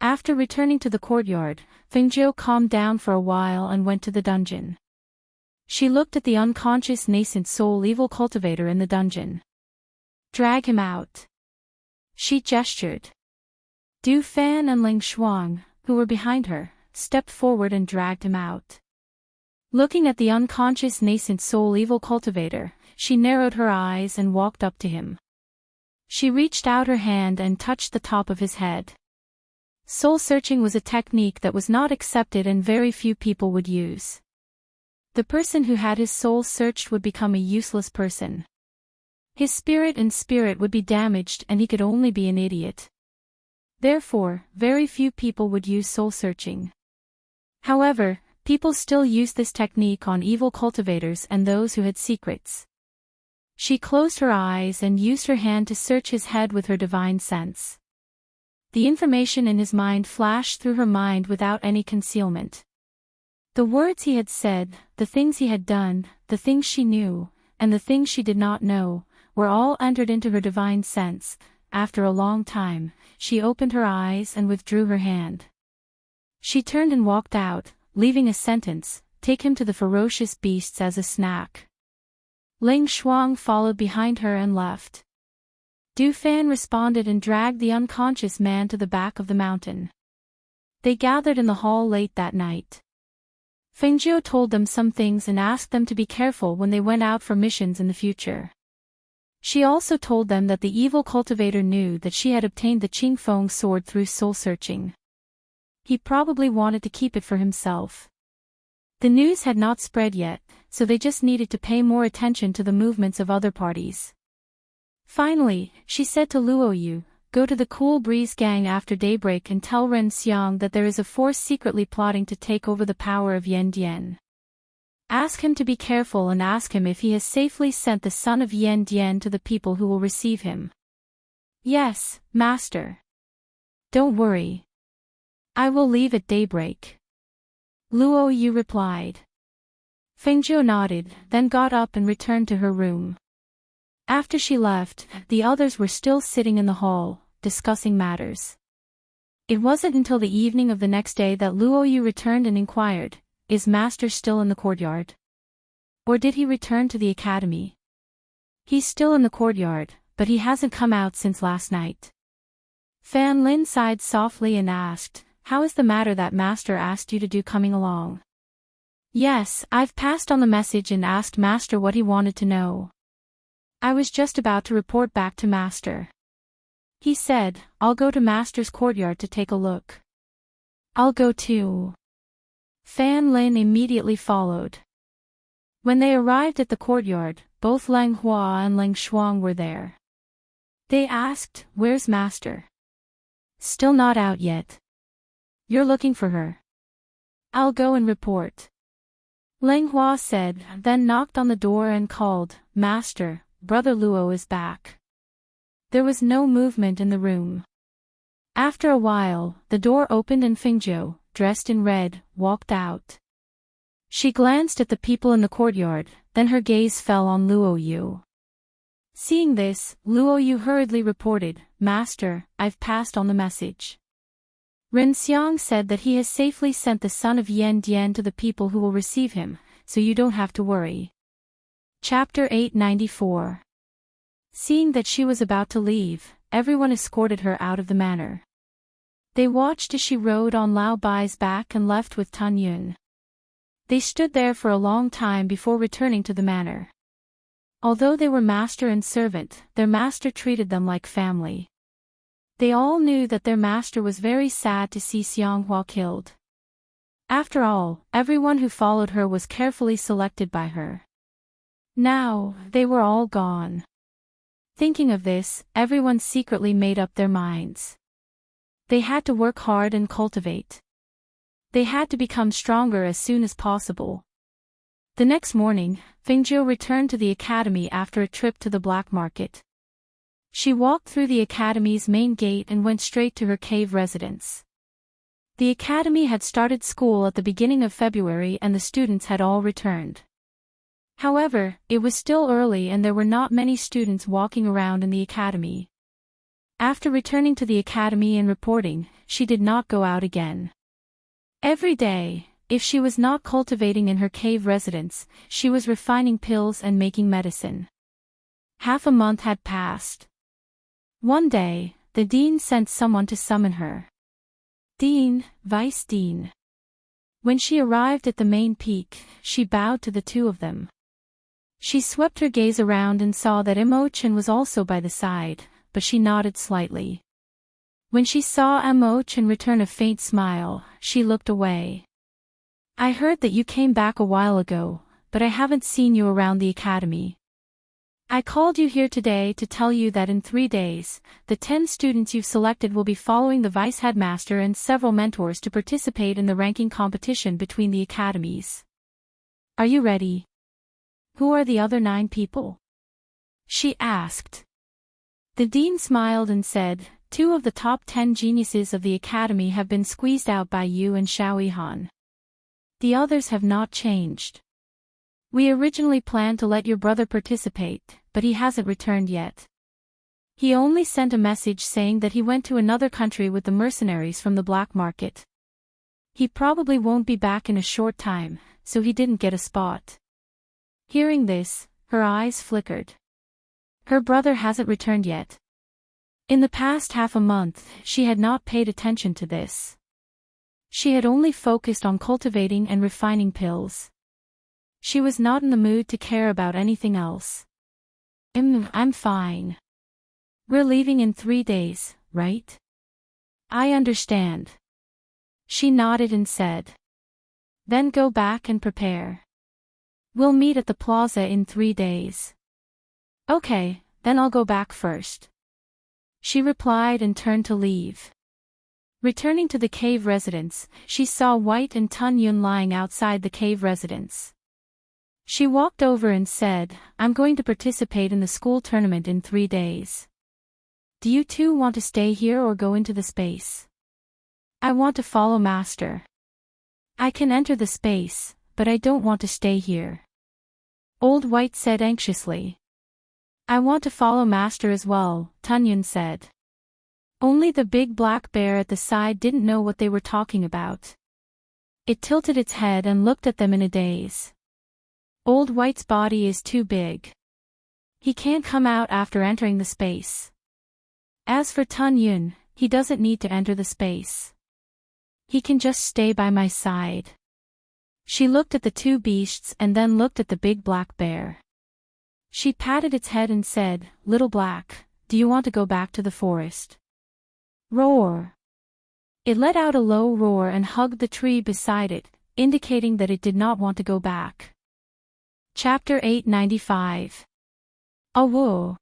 After returning to the courtyard, Fengjiu calmed down for a while and went to the dungeon. She looked at the unconscious nascent soul evil cultivator in the dungeon. Drag him out. She gestured. Du Fan and Ling Shuang, who were behind her, stepped forward and dragged him out. Looking at the unconscious nascent soul evil cultivator, she narrowed her eyes and walked up to him. She reached out her hand and touched the top of his head. Soul searching was a technique that was not accepted and very few people would use. The person who had his soul searched would become a useless person. His spirit and spirit would be damaged and he could only be an idiot. Therefore, very few people would use soul searching. However, people still used this technique on evil cultivators and those who had secrets. She closed her eyes and used her hand to search his head with her divine sense. The information in his mind flashed through her mind without any concealment. The words he had said, the things he had done, the things she knew, and the things she did not know, were all entered into her divine sense. After a long time, she opened her eyes and withdrew her hand. She turned and walked out, leaving a sentence, "Take him to the ferocious beasts as a snack." Ling Shuang followed behind her and left. Du Fan responded and dragged the unconscious man to the back of the mountain. They gathered in the hall late that night. Fengjiu told them some things and asked them to be careful when they went out for missions in the future. She also told them that the evil cultivator knew that she had obtained the Qingfeng sword through soul searching. He probably wanted to keep it for himself. The news had not spread yet, so they just needed to pay more attention to the movements of other parties. Finally, she said to Luo Yu, "Go to the Cool Breeze gang after daybreak and tell Ren Xiang that there is a force secretly plotting to take over the power of Yan Dian. Ask him to be careful and ask him if he has safely sent the son of Yan Dian to the people who will receive him." "Yes, master. Don't worry. I will leave at daybreak," Luo Yu replied. Fengjiu nodded, then got up and returned to her room. After she left, the others were still sitting in the hall, discussing matters. It wasn't until the evening of the next day that Luo Yu returned and inquired, "Is master still in the courtyard? Or did he return to the academy?" "He's still in the courtyard, but he hasn't come out since last night." Fan Lin sighed softly and asked, "How is the matter that master asked you to do coming along?" "Yes, I've passed on the message and asked master what he wanted to know. I was just about to report back to master. He said, I'll go to master's courtyard to take a look." "I'll go too." Fan Lin immediately followed. When they arrived at the courtyard, both Lang Hua and Ling Shuang were there. They asked, "Where's master?" "Still not out yet." "You're looking for her?" "I'll go and report." Lang Hua said, then knocked on the door and called, "Master, Brother Luo is back." There was no movement in the room. After a while, the door opened and Fengjiu, dressed in red, walked out. She glanced at the people in the courtyard, then her gaze fell on Luo Yu. Seeing this, Luo Yu hurriedly reported, "Master, I've passed on the message. Ren Xiang said that he has safely sent the son of Yan Dian to the people who will receive him, so you don't have to worry." Chapter 894. Seeing that she was about to leave, everyone escorted her out of the manor. They watched as she rode on Lao Bai's back and left with Tun Yun. They stood there for a long time before returning to the manor. Although they were master and servant, their master treated them like family. They all knew that their master was very sad to see Xianghua killed. After all, everyone who followed her was carefully selected by her. Now, they were all gone. Thinking of this, everyone secretly made up their minds. They had to work hard and cultivate. They had to become stronger as soon as possible. The next morning, Fengjiu returned to the academy after a trip to the black market. She walked through the academy's main gate and went straight to her cave residence. The academy had started school at the beginning of February and the students had all returned. However, it was still early and there were not many students walking around in the academy. After returning to the academy and reporting, she did not go out again. Every day, if she was not cultivating in her cave residence, she was refining pills and making medicine. Half a month had passed. One day, the dean sent someone to summon her. Dean, Vice Dean. When she arrived at the main peak, she bowed to the two of them. She swept her gaze around and saw that Immerse was also by the side, but she nodded slightly. When she saw Immerse return a faint smile, she looked away. I heard that you came back a while ago, but I haven't seen you around the academy. I called you here today to tell you that in 3 days, the 10 students you've selected will be following the vice headmaster and several mentors to participate in the ranking competition between the academies. Are you ready? Who are the other 9 people? She asked. The dean smiled and said, 2 of the top 10 geniuses of the academy have been squeezed out by you and Xiaoyihan. The others have not changed. We originally planned to let your brother participate, but he hasn't returned yet. He only sent a message saying that he went to another country with the mercenaries from the black market. He probably won't be back in a short time, so he didn't get a spot. Hearing this, her eyes flickered. Her brother hasn't returned yet. In the past half a month, she had not paid attention to this. She had only focused on cultivating and refining pills. She was not in the mood to care about anything else. I'm fine. We're leaving in 3 days, right? I understand. She nodded and said. Then go back and prepare. We'll meet at the plaza in 3 days. Okay, then I'll go back first. She replied and turned to leave. Returning to the cave residence, she saw White and Tun Yun lying outside the cave residence. She walked over and said, I'm going to participate in the school tournament in 3 days. Do you two want to stay here or go into the space? I want to follow Master. I can enter the space, but I don't want to stay here. Old White said anxiously. I want to follow Master as well, Tun Yun said. Only the big black bear at the side didn't know what they were talking about. It tilted its head and looked at them in a daze. Old White's body is too big. He can't come out after entering the space. As for Tun Yun, he doesn't need to enter the space. He can just stay by my side. She looked at the 2 beasts and then looked at the big black bear. She patted its head and said, Little Black, do you want to go back to the forest? Roar. It let out a low roar and hugged the tree beside it, indicating that it did not want to go back. Chapter 895. Whoa.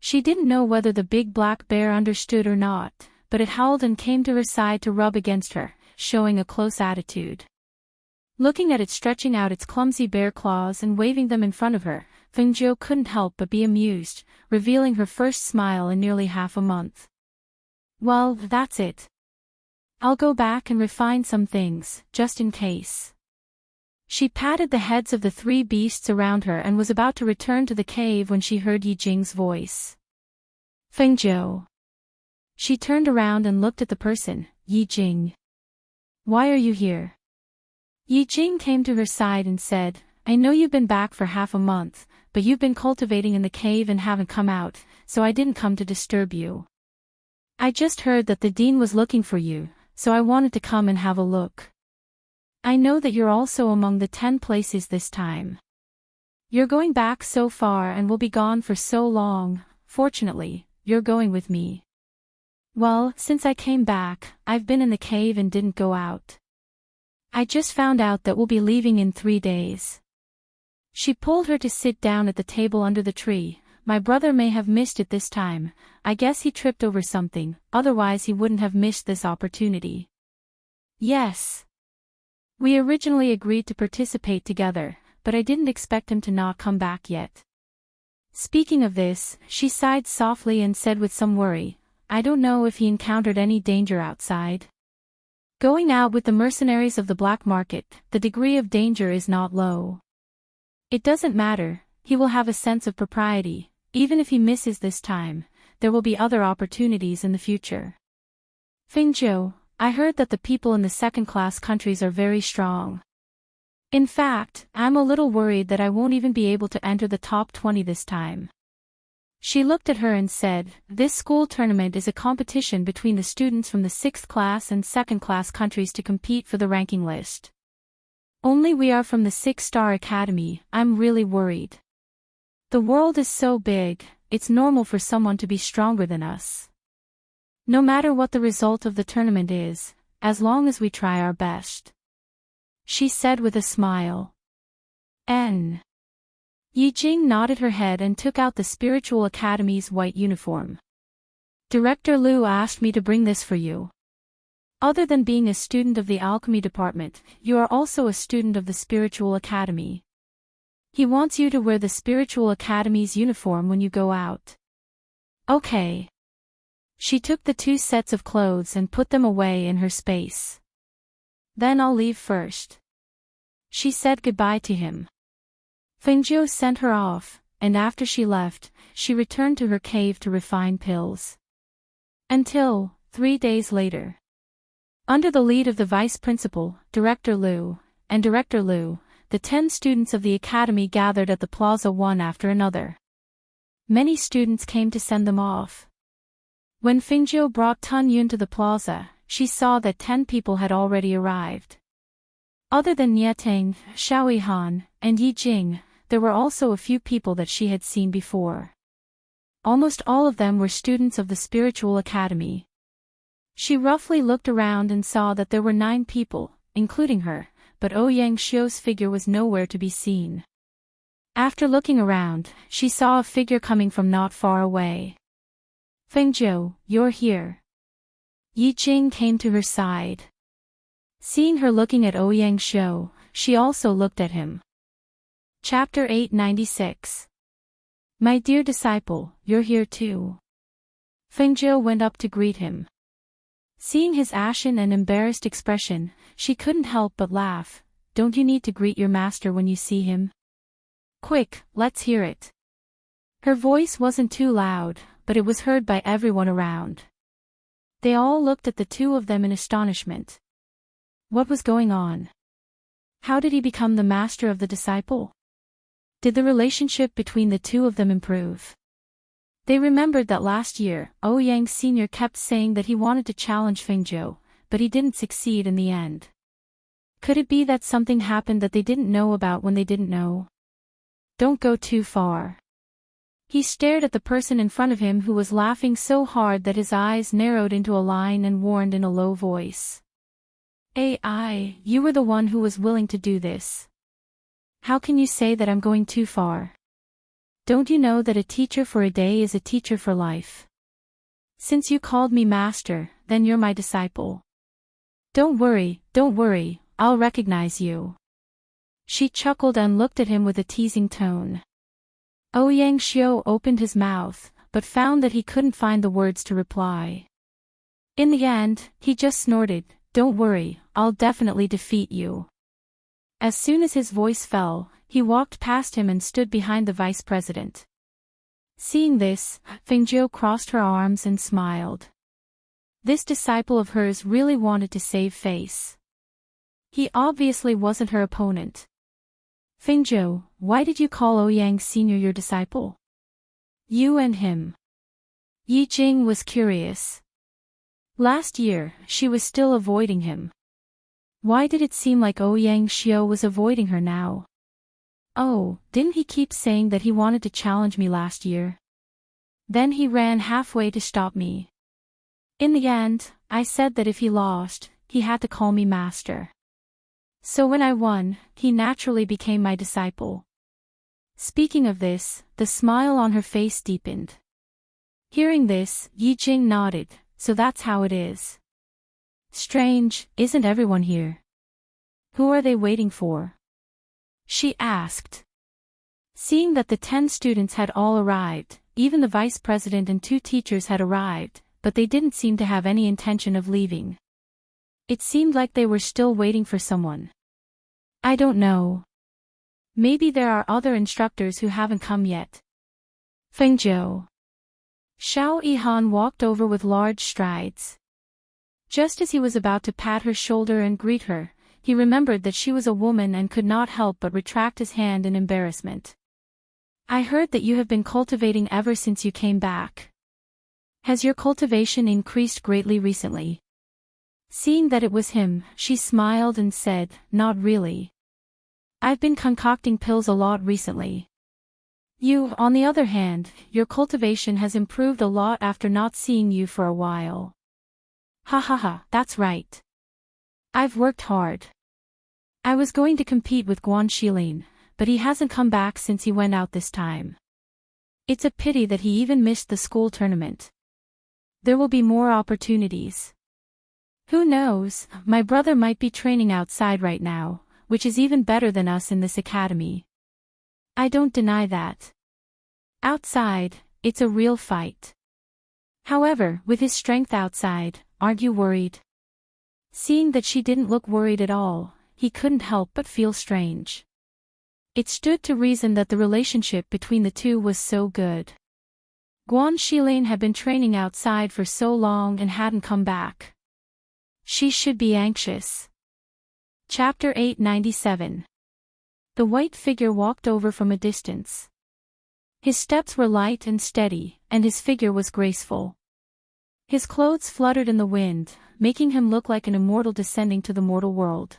She didn't know whether the big black bear understood or not, but it howled and came to her side to rub against her, showing a close attitude. Looking at it stretching out its clumsy bear claws and waving them in front of her, Fengzhou couldn't help but be amused, revealing her first smile in nearly half a month. Well, that's it. I'll go back and refine some things, just in case. She patted the heads of the 3 beasts around her and was about to return to the cave when she heard Yi Jing's voice. Fengzhou. She turned around and looked at the person, Yi Jing. Why are you here? Yi Jing came to her side and said, I know you've been back for half a month, but you've been cultivating in the cave and haven't come out, so I didn't come to disturb you. I just heard that the dean was looking for you, so I wanted to come and have a look. I know that you're also among the 10 places this time. You're going back so far and will be gone for so long. Fortunately, you're going with me. Well, since I came back, I've been in the cave and didn't go out. I just found out that we'll be leaving in 3 days. She pulled her to sit down at the table under the tree. My brother may have missed it this time. I guess he tripped over something, otherwise he wouldn't have missed this opportunity. Yes. We originally agreed to participate together, but I didn't expect him to not come back yet. Speaking of this, she sighed softly and said with some worry, I don't know if he encountered any danger outside. Going out with the mercenaries of the black market, the degree of danger is not low. It doesn't matter, he will have a sense of propriety. Even if he misses this time, there will be other opportunities in the future. Fingzhou, I heard that the people in the second-class countries are very strong. In fact, I'm a little worried that I won't even be able to enter the top 20 this time. She looked at her and said, this school tournament is a competition between the students from the 6th class and 2nd class countries to compete for the ranking list. Only we are from the 6-star academy. I'm really worried. The world is so big, it's normal for someone to be stronger than us. No matter what the result of the tournament is, as long as we try our best. She said with a smile. Yi Jing nodded her head and took out the Spiritual Academy's white uniform. Director Liu asked me to bring this for you. Other than being a student of the alchemy department, you are also a student of the Spiritual Academy. He wants you to wear the Spiritual Academy's uniform when you go out. Okay. She took the 2 sets of clothes and put them away in her space. Then I'll leave first. She said goodbye to him. Fengzhou sent her off, and after she left, she returned to her cave to refine pills. Until 3 days later. Under the lead of the vice principal, Director Liu, and Director Liu, the 10 students of the academy gathered at the plaza one after another. Many students came to send them off. When Fengzhou brought Tun Yun to the plaza, she saw that 10 people had already arrived. Other than Nietang, Xiaoyihan, and Yi Jing, there were also a few people that she had seen before. Almost all of them were students of the Spiritual Academy. She roughly looked around and saw that there were 9 people, including her, but Ouyang Xiu's figure was nowhere to be seen. After looking around, she saw a figure coming from not far away. Fengzhou, you're here. Yi Jing came to her side. Seeing her looking at Ouyang Xiu, she also looked at him. Chapter 896. My dear disciple, you're here too. Fengzhou went up to greet him. Seeing his ashen and embarrassed expression, she couldn't help but laugh. Don't you need to greet your master when you see him? Quick, let's hear it. Her voice wasn't too loud, but it was heard by everyone around. They all looked at the two of them in astonishment. What was going on? How did he become the master of the disciple? Did the relationship between the two of them improve? They remembered that last year, Ouyang Sr. kept saying that he wanted to challenge Fengzhou, but he didn't succeed in the end. Could it be that something happened that they didn't know about when they didn't know? Don't go too far. He stared at the person in front of him who was laughing so hard that his eyes narrowed into a line and warned in a low voice. AI, you were the one who was willing to do this. How can you say that I'm going too far? Don't you know that a teacher for a day is a teacher for life? Since you called me master, then you're my disciple. Don't worry, I'll recognize you. She chuckled and looked at him with a teasing tone. Ouyang Xiu opened his mouth, but found that he couldn't find the words to reply. In the end, he just snorted, "Don't worry, I'll definitely defeat you." As soon as his voice fell, he walked past him and stood behind the vice president. Seeing this, Fengzhou crossed her arms and smiled. This disciple of hers really wanted to save face. He obviously wasn't her opponent. Fengzhou, why did you call Ouyang Sr. your disciple? You and him. Yi Jing was curious. Last year, she was still avoiding him. Why did it seem like Ouyang Xiu was avoiding her now? Oh, didn't he keep saying that he wanted to challenge me last year? Then he ran halfway to stop me. In the end, I said that if he lost, he had to call me master. So when I won, he naturally became my disciple. Speaking of this, the smile on her face deepened. Hearing this, Yi Jing nodded, so that's how it is. Strange, isn't everyone here? Who are they waiting for? She asked. Seeing that the 10 students had all arrived, even the vice president and 2 teachers had arrived, but they didn't seem to have any intention of leaving. It seemed like they were still waiting for someone. I don't know. Maybe there are other instructors who haven't come yet. Fengzhou. Xiao Yihan walked over with large strides. Just as he was about to pat her shoulder and greet her, he remembered that she was a woman and could not help but retract his hand in embarrassment. I heard that you have been cultivating ever since you came back. Has your cultivation increased greatly recently? Seeing that it was him, she smiled and said, not really. I've been concocting pills a lot recently. You, on the other hand, your cultivation has improved a lot after not seeing you for a while. Ha ha ha, that's right. I've worked hard. I was going to compete with Guan Shilin, but he hasn't come back since he went out this time. It's a pity that he even missed the school tournament. There will be more opportunities. Who knows, my brother might be training outside right now, which is even better than us in this academy. I don't deny that. Outside, it's a real fight. However, with his strength outside, aren't you worried? Seeing that she didn't look worried at all, he couldn't help but feel strange. It stood to reason that the relationship between the two was so good. Guan Shilin had been training outside for so long and hadn't come back. She should be anxious. Chapter 897. The white figure walked over from a distance. His steps were light and steady, and his figure was graceful. His clothes fluttered in the wind, making him look like an immortal descending to the mortal world.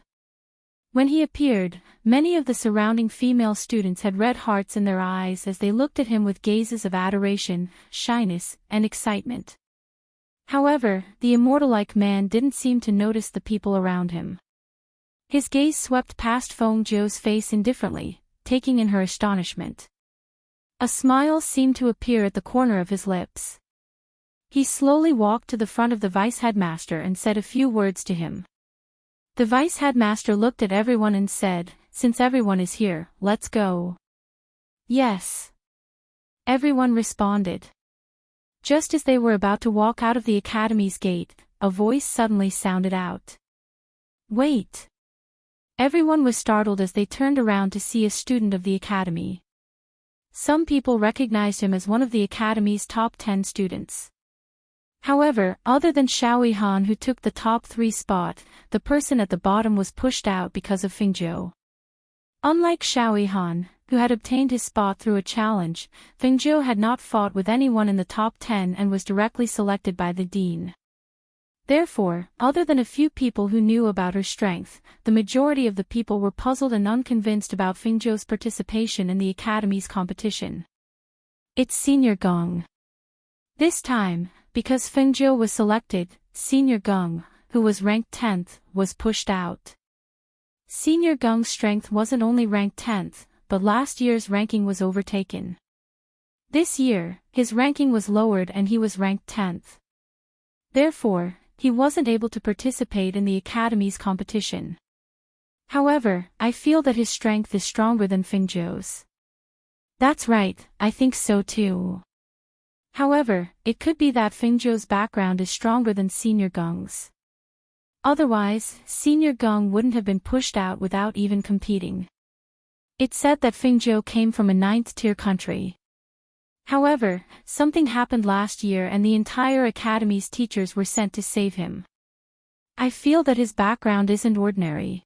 When he appeared, many of the surrounding female students had red hearts in their eyes as they looked at him with gazes of adoration, shyness, and excitement. However, the immortal-like man didn't seem to notice the people around him. His gaze swept past Fengzhou's face indifferently, taking in her astonishment. A smile seemed to appear at the corner of his lips. He slowly walked to the front of the vice-headmaster and said a few words to him. The vice-headmaster looked at everyone and said, since everyone is here, let's go. Yes. Everyone responded. Just as they were about to walk out of the academy's gate, a voice suddenly sounded out. Wait. Everyone was startled as they turned around to see a student of the academy. Some people recognized him as one of the academy's top 10 students. However, other than Xiao Yihan, who took the top 3 spot, the person at the bottom was pushed out because of Fengzhou. Unlike Xiao Yihan, who had obtained his spot through a challenge, Fengzhou had not fought with anyone in the top 10 and was directly selected by the dean. Therefore, other than a few people who knew about her strength, the majority of the people were puzzled and unconvinced about Fengzhou's participation in the academy's competition. It's Senior Gong. This time, because Fengzhou was selected, Senior Gong, who was ranked 10th, was pushed out. Senior Gong's strength wasn't only ranked 10th, but last year's ranking was overtaken. This year, his ranking was lowered and he was ranked 10th. Therefore, he wasn't able to participate in the academy's competition. However, I feel that his strength is stronger than Fengzhou's. That's right, I think so too. However, it could be that Fengzhou's background is stronger than Senior Gong's. Otherwise, Senior Gong wouldn't have been pushed out without even competing. It said that Fengzhou came from a 9th-tier country. However, something happened last year and the entire academy's teachers were sent to save him. I feel that his background isn't ordinary.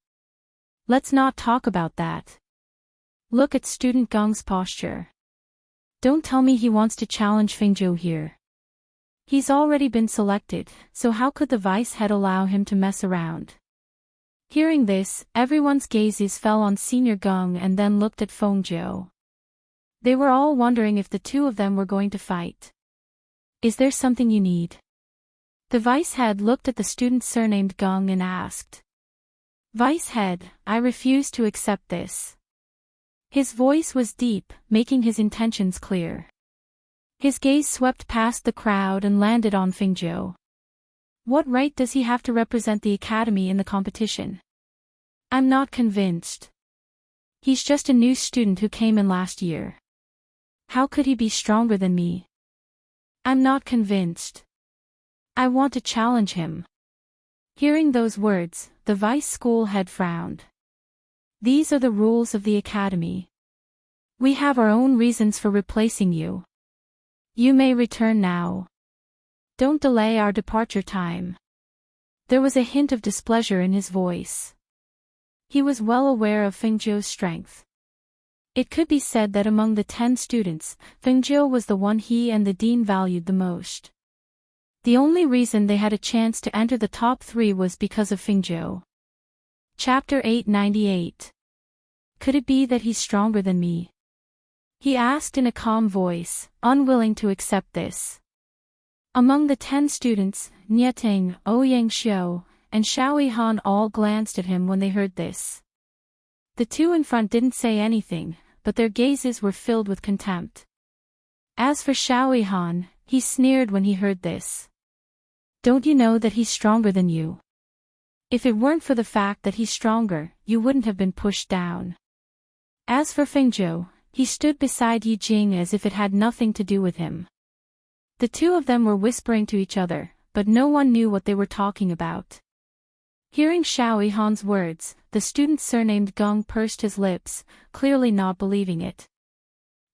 Let's not talk about that. Look at Student Gong's posture. Don't tell me he wants to challenge Fengzhou here. He's already been selected, so how could the vice head allow him to mess around? Hearing this, everyone's gazes fell on Senior Gong and then looked at Fengzhou. They were all wondering if the two of them were going to fight. Is there something you need? The vice head looked at the student surnamed Gong and asked. Vice head, I refuse to accept this. His voice was deep, making his intentions clear. His gaze swept past the crowd and landed on Fengzhou. What right does he have to represent the academy in the competition? I'm not convinced. He's just a new student who came in last year. How could he be stronger than me? I'm not convinced. I want to challenge him. Hearing those words, the vice school head frowned. These are the rules of the academy. We have our own reasons for replacing you. You may return now. Don't delay our departure time. There was a hint of displeasure in his voice. He was well aware of Fengzhou's strength. It could be said that among the 10 students, Fengzhou was the one he and the dean valued the most. The only reason they had a chance to enter the top 3 was because of Fengzhou. Chapter 898. Could it be that he's stronger than me? He asked in a calm voice, unwilling to accept this. Among the 10 students, Enchanting, Ouyang Xiao, and Xiao Han all glanced at him when they heard this. The 2 in front didn't say anything, but their gazes were filled with contempt. As for Xiao Han, he sneered when he heard this. Don't you know that he's stronger than you? If it weren't for the fact that he's stronger, you wouldn't have been pushed down. As for Fengzhou, he stood beside Yi Jing as if it had nothing to do with him. The 2 of them were whispering to each other, but no one knew what they were talking about. Hearing Xiao Han's words, the student surnamed Geng pursed his lips, clearly not believing it.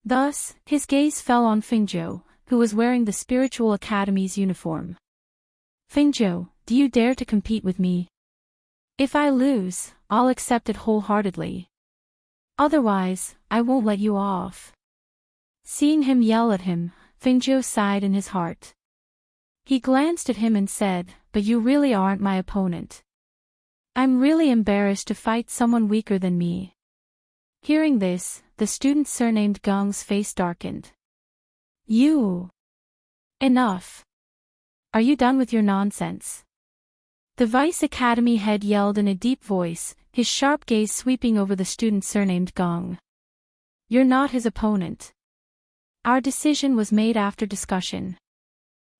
Thus, his gaze fell on Fengzhou, who was wearing the Spiritual Academy's uniform. Fengzhou, do you dare to compete with me? If I lose, I'll accept it wholeheartedly. Otherwise, I won't let you off. Seeing him yell at him, Fengzhou sighed in his heart. He glanced at him and said, but you really aren't my opponent. I'm really embarrassed to fight someone weaker than me. Hearing this, the student surnamed Geng's face darkened. You! Enough! Are you done with your nonsense? The Vice Academy head yelled in a deep voice, his sharp gaze sweeping over the student surnamed Geng. You're not his opponent. Our decision was made after discussion.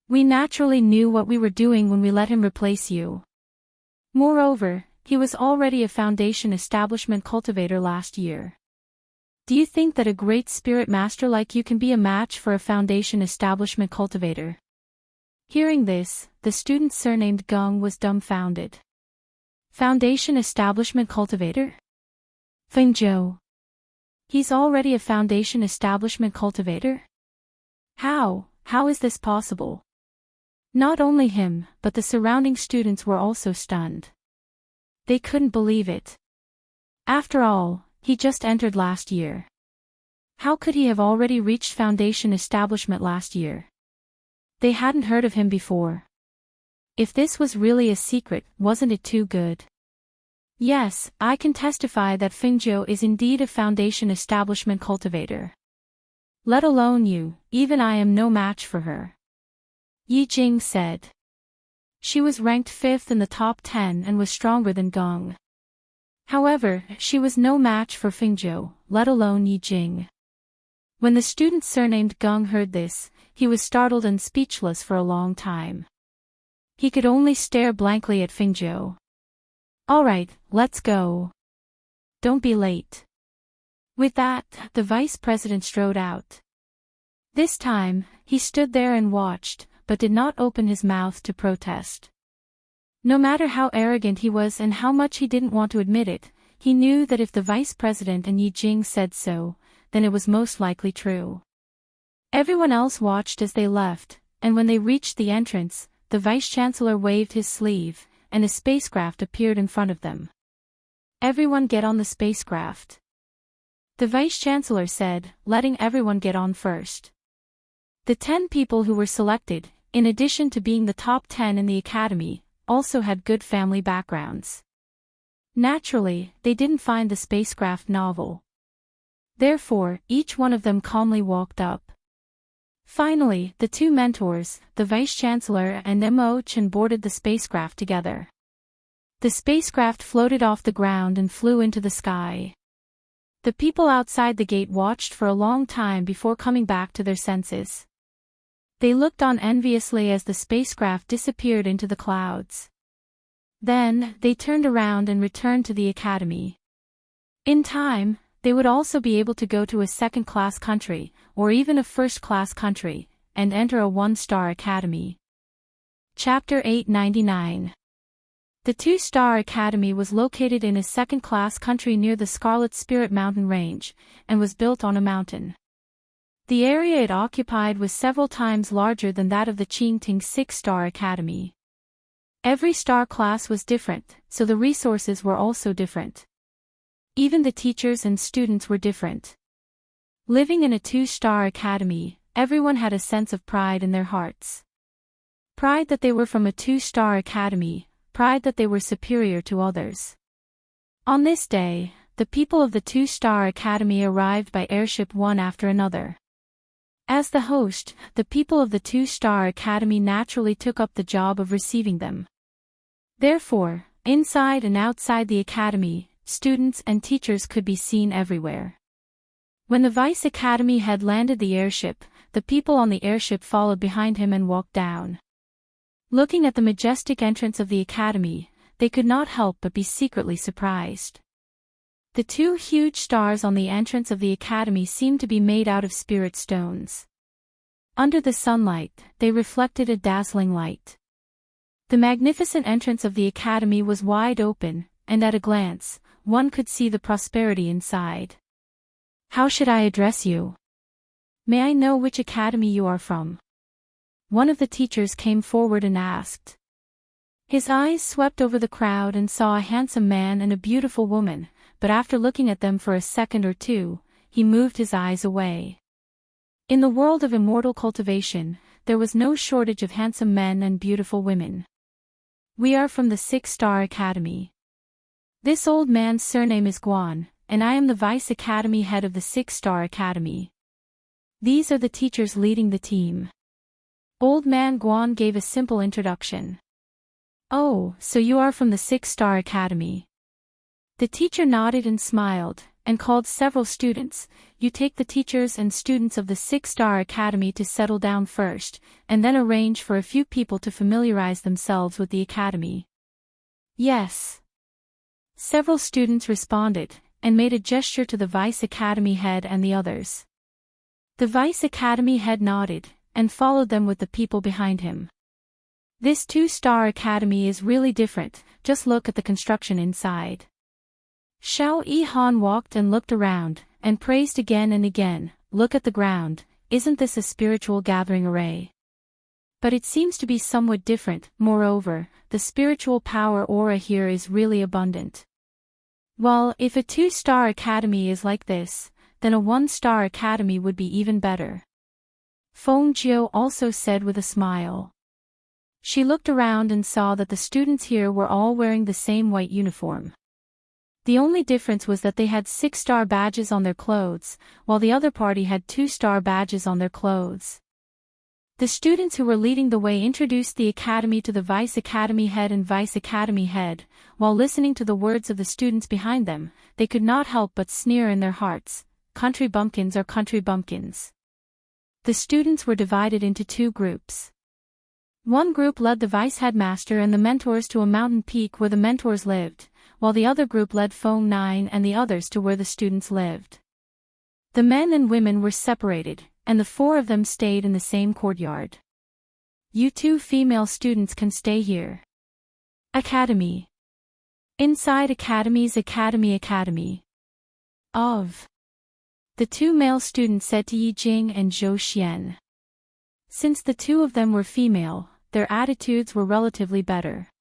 We naturally knew what we were doing when we let him replace you. Moreover, he was already a Foundation Establishment cultivator last year. Do you think that a great spirit master like you can be a match for a Foundation Establishment cultivator? Hearing this, the student surnamed Geng was dumbfounded. Foundation Establishment cultivator? Fengzhou. He's already a Foundation Establishment cultivator? How is this possible? Not only him, but the surrounding students were also stunned. They couldn't believe it. After all, he just entered last year. How could he have already reached Foundation Establishment last year? They hadn't heard of him before. If this was really a secret, wasn't it too good? Yes, I can testify that Fengzhou is indeed a Foundation Establishment cultivator. Let alone you, even I am no match for her. Yi Jing said. She was ranked 5th in the top 10 and was stronger than Geng. However, she was no match for Fengzhou, let alone Yi Jing. When the student surnamed Geng heard this, he was startled and speechless for a long time. He could only stare blankly at Fengzhou. All right, let's go. Don't be late. With that, the vice president strode out. This time, he stood there and watched, but did not open his mouth to protest. No matter how arrogant he was and how much he didn't want to admit it, he knew that if the vice president and Yi Jing said so, then it was most likely true. Everyone else watched as they left, and when they reached the entrance, the vice-chancellor waved his sleeve, and a spacecraft appeared in front of them. Everyone get on the spacecraft. The vice-chancellor said, letting everyone get on first. The 10 people who were selected, in addition to being the top 10 in the academy, also had good family backgrounds. Naturally, they didn't find the spacecraft novel. Therefore, each one of them calmly walked up. Finally, the 2 mentors, the vice-chancellor and Mo Chen boarded the spacecraft together. The spacecraft floated off the ground and flew into the sky. The people outside the gate watched for a long time before coming back to their senses. They looked on enviously as the spacecraft disappeared into the clouds. Then, they turned around and returned to the academy. In time, they would also be able to go to a second-class country, or even a first-class country, and enter a 1-star academy. Chapter 899. The two-star academy was located in a second-class country near the Scarlet Spirit mountain range, and was built on a mountain. The area it occupied was several times larger than that of the Enchanting six-star academy. Every star class was different, so the resources were also different. Even the teachers and students were different. Living in a two-star academy, everyone had a sense of pride in their hearts. Pride that they were from a two-star academy, pride that they were superior to others. On this day, the people of the two-star academy arrived by airship one after another. As the host, the people of the two-star academy naturally took up the job of receiving them. Therefore, inside and outside the academy, students and teachers could be seen everywhere. When the Vice Academy had landed the airship, the people on the airship followed behind him and walked down. Looking at the majestic entrance of the academy, they could not help but be secretly surprised. The two huge stars on the entrance of the academy seemed to be made out of spirit stones. Under the sunlight, they reflected a dazzling light. The magnificent entrance of the academy was wide open, and at a glance, one could see the prosperity inside. "How should I address you? May I know which academy you are from?" One of the teachers came forward and asked. His eyes swept over the crowd and saw a handsome man and a beautiful woman, but after looking at them for a second or two, he moved his eyes away. In the world of immortal cultivation, there was no shortage of handsome men and beautiful women. "We are from the six-star academy. This old man's surname is Guan, and I am the Vice Academy head of the six-star academy. These are the teachers leading the team." Old man Guan gave a simple introduction. "Oh, so you are from the six-star academy." The teacher nodded and smiled, and called several students. "You take the teachers and students of the six-star academy to settle down first, and then arrange for a few people to familiarize themselves with the academy." "Yes." Several students responded, and made a gesture to the Vice Academy head and the others. The Vice Academy head nodded, and followed them with the people behind him. "This two-star academy is really different, just look at the construction inside." Xiao Yihan walked and looked around, and praised again and again, "Look at the ground, isn't this a spiritual gathering array? But it seems to be somewhat different, moreover, the spiritual power aura here is really abundant. Well, if a two-star academy is like this, then a one-star academy would be even better." Feng Jiu also said with a smile. She looked around and saw that the students here were all wearing the same white uniform. The only difference was that they had six-star badges on their clothes, while the other party had two-star badges on their clothes. The students who were leading the way introduced the academy to the Vice Academy head and Vice Academy head. While listening to the words of the students behind them, they could not help but sneer in their hearts, "Country bumpkins are country bumpkins." The students were divided into two groups. One group led the vice headmaster and the mentors to a mountain peak where the mentors lived, while the other group led Feng Nine and the others to where the students lived. The men and women were separated, and the four of them stayed in the same courtyard. "You two female students can stay here." Academy. Inside Academy's Academy. Of. The two male students said to Yi Jing and Zhou Xian. Since the two of them were female, their attitudes were relatively better.